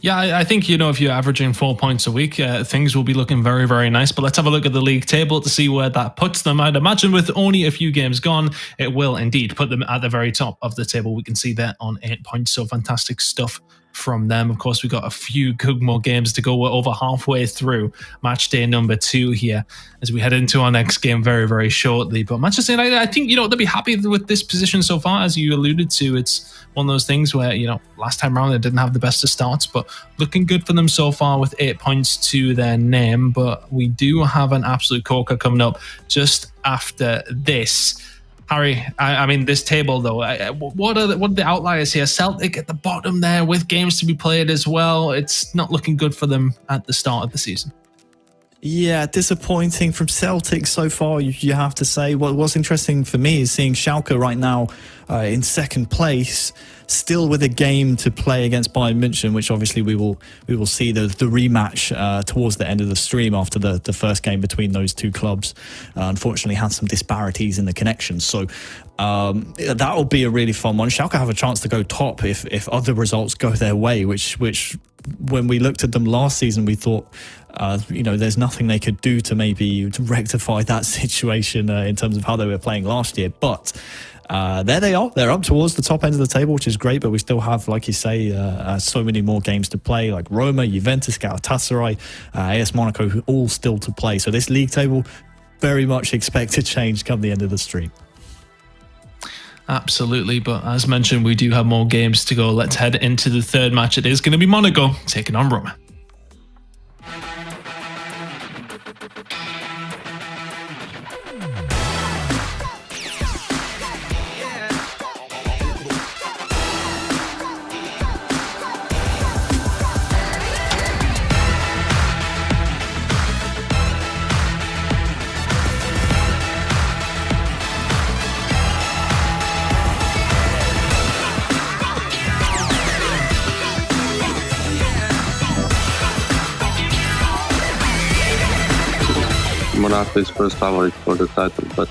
Yeah, I think, if you're averaging 4 points a week, things will be looking very, very nice. But let's have a look at the league table to see where that puts them. I'd imagine with only a few games gone, it will indeed put them at the very top of the table. We can see that on 8 points. So fantastic stuff from them. Of course, we've got a few good more games to go. We're over halfway through match day number 2 here as we head into our next game very, very shortly. But Manchester United, I think, they'll be happy with this position so far. As you alluded to, it's one of those things where, last time around they didn't have the best of starts, but looking good for them so far with 8 points to their name. But we do have an absolute corker coming up just after this. Harry, I mean, this table, though, what are the outliers here? Celtic at the bottom there with games to be played as well. It's not looking good for them at the start of the season. Yeah, disappointing from Celtic so far, you have to say. What's interesting for me is seeing Schalke right now in second place, still with a game to play against Bayern München, which obviously we will see the rematch towards the end of the stream after the first game between those two clubs. Unfortunately, had some disparities in the connections, so that will be a really fun one. Schalke have a chance to go top if other results go their way, which when we looked at them last season, we thought, there's nothing they could do to maybe rectify that situation in terms of how they were playing last year. But there they are. They're up towards the top end of the table, which is great. But we still have, like you say, so many more games to play, like Roma, Juventus, Galatasaray, AS Monaco, all still to play. So this league table, very much expect to change come the end of the stream. Absolutely, but as mentioned, we do have more games to go. Let's head into the third match. It is going to be Monaco taking on Roma. Monaco is first favorite for the title, but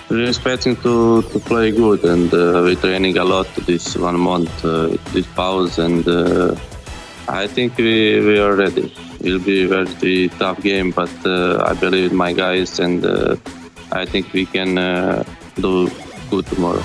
we're expecting to play good, and we're training a lot this 1 month, this pause, and I think we are ready. It'll be a very tough game, but I believe in my guys, and I think we can do good tomorrow.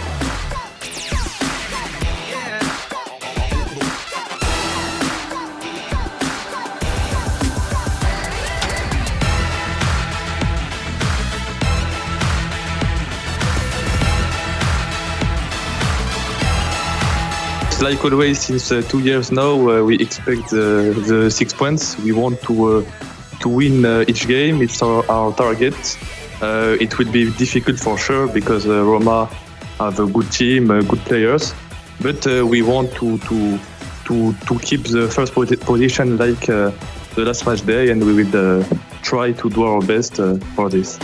Like always, since 2 years now, we expect the 6 points. We want to win each game. It's our target. It will be difficult for sure because Roma have a good team, good players. But we want to keep the first position like the last match day, and we will try to do our best for this.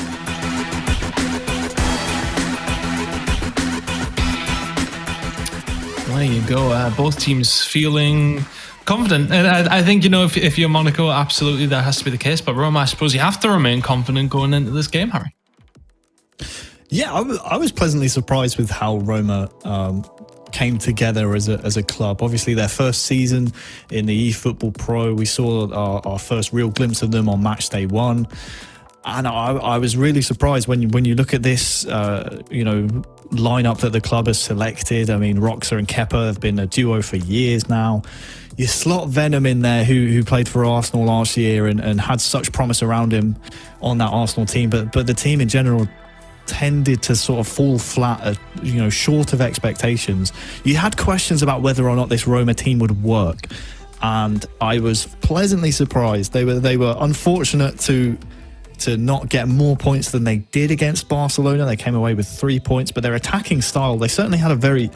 There you go. Both teams feeling confident. And I think, you know, if you're Monaco, absolutely that has to be the case. But Roma, I suppose you have to remain confident going into this game, Harry. Yeah, I was pleasantly surprised with how Roma came together as a club. Obviously, their first season in the eFootball.Pro, we saw our first real glimpse of them on Matchday 1. And I was really surprised when you look at this, lineup that the club has selected. I mean, Roxa and Kepa have been a duo for years now. You slot Venom in there, who played for Arsenal last year and had such promise around him on that Arsenal team. But the team in general tended to sort of fall flat, short of expectations. You had questions about whether or not this Roma team would work, and I was pleasantly surprised. They were unfortunate to not get more points than they did against Barcelona. They came away with 3 points, but their attacking style, they certainly had a very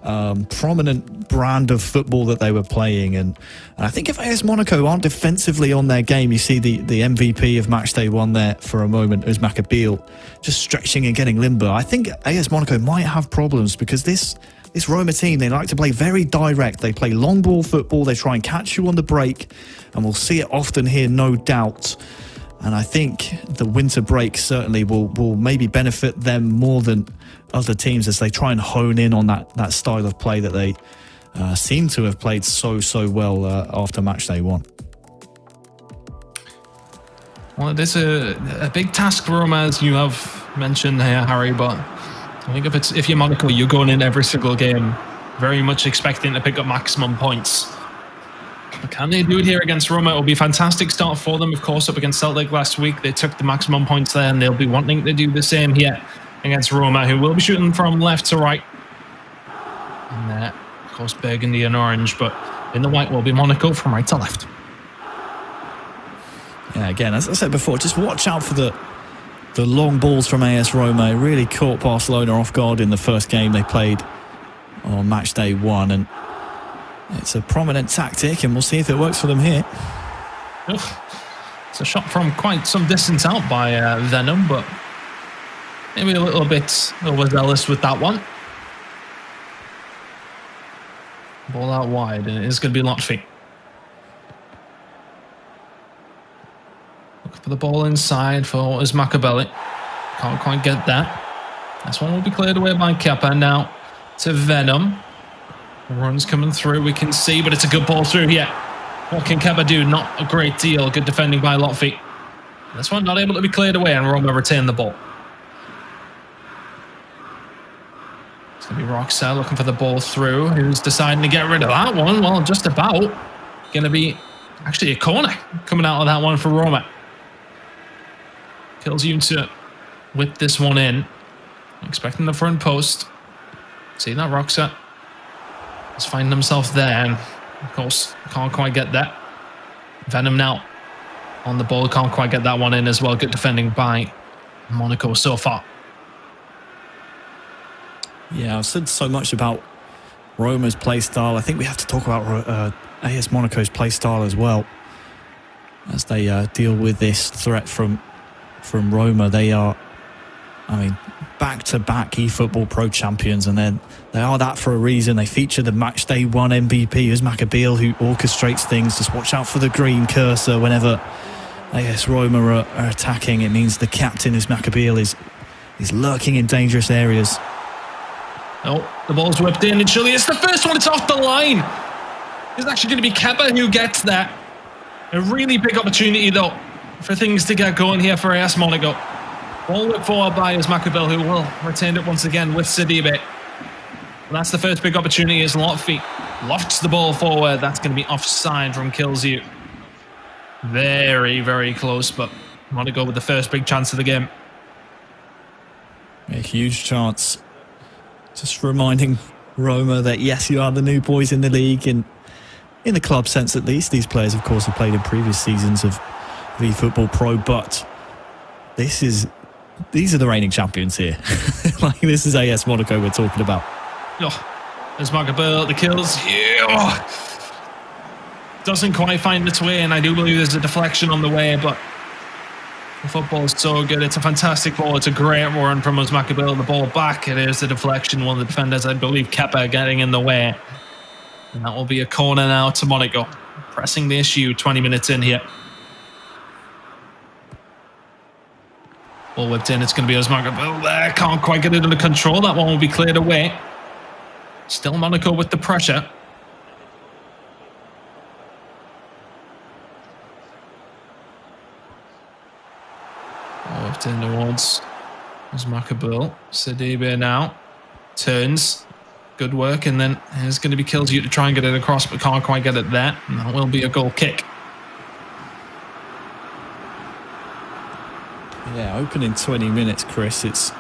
prominent brand of football that they were playing. And I think if AS Monaco aren't defensively on their game, you see the MVP of Matchday 1 there for a moment, Ousmane Abil, just stretching and getting limber. I think AS Monaco might have problems because this Roma team, they like to play very direct. They play long ball football. They try and catch you on the break, and we'll see it often here, no doubt. And I think the winter break certainly will maybe benefit them more than other teams as they try and hone in on that style of play that they seem to have played so well after Matchday 1. Well, it is a big task for Roma, as you have mentioned here, Harry, but I think if you're Monaco, you're going in every single game very much expecting to pick up maximum points. But can they do it here against Roma? It will be a fantastic start for them, of course, up against Celtic last week. They took the maximum points there, and they'll be wanting to do the same here against Roma, who will be shooting from left to right. And there, of course, burgundy and orange, but in the white will be Monaco from right to left. Yeah, again, as I said before, just watch out for the long balls from AS Roma. It really caught Barcelona off guard in the first game they played on Matchday 1, and it's a prominent tactic, and we'll see if it works for them here. It's a shot from quite some distance out by Venom, but maybe a little bit overzealous with that one. Ball out wide, and it is going to be Lotfi. Look for the ball inside for Ousmane Abil. Can't quite get that. This one will be cleared away by Kepa. Now to Venom. The run's coming through, we can see, but it's a good ball through here. What can Kepa do? Not a great deal. Good defending by Lotfi. This one not able to be cleared away, and Roma retain the ball. It's going to be Roxa looking for the ball through, who's deciding to get rid of that one. Well, just about. Going to be actually a corner coming out of that one for Roma. Kills you to whip this one in. Expecting the front post. See that Roxa? He's finding himself there, and of course can't quite get that. Venom now on the ball, can't quite get that one in as well. Good defending by Monaco so far. Yeah, I've said so much about Roma's play style. I think we have to talk about AS Monaco's play style as well as they deal with this threat from Roma. They are, back-to-back eFootball.Pro champions, and then they are that for a reason. They feature the Matchday 1 MVP, Ousmane Abil, who orchestrates things. Just watch out for the green cursor whenever AS Roma are attacking. It means the captain, Ousmane Abil, is lurking in dangerous areas. Oh, the ball's whipped in, and surely it's the first one. It's off the line. It's actually going to be Kepa who gets that. A really big opportunity, though, for things to get going here for AS Monaco. Ball whipped forward by Uzmakabel, who will retain it once again with Sidibe. That's the first big opportunity as Lotfi lofts the ball forward. That's going to be offside from Kills-You. Very, very close, but Monaco with the first big chance of the game. A huge chance. Just reminding Roma that yes, you are the new boys in the league, and in the club sense at least. These players, of course, have played in previous seasons of eFootball.Pro, but these are the reigning champions here. Like, this is AS Monaco we're talking about. Oh, there's Magabel, the kills. Yeah. Oh. Doesn't quite find its way, and I do believe there's a deflection on the way, but the football is so good. It's a fantastic ball. It's a great run from Uzmakabel. The ball back. It is a deflection. One of the defenders, I believe, Kepa, getting in the way. And that will be a corner now to Monaco. Pressing the issue 20 minutes in here. Ball whipped in. It's going to be Uzmakabel there. Can't quite get it under control. That one will be cleared away. Still Monaco with the pressure. Whipped in towards Uzmakabel. Sidibe now turns. Good work, and then there's going to be Kills-You to try and get it across, but can't quite get it there. And that will be a goal kick. Yeah, opening 20 minutes, Chris. It's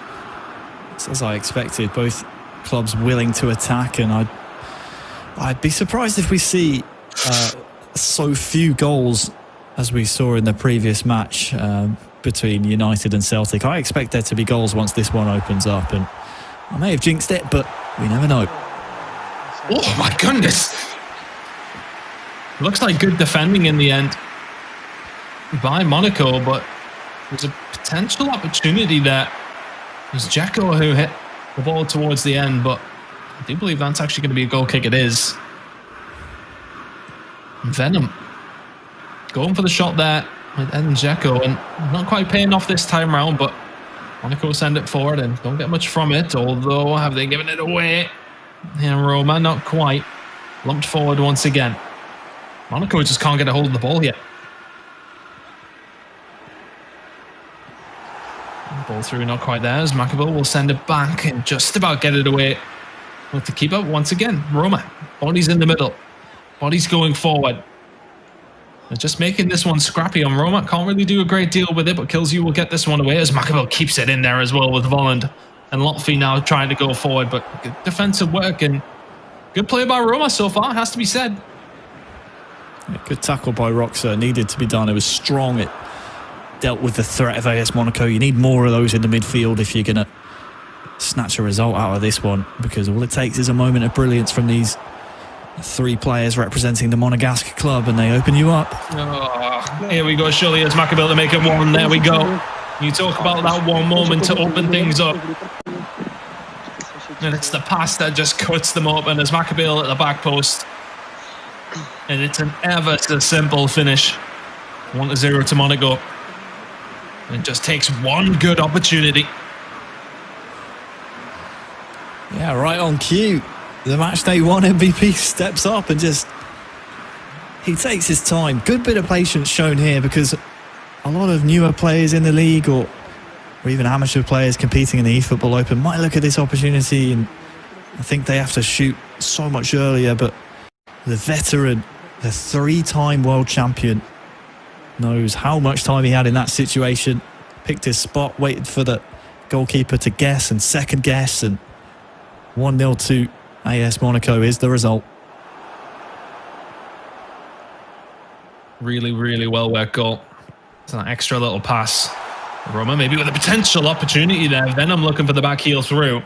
as I expected. Both clubs willing to attack, and I'd be surprised if we see so few goals as we saw in the previous match between United and Celtic. I expect there to be goals once this one opens up, and I may have jinxed it, but we never know. Oh my goodness! Looks like good defending in the end by Monaco, but there's a potential opportunity there. It was Dzeko who hit the ball towards the end, but I do believe that's actually going to be a goal kick. It is. Venom going for the shot there with Dzeko, and not quite paying off this time round, but Monaco send it forward and don't get much from it, although have they given it away? And Roma, not quite. Lumped forward once again. Monaco just can't get a hold of the ball yet. Ball through, not quite there, as Macabel will send it back and just about get it away with the keeper once again. Roma, bodies in the middle. Bodies going forward. They're just making this one scrappy on Roma. Can't really do a great deal with it, but Kills-You will get this one away as Macabel keeps it in there as well with Volland. And Lotfi now trying to go forward, but good defensive work and good play by Roma so far, has to be said. Yeah, good tackle by Roxa. Needed to be done. It was strong. It dealt with the threat of AS Monaco. You need more of those in the midfield if you're going to snatch a result out of this one, because all it takes is a moment of brilliance from these three players representing the Monegasque club, and they open you up. Oh, here we go. Surely as Macabel to make it one. There we go. You talk about that one moment to open things up. And it's the pass that just cuts them open as Macabel at the back post. And it's an ever so simple finish. 1-0 to Monaco. And it just takes one good opportunity. Yeah, right on cue. The Matchday 1 MVP steps up and he takes his time. Good bit of patience shown here, because a lot of newer players in the league or even amateur players competing in the eFootball Open might look at this opportunity and I think they have to shoot so much earlier, but the veteran, the three-time world champion, knows how much time he had in that situation, picked his spot, waited for the goalkeeper to guess and second guess, and 1-0 to AS Monaco is the result. Really, really well worked goal. It's an extra little pass. Roma maybe with a potential opportunity there. Venom looking for the back heel through.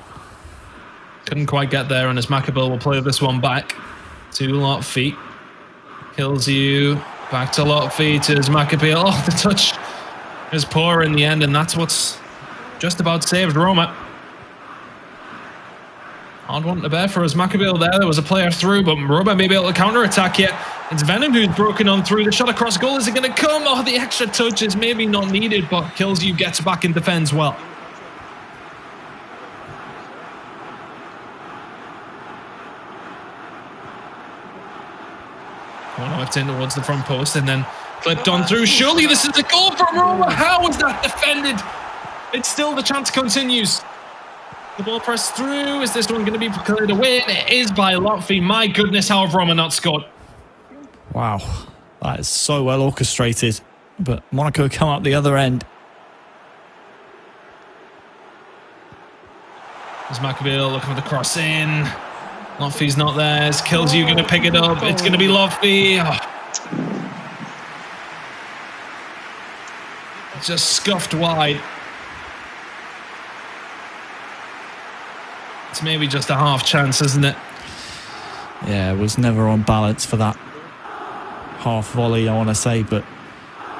Couldn't quite get there, and as Macabel will play this one back to Lotfi. Kills-You. Back to Lotfi to Macabel. Oh, the touch is poor in the end, and that's what's just about saved Roma. Hard one to bear for us. Macabel there. There was a player through, but Roma may be able to counter-attack yet. It's Venom who's broken on through. The shot across goal, is it going to come? Oh, the extra touch is maybe not needed, but Kills-You gets back and defends well. One whipped in towards the front post and then clipped on through. Surely this is a goal from Roma. How was that defended? It's still the chance continues. The ball pressed through. Is this one going to be cleared away? It is by Lotfi. My goodness, how have Roma not scored? Wow, that is so well orchestrated. But Monaco come up the other end. There's Maccabiel looking for the cross in. Lotfi's not there. Is Kills You going to pick it up? It's going to be Lotfi. Oh. Just scuffed wide. It's maybe just a half chance, isn't it? Yeah, it was never on balance for that half volley, I want to say, but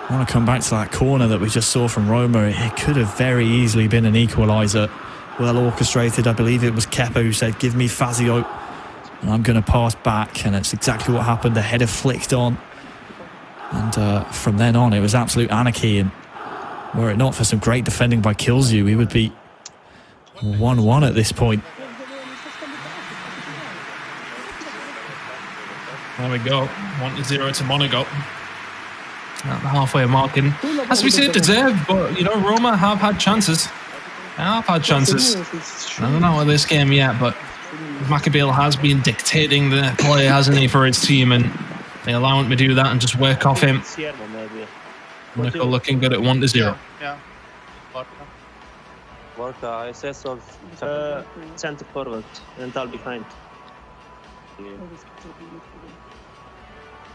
I want to come back to that corner that we just saw from Roma. It could have very easily been an equaliser. Well orchestrated. I believe it was Kepa who said, give me Fazio and I'm going to pass back, and that's exactly what happened. The header flicked on, and from then on it was absolute anarchy, and were it not for some great defending by Kilzu, we would be 1-1 at this point. There we go, 1-0 to Monaco. At the halfway marking, as we say, deserved, but you know, Roma have had chances. I don't know with this game yet, but Maccabiel has been dictating the play, hasn't he, for his team, and they allow him to do that and just work off him. Monaco looking good at 1-0. Yeah. Borca, SS or center forward, and I'll be fine.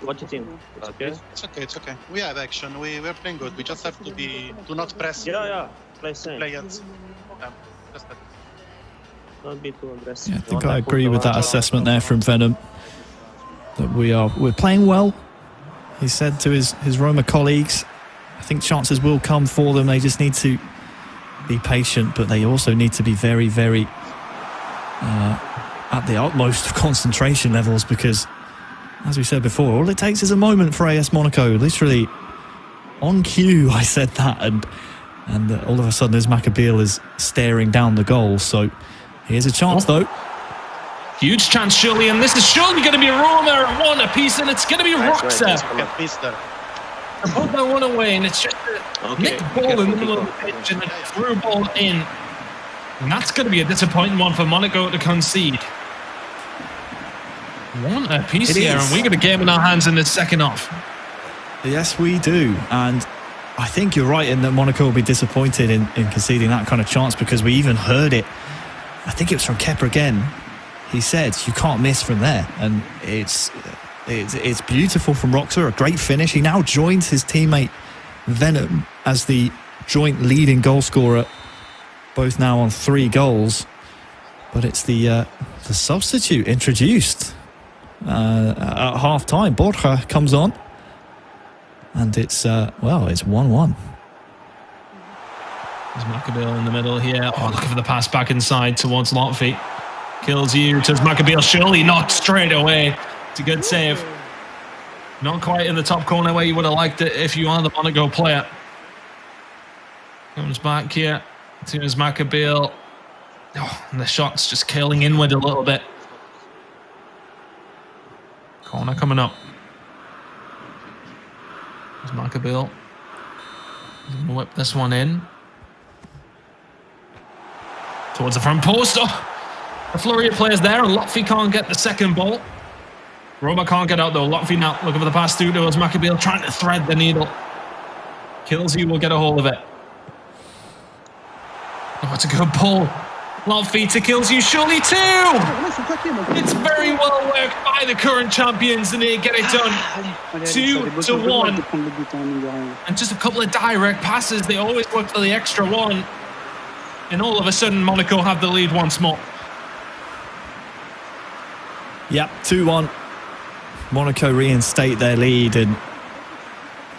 What do you think? It's okay? It's okay. We have action. We're playing good. We just have to do not press. Yeah. Play safe. Play it. Just that. Don't be too aggressive. Yeah, I think I agree with that assessment there from Venom. That we're playing well. He said to his Roma colleagues, I think chances will come for them. They just need to be patient, but they also need to be very, very at the utmost of concentration levels, because, as we said before, all it takes is a moment for AS Monaco. Literally on cue, I said that, and all of a sudden, as Maccabiel is staring down the goal. So here's a chance, though. Huge chance, surely, and this is surely going to be Roma at 1 apiece, and it's going to be Roxa. Put that one away, and it's just a nicked ball in the middle of the pitch and a through ball in. And that's going to be a disappointing one for Monaco to concede. 1 apiece here, and we got a game in our hands in the second half. Yes, we do, and I think you're right in that Monaco will be disappointed in conceding that kind of chance, because we even heard it. I think it was from Kepa again. He said, you can't miss from there, and it's beautiful from Roxa, a great finish. He now joins his teammate Venom as the joint leading goal scorer, both now on 3 goals. But it's the substitute introduced at half time. Borja comes on, and it's 1-1. There's Maccabiel in the middle here. Oh, looking for the pass back inside towards Lotfi. Kills you. Does Maccabiel surely not straight away? It's a good save. Not quite in the top corner where you would have liked it if you are the Monaco player. Comes back here to his Maccabiel. Oh, and the shot's just curling inward a little bit. Corner coming up. There's Maccabiel. He's going to whip this one in. Towards the front post. Oh, a flurry of players there, and Lotfi can't get the second ball. Roma can't get out though. Lotfi now looking for the pass through towards Maccabiel, trying to thread the needle. Kills you, will get a hold of it. Oh, it's a good pull. Lotfi to Kills you, surely 2! It's very well worked by the current champions, and they get it done. 2-1. And just a couple of direct passes. They always work for the extra one. And all of a sudden, Monaco have the lead once more. Yep, 2-1. Monaco reinstate their lead, and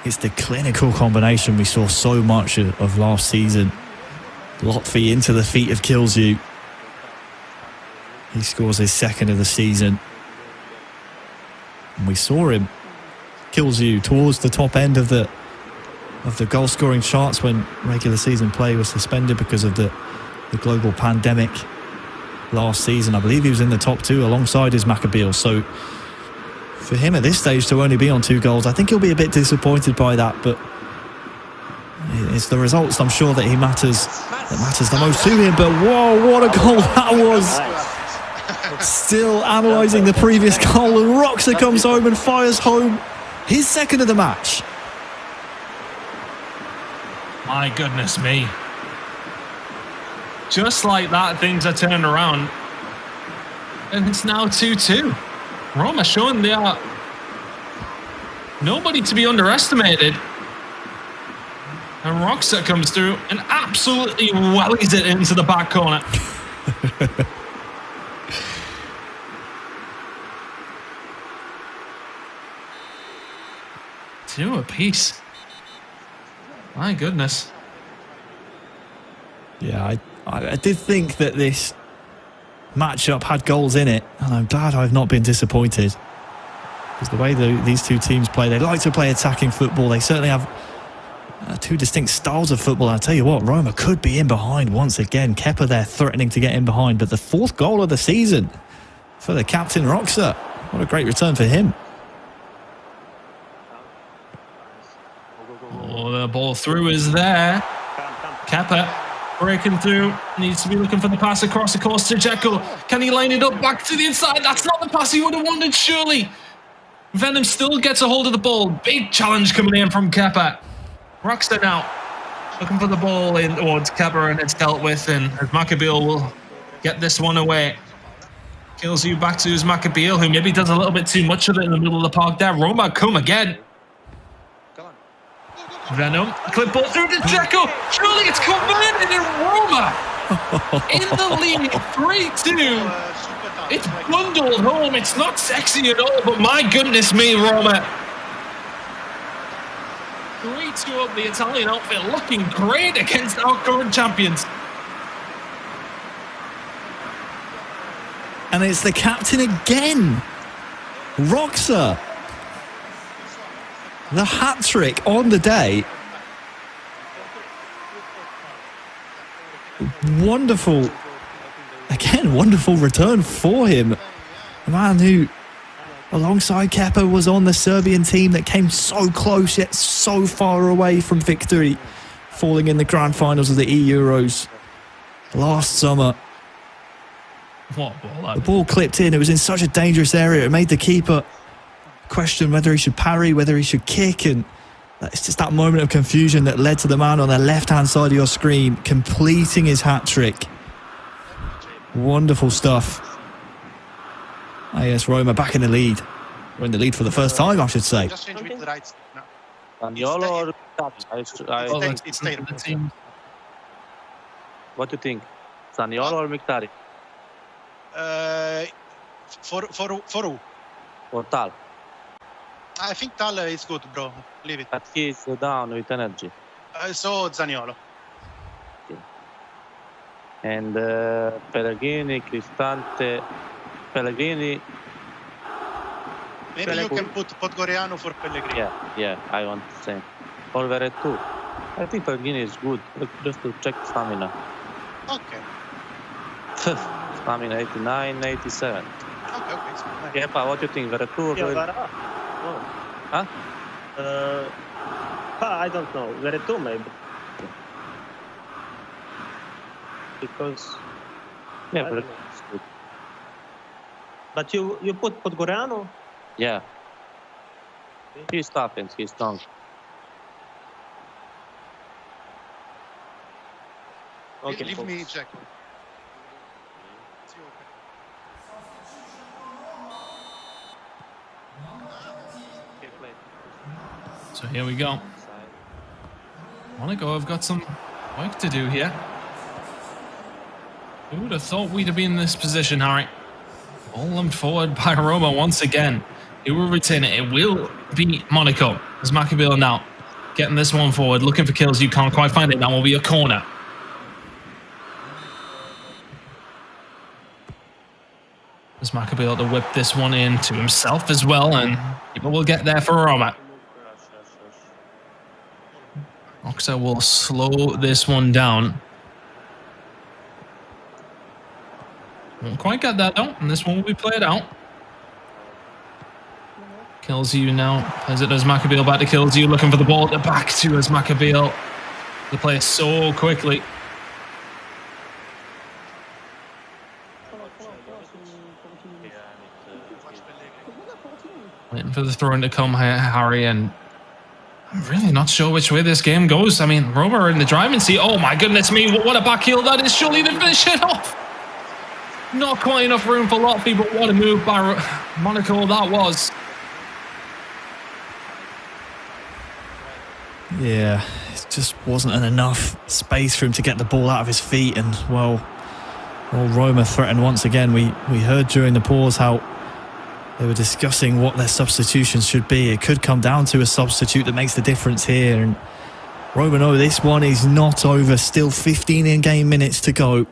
it's the clinical combination we saw so much of last season. Lotfi into the feet of Kilzu. He scores his second of the season. And we saw him, Kilzu, towards the top end of the goal scoring charts when regular season play was suspended because of the global pandemic last season. I believe he was in the top 2 alongside his Maccabiel. So for him at this stage to only be on 2 goals, I think he'll be a bit disappointed by that, but It's the results, I'm sure, that matters the most to him. But whoa, what a goal that was! Still analysing the previous goal, and Roxa comes home and fires home his second of the match. My goodness me. Just like that, things are turned around. And it's now 2-2. Roma showing they are nobody to be underestimated. And Roxa comes through and absolutely wellies it into the back corner. 2 apiece. My goodness. Yeah, I did think that this matchup had goals in it, and I'm glad I've not been disappointed. Because the way these two teams play, they like to play attacking football. They certainly have two distinct styles of football. And I tell you what, Roma could be in behind once again. Kepa there threatening to get in behind, but the 4th goal of the season for the captain Roxa. What a great return for him. Oh, the ball through is there. Kepa breaking through. Needs to be looking for the pass across the course to Dzeko. Can he line it up back to the inside? That's not the pass he would have wanted, surely. Venom still gets a hold of the ball. Big challenge coming in from Kepa. Roxa now looking for the ball in towards Kepa, and it's dealt with. And Maccabiel will get this one away. Kills you back to Maccabiel, who maybe does a little bit too much of it in the middle of the park there. Roma come again. Venom, clip ball through to Dzeko. Surely it's converted in Roma. In the lead, 3-2. It's bundled home. It's not sexy at all, but my goodness me, Roma. 3-2 up the Italian outfit, looking great against our current champions. And it's the captain again. Roxa. The hat-trick on the day. Wonderful. Again, wonderful return for him. A man who, alongside Kepa, was on the Serbian team that came so close yet so far away from victory, falling in the grand finals of the E-Euros last summer. What ball? The ball clipped in. It was in such a dangerous area. It made the keeper question whether he should parry, whether he should kick, and it's just that moment of confusion that led to the man on the left-hand side of your screen completing his hat-trick. Wonderful stuff. Ah, yes, Roma back in the lead. We're in the lead for the first time, I should say. Just change with the right. No. Zaniolo or Mkhitaryan? It's terrible. What do you think? Zaniolo or Mkhitaryan? For who? Or Tal? I think Tal is good, bro. Leave it. But he is down with energy. So Zaniolo. Okay. And Pellegrini, Cristante, Pellegrini. Maybe you can put Podgoriano for Pellegrini. Yeah, I want the same. Or Veretout. I think Pellegrini is good. Just to check stamina. Okay. Stamina 89, 87. Okay. Kepa, what do you think? Veretout or Huh? I don't know. Veretout maybe. Because Veretout is good. But you put Podgoriano? Yeah. He's tough and he's strong. Okay. Leave me Jack. So here we go. Monaco have got some work to do here. Who would have thought we'd have been in this position, Harry? All lumped forward by Roma once again. Who will retain it? It will be Monaco. As Maccabiel now getting this one forward, looking for kills. You can't quite find it. That will be a corner. As Maccabiel to whip this one in to himself as well, and people will get there for Roma. Roxa will slow this one down. Won't quite get that though, and this one will be played out. Kills you now. As it does, Maccabiel back to Kills you, looking for the ball at the back to as Maccabiel They play so quickly. Waiting for the throw-in to come, Harry, and I'm really not sure which way this game goes. I mean, Roma are in the driving seat. Oh my goodness me, what a back heel that is. Surely they finish it off. Not quite enough room for Lotfi, but what a move by Monaco that was. Yeah, it just wasn't enough space for him to get the ball out of his feet. And, well, Roma threatened once again. We heard during the pause how they were discussing what their substitutions should be. It could come down to a substitute that makes the difference here. And Roma know this one is not over. Still 15 in-game minutes to go.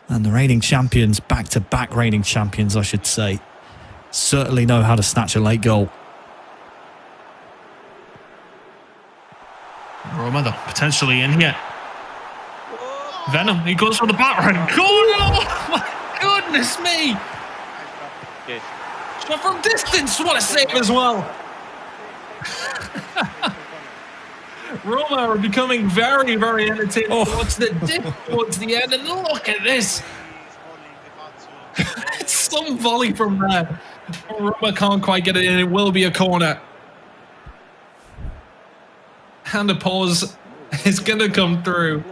And the reigning champions, back-to-back reigning champions, I should say, certainly know how to snatch a late goal. Roma, though, potentially in here. Venom, he goes for the battering. Oh, my goodness me! But from distance, what a save as well. Roma are becoming very, very entertaining towards the dip, towards the end, and look at this. It's some volley from there. Roma can't quite get it in. It will be a corner. And a pause is going to come through.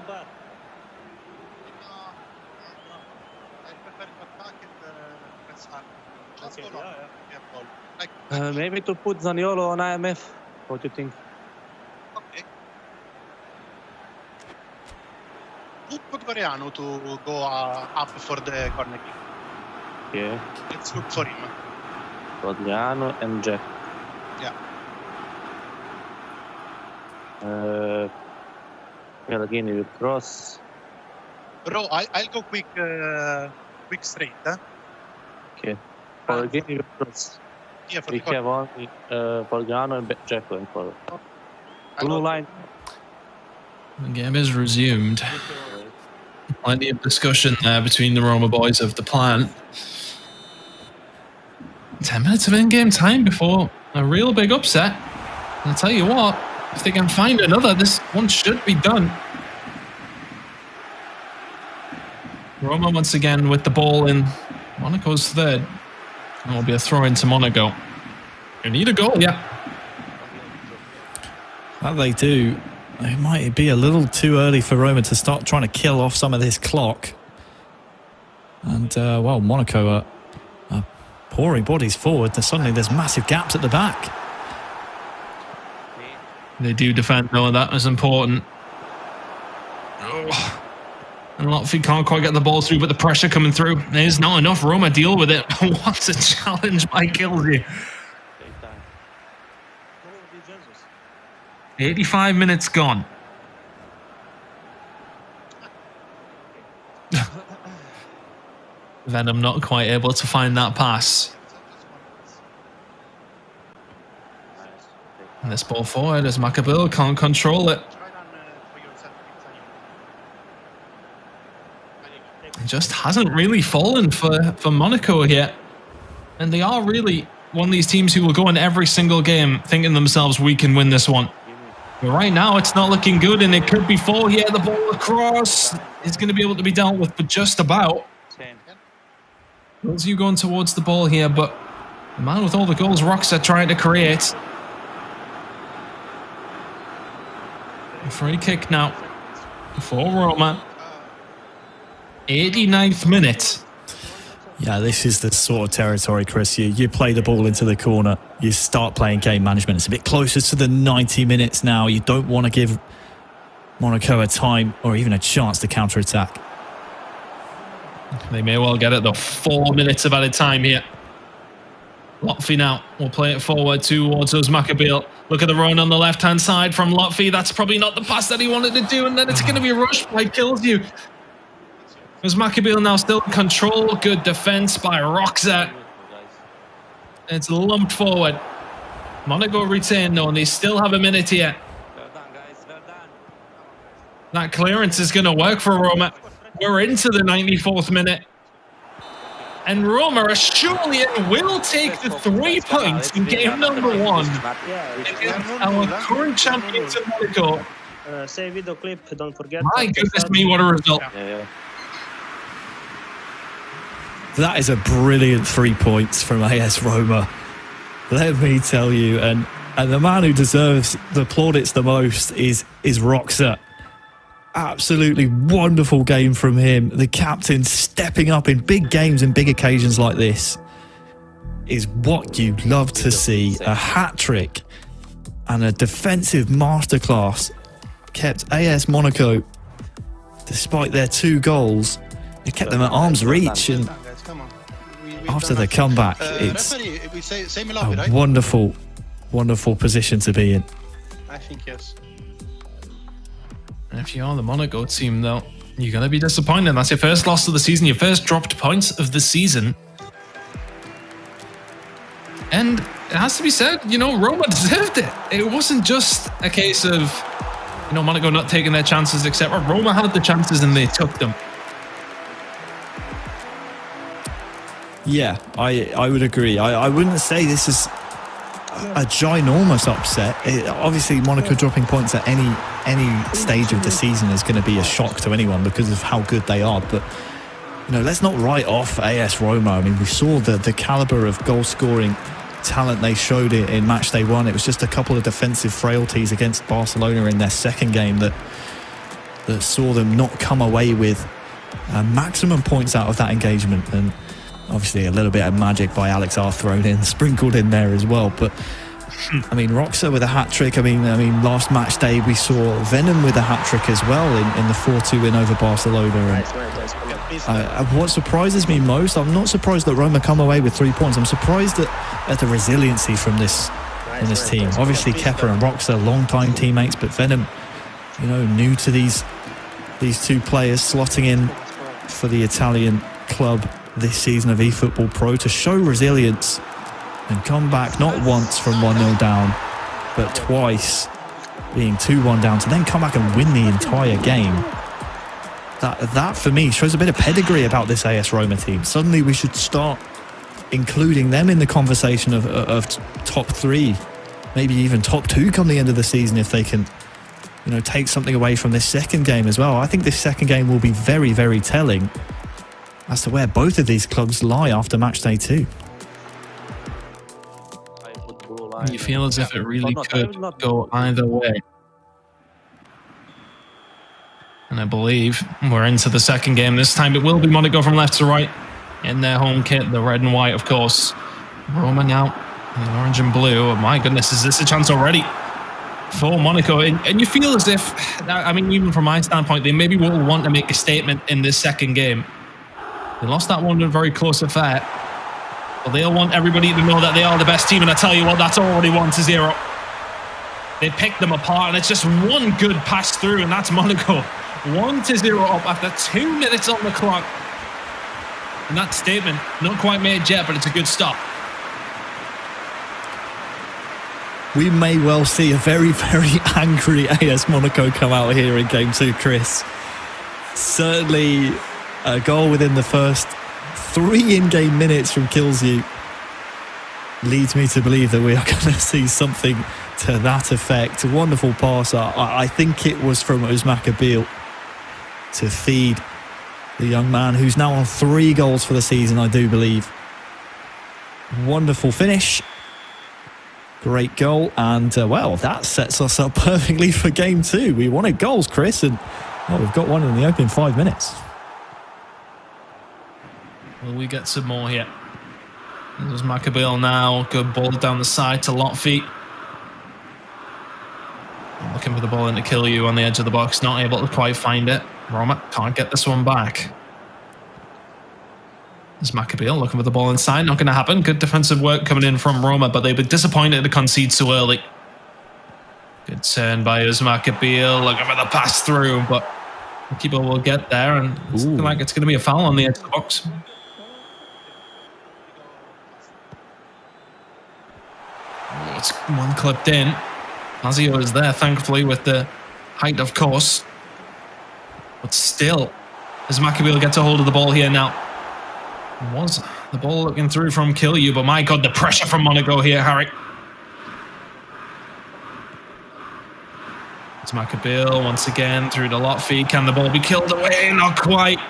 Maybe to put Zaniolo on IMF. What do you think? Okay. Put Goriano to go up for the corner kick. Yeah. Let's look for him. Goriano and Jack. Yeah. Pellegrini will cross. Bro, I'll go quick straight. Okay. Pellegrini will cross. Yeah, for we the have only Goriano and Jack going forward. Blue line. The game is resumed. Plenty of discussion there between the Roma boys of the plan. 10 minutes of in-game time before a real big upset. And I'll tell you what, if they can find another, this one should be done. Roma once again with the ball in Monaco's third. And it'll be a throw into Monaco. You need a goal, yeah. That they do. It might be a little too early for Roma to start trying to kill off some of this clock. And, well, Monaco are pouring bodies forward. Suddenly there's massive gaps at the back. They do defend, though, that is important. Oh. And Lotfi can't quite get the ball through, but the pressure coming through is not enough. Roma deal with it. What a challenge by Kilsey. 85 minutes gone. Venom not quite able to find that pass. And this ball forward as Maccabil can't control it. It just hasn't really fallen for Monaco here. And they are really one of these teams who will go in every single game thinking themselves, we can win this one. But right now, it's not looking good, and it could be 4 here. The ball across is going to be able to be dealt with, but just about. As you going towards the ball here, but the man with all the goals Rocks are trying to create. A free kick now for Roma. 89th minute. Yeah, this is the sort of territory, Chris. You play the ball into the corner. You start playing game management. It's a bit closer to the 90 minutes now. You don't want to give Monaco a time or even a chance to counter-attack. They may well get it, though. 4 minutes of added time here. Lotfi now will play it forward towards us, Maccabil. Look at the run on the left-hand side from Lotfi. That's probably not the pass that he wanted to do, and then it's going to be rushed by Kills-You. As Maccabil now still in control. Good defense by Roxa. It's lumped forward. Monaco retain though, and they still have a minute here. That clearance is going to work for Roma. We're into the 94th minute. And Roma are surely and will take the 3 points in game number 1 against our current champions of Monaco. Save video clip, don't forget. My goodness me, what a result. That is a brilliant 3 points from AS Roma. Let me tell you, and the man who deserves the plaudits the most is Roxa. Absolutely wonderful game from him. The captain stepping up in big games and big occasions like this is what you love to see. A hat-trick and a defensive masterclass kept AS Monaco, despite their 2 goals, it kept them at arm's reach. And after the comeback, it's a wonderful, wonderful position to be in. I think yes. And if you are the Monaco team, though, you're going to be disappointed. That's your first loss of the season, your first dropped points of the season. And it has to be said, you know, Roma deserved it. It wasn't just a case of, you know, Monaco not taking their chances, etc. Roma had the chances and they took them. Yeah, I would agree. I wouldn't say this is a ginormous upset. Obviously, Monaco dropping points at any stage of the season is going to be a shock to anyone because of how good they are. But, you know, let's not write off AS Roma. I mean, we saw the caliber of goal-scoring talent they showed it in Matchday 1. It was just a couple of defensive frailties against Barcelona in their second game that saw them not come away with maximum points out of that engagement. And obviously a little bit of magic by Alex R thrown in, sprinkled in there as well. But I mean, Roxa with a hat-trick. I mean, last match day we saw Venom with a hat-trick as well in the 4-2 win over Barcelona. And what surprises me most, I'm not surprised that Roma come away with 3 points. I'm surprised at the resiliency from this team. Obviously, Kepa and Roxa, long-time teammates, but Venom, you know, new to these 2 players, slotting in for the Italian club this season of eFootball.Pro to show resilience and come back not once from 1-0 down, but twice being 2-1 down to then come back and win the entire game. That for me shows a bit of pedigree about this AS Roma team. Suddenly we should start including them in the conversation of top 3, maybe even top 2 come the end of the season if they can, you know, take something away from this second game as well. I think this second game will be very, very telling as to where both of these clubs lie after Matchday 2. You feel as if it really could go either way. And I believe we're into the second game this time. It will be Monaco from left to right in their home kit, the red and white, of course. Roma now in the orange and blue. Oh my goodness, is this a chance already for Monaco? And you feel as if, I mean, even from my standpoint, they maybe will want to make a statement in this second game. They lost that one to a very close affair. But they'll want everybody to know that they are the best team. And I tell you what, that's already 1-0. They picked them apart, and it's just one good pass through, and that's Monaco. 1-0 up after 2 minutes on the clock. And that statement, not quite made yet, but it's a good stop. We may well see a very, very angry AS Monaco come out here in Game 2, Chris. Certainly a goal within the first 3 in-game minutes from Kilsey leads me to believe that we are going to see something to that effect. A wonderful pass. I think it was from Ousmane to feed the young man who's now on 3 goals for the season, I do believe. Wonderful finish. Great goal. And, well, that sets us up perfectly for Game 2. We wanted goals, Chris, and we've got one in the opening 5 minutes. Will we get some more here? There's Maccabil now. Good ball down the side to Lotfi. Looking for the ball in to kill you on the edge of the box. Not able to quite find it. Roma can't get this one back. There's Maccabil looking for the ball inside. Not going to happen. Good defensive work coming in from Roma, but they've been disappointed to concede so early. Good turn by Maccabil. Looking for the pass through, but the keeper will get there, and it's looking like it's going to be a foul on the edge of the box. It's one clipped in. Lazio is there, thankfully, with the height, of course. But still, as Maccabil gets a hold of the ball here now. Was the ball looking through from Kilyu, but my God, the pressure from Monaco here, Harry. It's Maccabil once again through the lot feed. Can the ball be killed away? Not quite.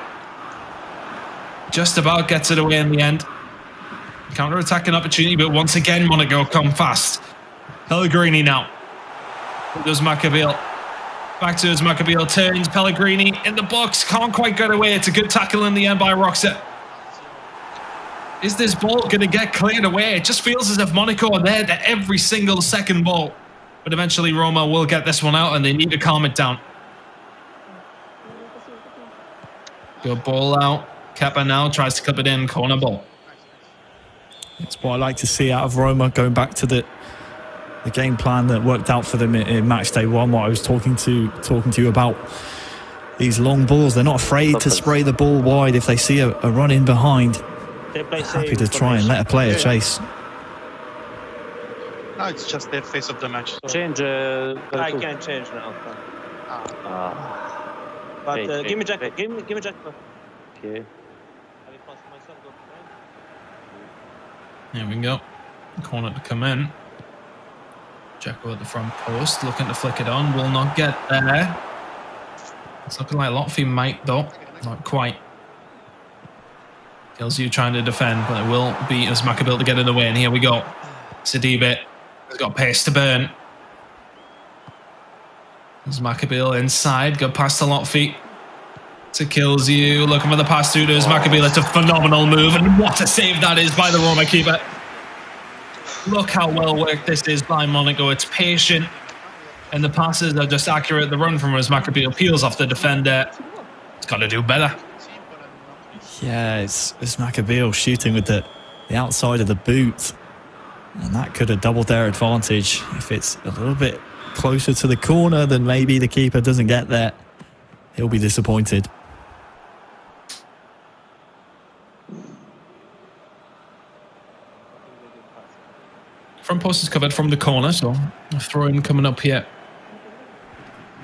Just about gets it away in the end. Counter-attacking opportunity, but once again, Monaco come fast. Pellegrini now. Does Maccabil. Back to his Maccabil, turns Pellegrini in the box. Can't quite get away. It's a good tackle in the end by Roxa. Is this ball going to get cleared away? It just feels as if Monaco are there to every single second ball. But eventually Roma will get this one out and they need to calm it down. Good ball out. Kepa now tries to clip it in. Corner ball. It's what I like to see out of Roma, going back to the game plan that worked out for them in match day 1. What I was talking to you about, these long balls. They're not afraid to spray the ball wide if they see a run in behind. Happy to try and let a player chase. No, it's just the face of the match. So. Change. I can't change now. But give me Jack. Give me Jack. Okay. Here we go. Corner to come in. Jacko at the front post, looking to flick it on. Will not get there. It's looking like Lotfi might, though. Not quite. Kills trying to defend, but it will be as Maccabil to get in the way. And here we go. Sidibe has got pace to burn. There's Maccabil inside. Got past the Lotfi. To Kills looking for the pass through to his Maccabil. It's a phenomenal move, and what a save that is by the Roma keeper. Look how well worked this is by Monaco. It's patient, and the passes are just accurate. The run from his Maccabil peels off the defender. It's got to do better. Yeah, it's Maccabil shooting with the outside of the boot, and that could have doubled their advantage. If it's a little bit closer to the corner, then maybe the keeper doesn't get there. He'll be disappointed. Front post is covered from the corner, so a throw-in coming up here.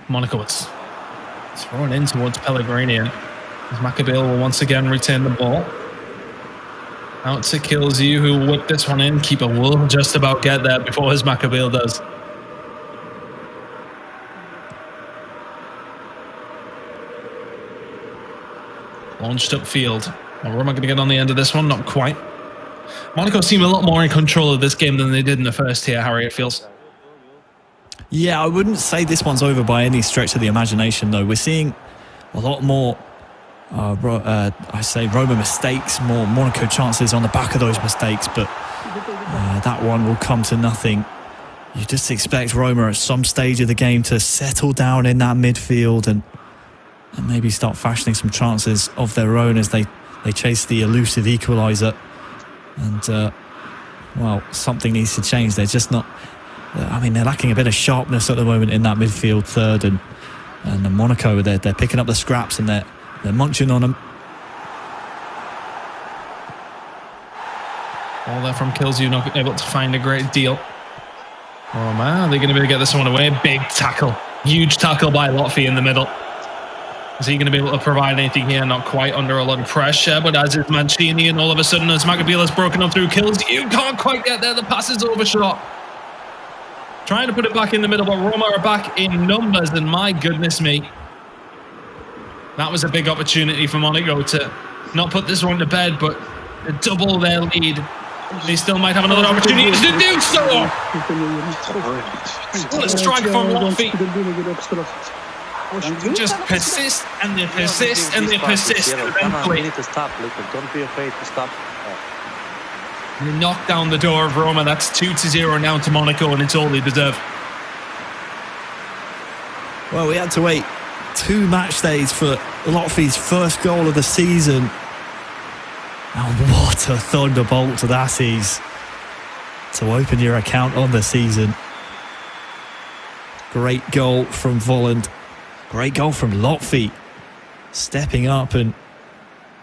Monaco, it's thrown in towards Pellegrini. As Maccabil will once again retain the ball. Out to Kills who will whip this one in. Keeper will just about get there before his Maccabil does. Launched upfield. Roma going to get on the end of this one? Not quite. Monaco seem a lot more in control of this game than they did in the first here, Harry, it feels. Yeah, I wouldn't say this one's over by any stretch of the imagination, though. We're seeing a lot more, Roma mistakes, more Monaco chances on the back of those mistakes, but that one will come to nothing. You just expect Roma at some stage of the game to settle down in that midfield and maybe start fashioning some chances of their own as they chase the elusive equaliser. And, well, something needs to change. They're just not... they're lacking a bit of sharpness at the moment in that midfield third. And the Monaco, they're picking up the scraps and they're munching on them. All there from Kills not able to find a great deal. Oh, man, they're going to be able to get this one away. Big tackle. Huge tackle by Lotfi in the middle. Is he going to be able to provide anything here? Not quite, under a lot of pressure, but as is Mancini, and all of a sudden as Maccabil has broken up through Kills, you can't quite get there. The pass is overshot. Trying to put it back in the middle, but Roma are back in numbers, and my goodness me. That was a big opportunity for Monaco to not put this one to bed, but to double their lead. They still might have another opportunity to do so. What a strike from Lotfi. Just persist and they persist and they persist. You need to stop, don't be afraid to stop. They knock down the door of Roma. That's 2-0 now to Monaco, and it's all they deserve. Well, we had to wait 2 match days for Lotfi's first goal of the season. And what a thunderbolt that is to open your account on the season. Great goal from Volland. Great goal from Lotfi, stepping up, and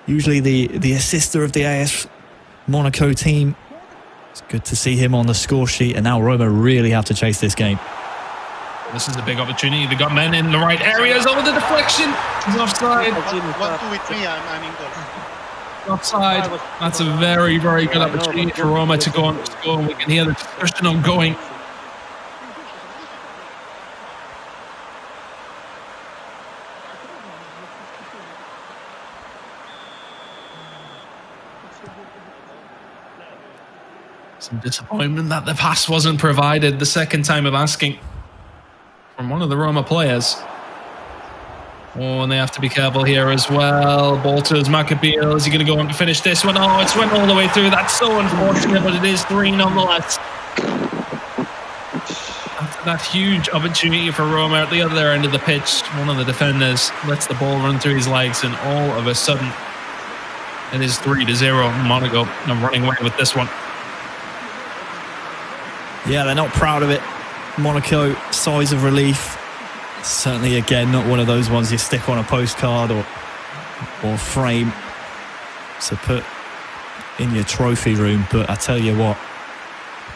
usually the assister of the AS Monaco team. It's good to see him on the score sheet, and now Roma really have to chase this game. This is a big opportunity. They got men in the right areas. Over the deflection. He's offside. 1-2 with me, I'm in goal. Offside. That's a very, very good opportunity for Roma to go on to score, and we can hear the discussion ongoing. Some disappointment that the pass wasn't provided the second time of asking from one of the Roma players. Oh, and they have to be careful here as well. Ball towards Maccabiel. Is he going to go on to finish this one? Oh, it's went all the way through. That's so unfortunate, but it is 3 nonetheless. After that huge opportunity for Roma at the other end of the pitch, one of the defenders lets the ball run through his legs, and all of a sudden, it is 3-0. Monaco are running away with this one. Yeah, they're not proud of it. Monaco, sighs of relief. Certainly, again, not one of those ones you stick on a postcard or frame to put in your trophy room. But I tell you what,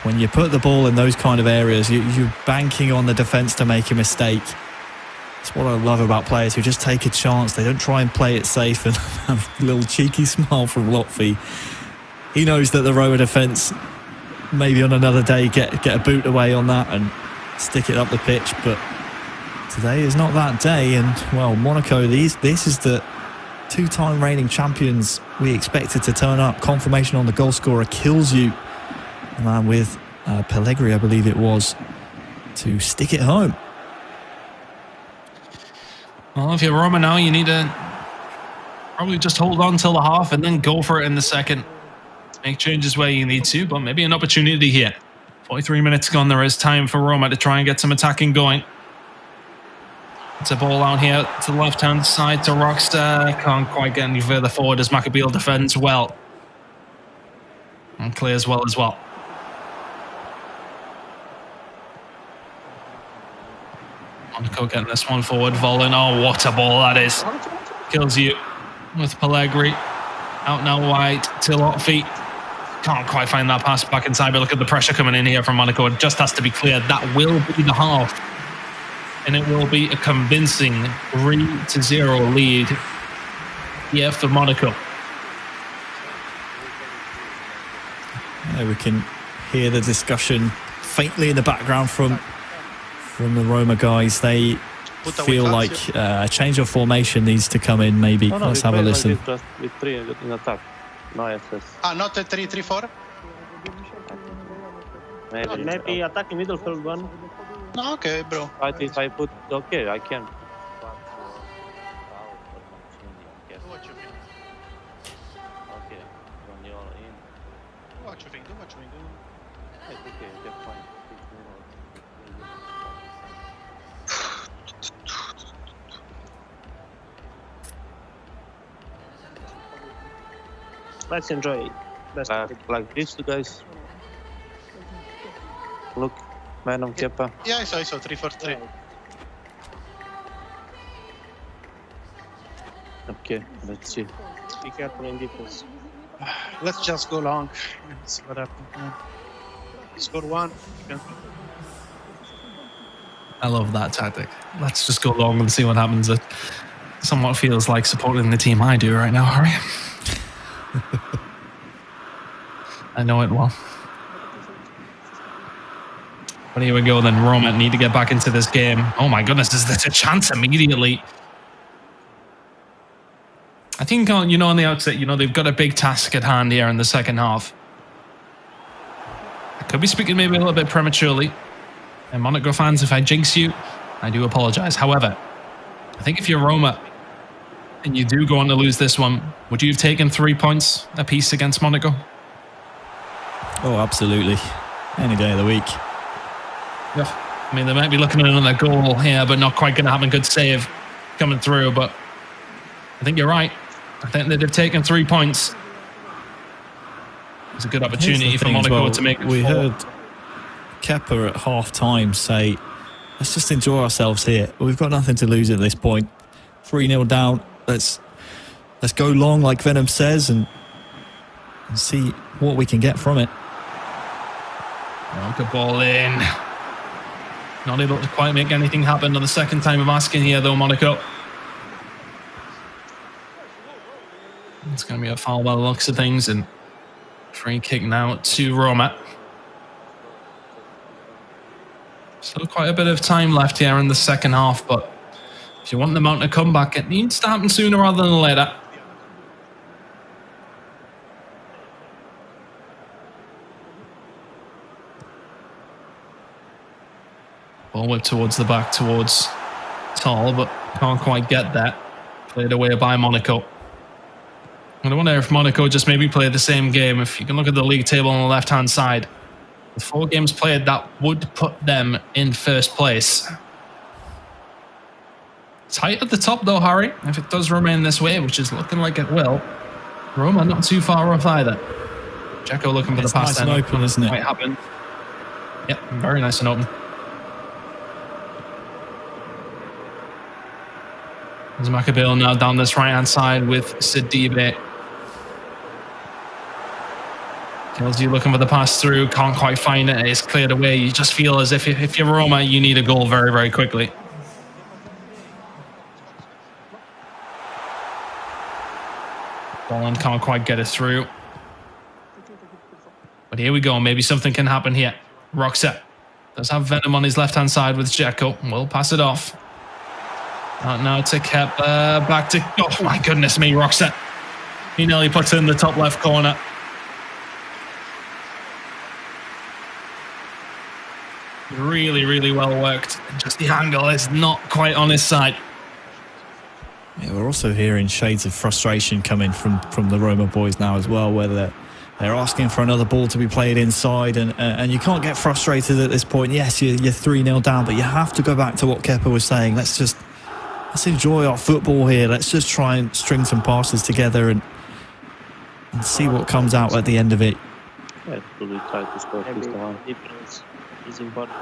when you put the ball in those kind of areas, you're banking on the defence to make a mistake. It's what I love about players who just take a chance. They don't try and play it safe. And a little cheeky smile from Lotfi. He knows that the Roma defence maybe on another day get a boot away on that and stick it up the pitch, but today is not that day. And well, Monaco, this is the 2-time reigning champions we expected to turn up. Confirmation on the goal scorer kills you, and man with Pellegrini, I believe it was, to stick it home. Well, if you're Roma now, you need to probably just hold on till the half and then go for it in the second. Make changes where you need to, but maybe an opportunity here. 43 minutes gone. There is time for Roma to try and get some attacking going. It's a ball out here to the left-hand side to Rockstar. Can't quite get any further forward as Maccabiel defends well. And clears well as well. Monaco getting this one forward. Volin. Oh, what a ball that is. Kills you with Pellegrini. Out now wide to Lotfi. Can't quite find that pass back inside, but look at the pressure coming in here from Monaco. It just has to be clear. That will be the half. And it will be a convincing 3-0 lead here for Monaco. Yeah, we can hear the discussion faintly in the background from the Roma guys. They feel like a change of formation needs to come in, maybe. Let's have a listen. Just with 3 in attack. No SS. Not a 3-3-4? Maybe attacking midfield one. No, okay, bro. But if I put, okay, I can. What you think? Okay, when you're in. What you think? Do what you think? It's okay, fine. 6 minutes. Let's enjoy it. Like this, guys. Look, man of Kepa. Yeah, I saw 3-4-3. Okay, let's see. Be careful in defense. Let's just go long. Let's see what happens. Score 1. I love that tactic. Let's just go long and see what happens. It somewhat feels like supporting the team I do right now, Harry. I know it well. But here we go then. Roma need to get back into this game. Oh my goodness, is there a chance immediately? I think, on the outset, they've got a big task at hand here in the second half. I could be speaking maybe a little bit prematurely. And Monaco fans, if I jinx you, I do apologise. However, I think if you're Roma and you do go on to lose this one, would you have taken 3 points apiece against Monaco? Oh, absolutely. Any day of the week. Yeah. I mean, they might be looking at another goal here, but not quite going to have a good save coming through. But I think you're right. I think they'd have taken 3 points. It's a good opportunity for Monaco to make it. We heard Kepa at half-time say, let's just enjoy ourselves here. We've got nothing to lose at this point. 3-0 down. Let's go long, like Venom says, and see what we can get from it. Oh, good ball in. Not able to quite make anything happen on the second time of asking here, though, Monaco. It's going to be a foul by the looks of things, and free kick now to Roma. Still quite a bit of time left here in the second half, but if you want the Mount to come back, it needs to happen sooner rather than later. Ball whipped towards the back, towards Tall, but can't quite get that. Played away by Monaco. And I wonder if Monaco just maybe play the same game. If you can look at the league table on the left-hand side, with 4 games played, that would put them in first place. Tight at the top though, Harry, if it does remain this way, which is looking like it will. Roma not too far off either. Dzeko looking for the pass. Nice and open, isn't it? Might happen. Yep, very nice and open. There's Maccabil now down this right-hand side with Sidibe. Kelsey looking for the pass through, can't quite find it, it's cleared away. You just feel as if you're Roma, you need a goal very, very quickly. Bolland can't quite get it through. But here we go, maybe something can happen here. Roxette does have Venom on his left-hand side with Dzeko. We'll pass it off. Now to Kep, back to... Oh my goodness me, Roxette. He nearly puts it in the top left corner. Really, really well worked. Just the angle is not quite on his side. Yeah, we're also hearing shades of frustration coming from the Roma boys now as well, where they're asking for another ball to be played inside, and you can't get frustrated at this point. Yes, you're 3-0 down, but you have to go back to what Kepa was saying. Let's enjoy our football here. Let's just try and string some passes together and see what comes out at the end of it. Yeah, really try to score at least one. Difference is important.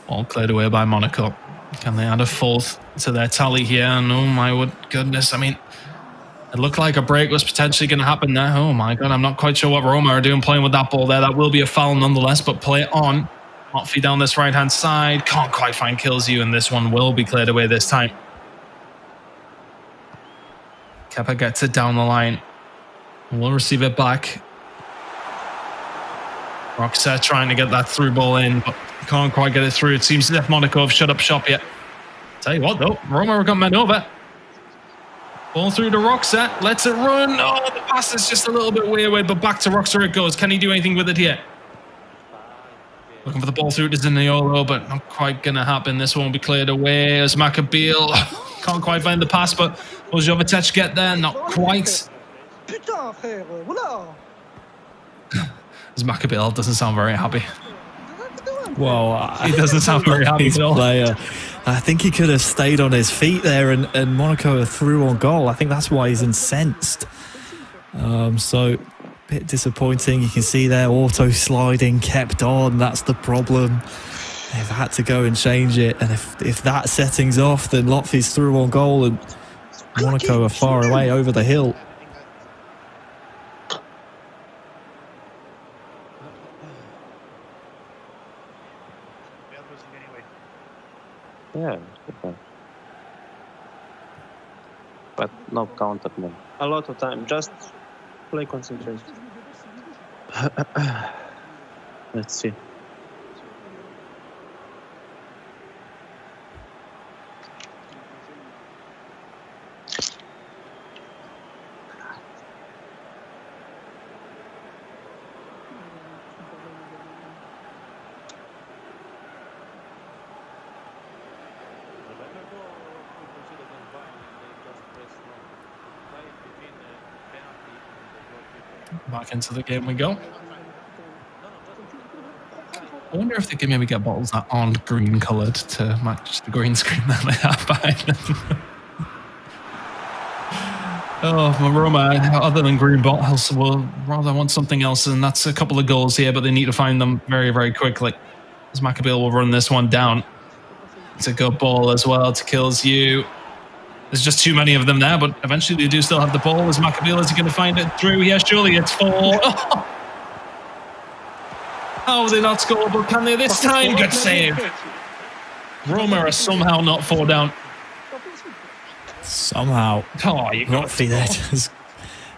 All cleared away by Monaco. Can they add a 4th to their tally here? And oh my goodness, I mean, it looked like a break was potentially going to happen there. Oh my God, I'm not quite sure what Roma are doing playing with that ball there. That will be a foul nonetheless, but play it on. Motfi down this right-hand side. Can't quite find Kills You, and this one will be cleared away this time. Kepa gets it down the line. We'll receive it back. Roxette trying to get that through ball in, but can't quite get it through. It seems as if Monaco have shut up shop yet. Tell you what though, Roma have got men over. Ball through to Roxette, lets it run. Oh, the pass is just a little bit weird, but back to Roxette it goes. Can he do anything with it here? Looking for the ball through to Zaniolo, but not quite going to happen. This one will be cleared away as Maccabil. Can't quite find the pass, but will Jovetic get there? Not quite. As Maccabil doesn't sound very happy. Well, he doesn't sound very happy at all. Player. I think he could have stayed on his feet there, and Monaco are through on goal. I think that's why he's incensed. So, a bit disappointing. You can see there, auto sliding kept on. That's the problem. They've had to go and change it, and if that setting's off, then Lotfi's through on goal, and Monaco are far away over the hill. Yeah, okay. But no counter man. A lot of time, just play concentration. Let's see. Back into the game we go. I wonder if they can maybe get bottles that aren't green coloured to match the green screen that they have behind them. Oh, Roma, other than green bottles, will rather want something else, and that's a couple of goals here, but they need to find them very, very quickly. As Maccabil will run this one down. It's a good ball as well to Kills You. There's just too many of them there, but eventually they do still have the ball. As Maccabil, is he going to find it through? Yeah, surely it's 4. Oh. How they not score, but can they this time? Good save. Roma are somehow not 4 down. Somehow. Oh, you got Lotfi there just,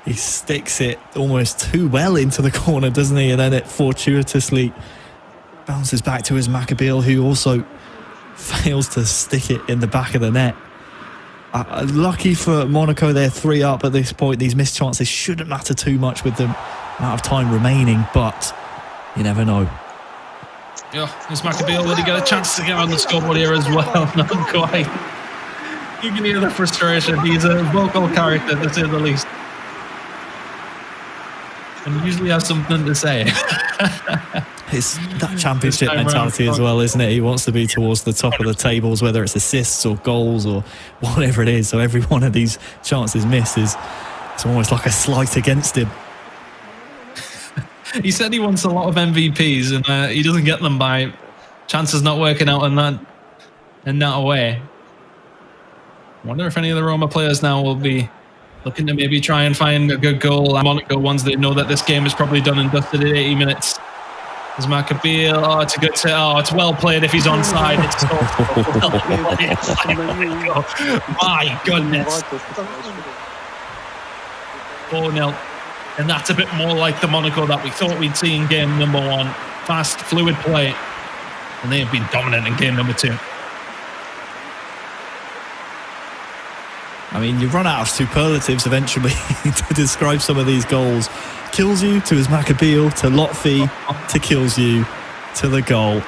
he sticks it almost too well into the corner, doesn't he? And then it fortuitously bounces back to his Maccabil, who also fails to stick it in the back of the net. Lucky for Monaco, they're 3 up at this point. These missed chances shouldn't matter too much with them out of time remaining, but you never know. Yeah, is Maccabee already get a chance to get on the scoreboard here as well? Not quite. You can hear the frustration. He's a vocal character, to say the least. And usually has something to say. It's that championship mentality as well, isn't it? He wants to be towards the top of the tables, whether it's assists or goals or whatever it is. So every one of these chances missed is it's almost like a slight against him. He said he wants a lot of MVPs, and he doesn't get them by chances not working out in that way. I wonder if any of the Roma players now will be looking to maybe try and find a good goal. Monaco ones, they know that this game is probably done and dusted in 80 minutes. There's Maccabee. Oh, it's a good set. Oh, it's well played if he's onside. It's so well played. My goodness. 4-0. And that's a bit more like the Monaco that we thought we'd see in game number 1. Fast, fluid play. And they have been dominant in game number 2. I mean, you run out of superlatives eventually to describe some of these goals. Kills you to his Maccabee, to Lotfi, to kills you, to the goal.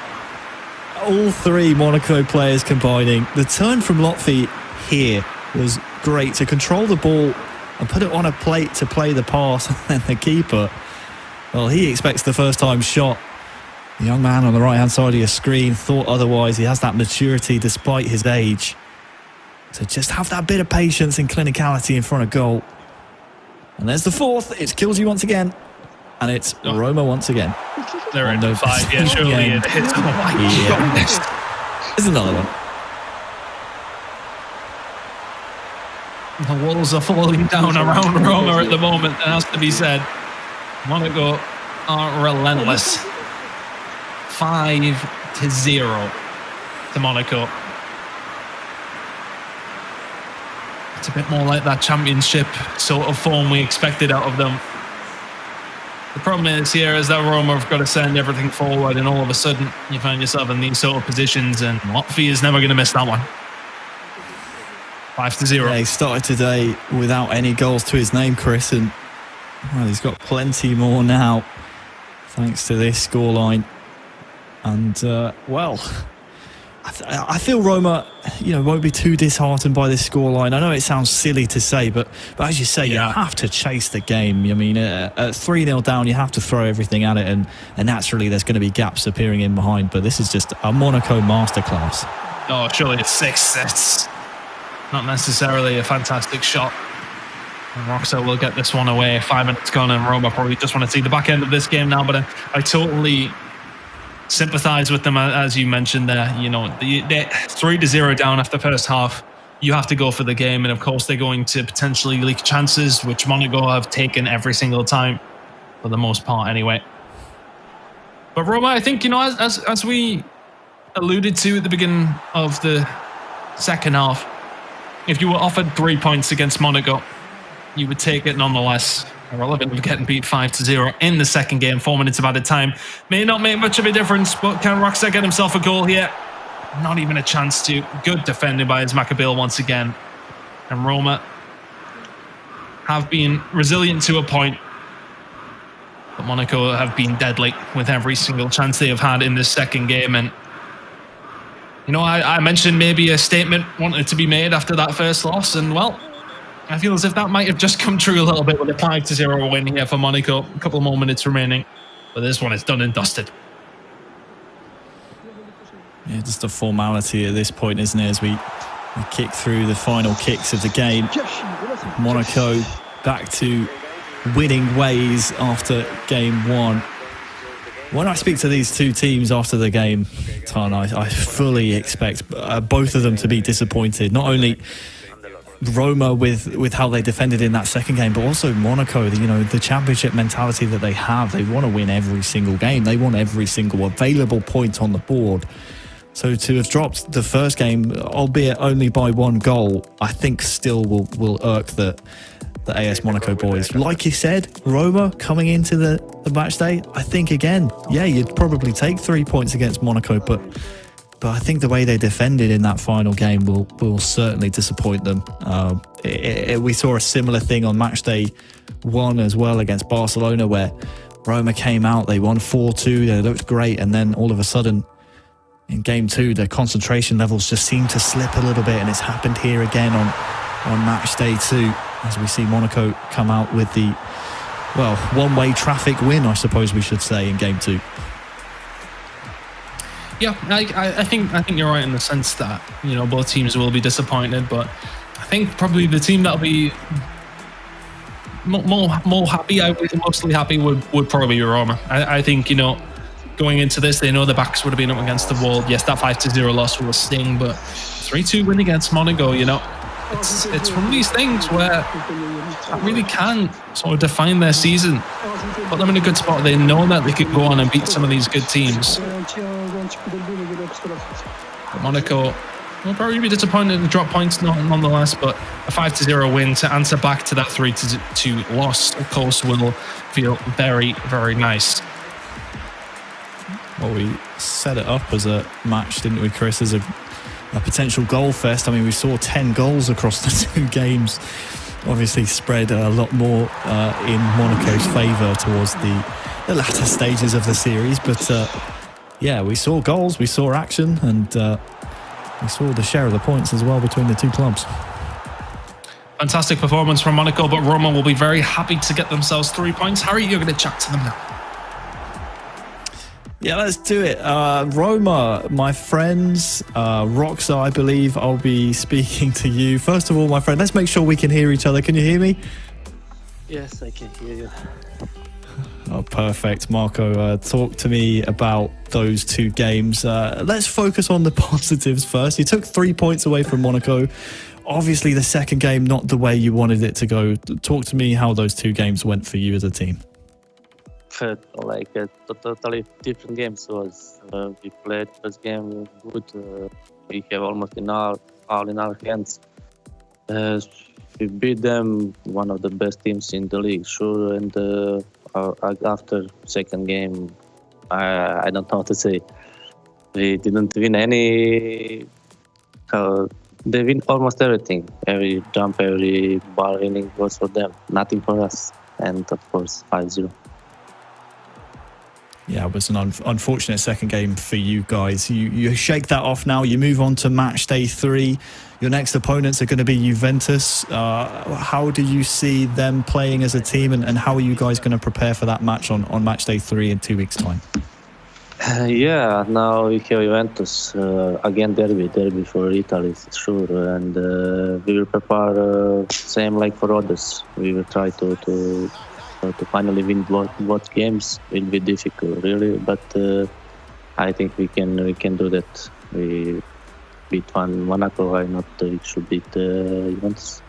All 3 Monaco players combining. The turn from Lotfi here was great to control the ball and put it on a plate to play the pass. And then the keeper, well, he expects the first time shot. The young man on the right-hand side of your screen thought otherwise. He has that maturity despite his age. So just have that bit of patience and clinicality in front of goal. And there's the 4th. It kills you once again. And it's Roma once again. They're in 5. Yeah, surely it hits. Oh my goodness. There's another one. The walls are falling down around Roma at the moment. It has to be said. Monaco are relentless. 5-0 to Monaco. It's a bit more like that championship sort of form we expected out of them. The problem is here is that Roma have got to send everything forward, and all of a sudden you find yourself in these sort of positions, and Lotfi is never going to miss that one. 5-0. Yeah, he started today without any goals to his name, Chris, and well, he's got plenty more now thanks to this scoreline. And well, I feel Roma, won't be too disheartened by this scoreline. I know it sounds silly to say, but as you say, you have to chase the game. I mean, at 3-0 down, you have to throw everything at it, and naturally there's going to be gaps appearing in behind. But this is just a Monaco masterclass. Oh, surely it's 6. It's not necessarily a fantastic shot. And Roxo will get this one away. 5 minutes gone, and Roma probably just want to see the back end of this game now. But I totally sympathise with them, as you mentioned there. They're 3-0 down after the first half. You have to go for the game, and of course they're going to potentially leak chances, which Monaco have taken every single time, for the most part anyway. But Roma, I think, as we alluded to at the beginning of the second half, if you were offered 3 points against Monaco, you would take it nonetheless. Irrelevant of getting beat 5-0 in the second game, 4 minutes of added time. May not make much of a difference, but can Roxette get himself a goal here? Not even a chance to. Good defending by his Maccabee once again. And Roma have been resilient to a point, but Monaco have been deadly with every single chance they have had in this second game. And I mentioned maybe a statement wanted to be made after that first loss, and well, I feel as if that might have just come true a little bit with a 5-0 win here for Monaco. A couple more minutes remaining, but this one is done and dusted. Yeah, just a formality at this point, isn't it, as we kick through the final kicks of the game. Monaco back to winning ways after game 1. When I speak to these two teams after the game, Tan, I fully expect both of them to be disappointed. Not only Roma with how they defended in that second game, but also Monaco, the championship mentality that they have. They want to win every single game. They want every single available point on the board. So to have dropped the first game, albeit only by 1 goal, I think still will irk the AS Monaco boys. Like you said, Roma coming into the match day, I think again, you'd probably take 3 points against Monaco, but But I think the way they defended in that final game will certainly disappoint them. We saw a similar thing on Matchday 1 as well against Barcelona, where Roma came out, they won 4-2, they looked great, and then all of a sudden in game 2 their concentration levels just seemed to slip a little bit, and it's happened here again on Matchday 2 as we see Monaco come out with the, well, one-way traffic win, I suppose we should say, in game 2. Yeah, I think you're right in the sense that, you know, both teams will be disappointed, but I think probably the team that'll be more happy, mostly happy, would probably be Roma. I think, you know, going into this, they know the backs would have been up against the wall. Yes, that 5-0 loss will sting, but 3-2 win against Monaco, you know, it's one of these things where that really can sort of define their season, put them in a good spot. They know that they could go on and beat some of these good teams. But Monaco will probably be disappointed to drop points nonetheless, but a 5-0 win to answer back to that 3-2 loss, of course, will feel very, very nice. Well, we set it up as a match, didn't we, Chris, as a potential goal fest. I mean, we saw 10 goals across the 2 games. Obviously spread a lot more in Monaco's favour towards the latter stages of the series. But yeah, we saw goals, we saw action, and we saw the share of the points as well between the 2 clubs. Fantastic performance from Monaco, but Roma will be very happy to get themselves 3 points. Harry, you're going to chat to them now. Yeah, let's do it. Roma, my friends, Roxa, I believe I'll be speaking to you. First of all, my friend, let's make sure we can hear each other. Can you hear me? Yes, I can hear you. Oh, perfect. Marco, talk to me about those 2 games. Let's focus on the positives first. You took 3 points away from Monaco. Obviously, the second game, not the way you wanted it to go. Talk to me how those 2 games went for you as a team. Like totally different games. Was we played first game good. We have almost all in our hands. We beat them, one of the best teams in the league, sure. And after second game, I don't know what to say. We didn't win any. They win almost everything. Every jump, every ball winning was for them. Nothing for us. And of course, 5-0. Yeah, it was an unfortunate second game for you guys. You shake that off now. You move on to match day 3. Your next opponents are going to be Juventus. How do you see them playing as a team, and how are you guys going to prepare for that match on match day 3 in 2 weeks' time? Yeah, now we have Juventus again, derby for Italy, sure, and we will prepare same like for others. We will try to finally win both games. Will be difficult, really, but I think we can do that. We beat Monaco. Why not? We should beat Juventus.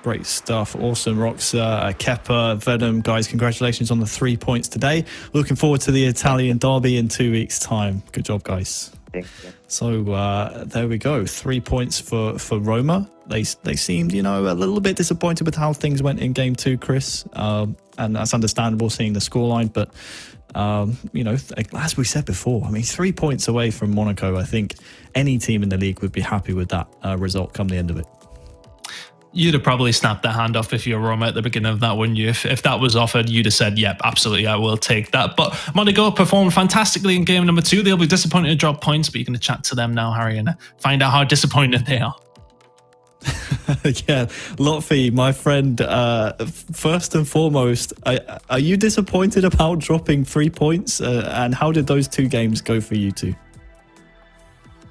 Great stuff. Awesome. Roxa, Kepa, Venom, guys, congratulations on the 3 points today. Looking forward to the Italian derby in 2 weeks' time. Good job, guys. Thank you. So there we go. 3 points for Roma. They seemed, a little bit disappointed with how things went in game 2, Chris. And that's understandable seeing the scoreline. But, as we said before, 3 points away from Monaco. I think any team in the league would be happy with that result come the end of it. You'd have probably snapped the hand off if you're Roma at the beginning of that, wouldn't you? If that was offered, you'd have said, yep, absolutely, I will take that. But Monaco performed fantastically in game number 2. They'll be disappointed to drop points, but you're going to chat to them now, Harry, and find out how disappointed they are. Yeah, Lotfi, my friend, first and foremost, are you disappointed about dropping 3 points? And how did those 2 games go for you two?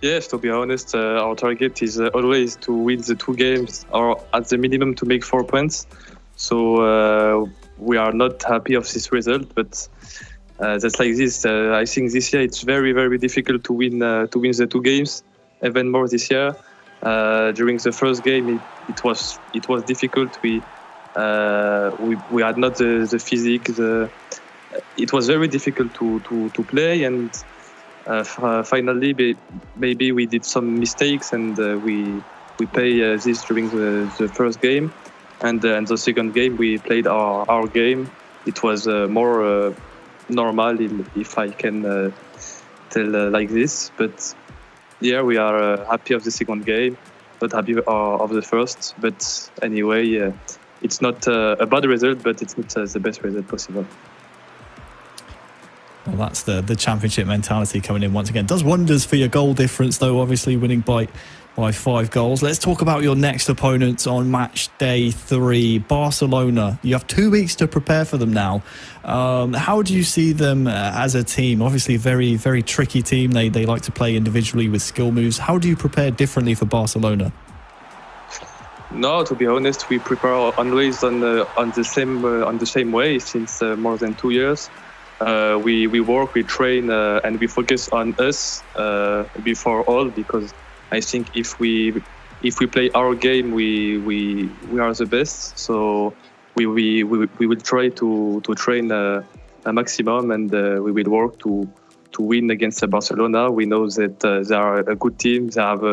Yes, to be honest, our target is always to win the 2 games, or at the minimum to make 4 points. So we are not happy of this result, but that's like this. I think this year it's very, very difficult to win the 2 games, even more this year. During the first game, it was difficult. We had not the physique. It was very difficult to play, and finally maybe we did some mistakes, and we pay this during the first game, and the second game we played our game. It was more normal, if I can tell like this. But yeah, we are happy of the second game, not happy of the first. But anyway, it's not a bad result, but it's not the best result possible. Well, that's the championship mentality coming in once again. Does wonders for your goal difference, though, obviously winning by 5 goals. Let's talk about your next opponents on match day 3, Barcelona. You have 2 weeks to prepare for them now. How do you see them as a team? Obviously, very, very tricky team. They like to play individually with skill moves. How do you prepare differently for Barcelona? No, to be honest, we prepare always on the same way since more than 2 years. We work, we train, and we focus on us before all, because I think if we play our game, we are the best. So we will try to train a maximum, and we will work to win against Barcelona. We know that they are a good team. They have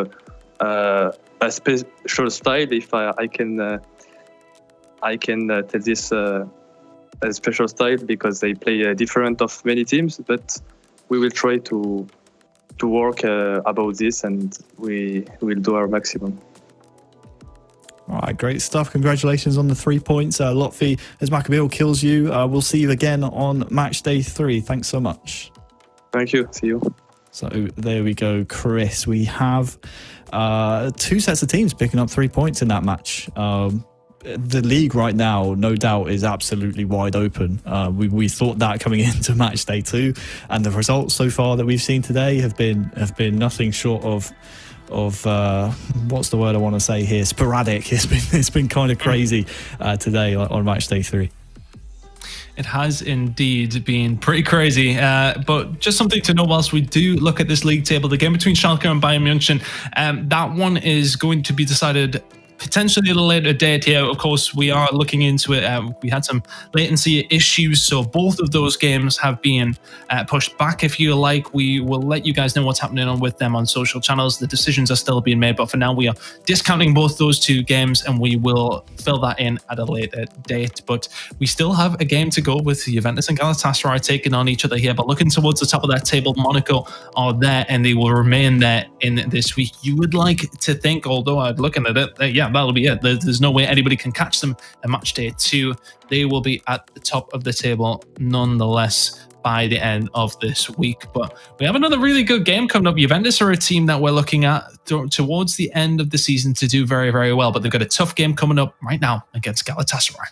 a special style, if I can tell this. A special style, because they play different of many teams, but we will try to work about this, and we will do our maximum. All right, great stuff. Congratulations on the 3 points. Lotfi, as Maccabi kills you, we'll see you again on match day 3. Thanks so much. Thank you. See you. So there we go, Chris. We have 2 sets of teams picking up 3 points in that match. The league right now, no doubt, is absolutely wide open. We thought that coming into match day 2, and the results so far that we've seen today have been nothing short of what's the word I want to say here? Sporadic. It's been kind of crazy today on match day 3. It has indeed been pretty crazy, but just something to know whilst we do look at this league table, the game between Schalke and Bayern München, that one is going to be decided potentially at a later date here. Of course, we are looking into it. We had some latency issues, so both of those games have been pushed back, if you like. We will let you guys know what's happening on with them on social channels. The decisions are still being made, but for now we are discounting both those 2 games, and we will fill that in at a later date. But we still have a game to go with Juventus and Galatasaray taking on each other here, but looking towards the top of that table, Monaco are there, and they will remain there in this week. You would like to think, although I'm looking at it, yeah, that'll be it. There's no way anybody can catch them at match day 2. They will be at the top of the table nonetheless by the end of this week. But we have another really good game coming up. Juventus are a team that we're looking at towards the end of the season to do very, very well, but they've got a tough game coming up right now against Galatasaray.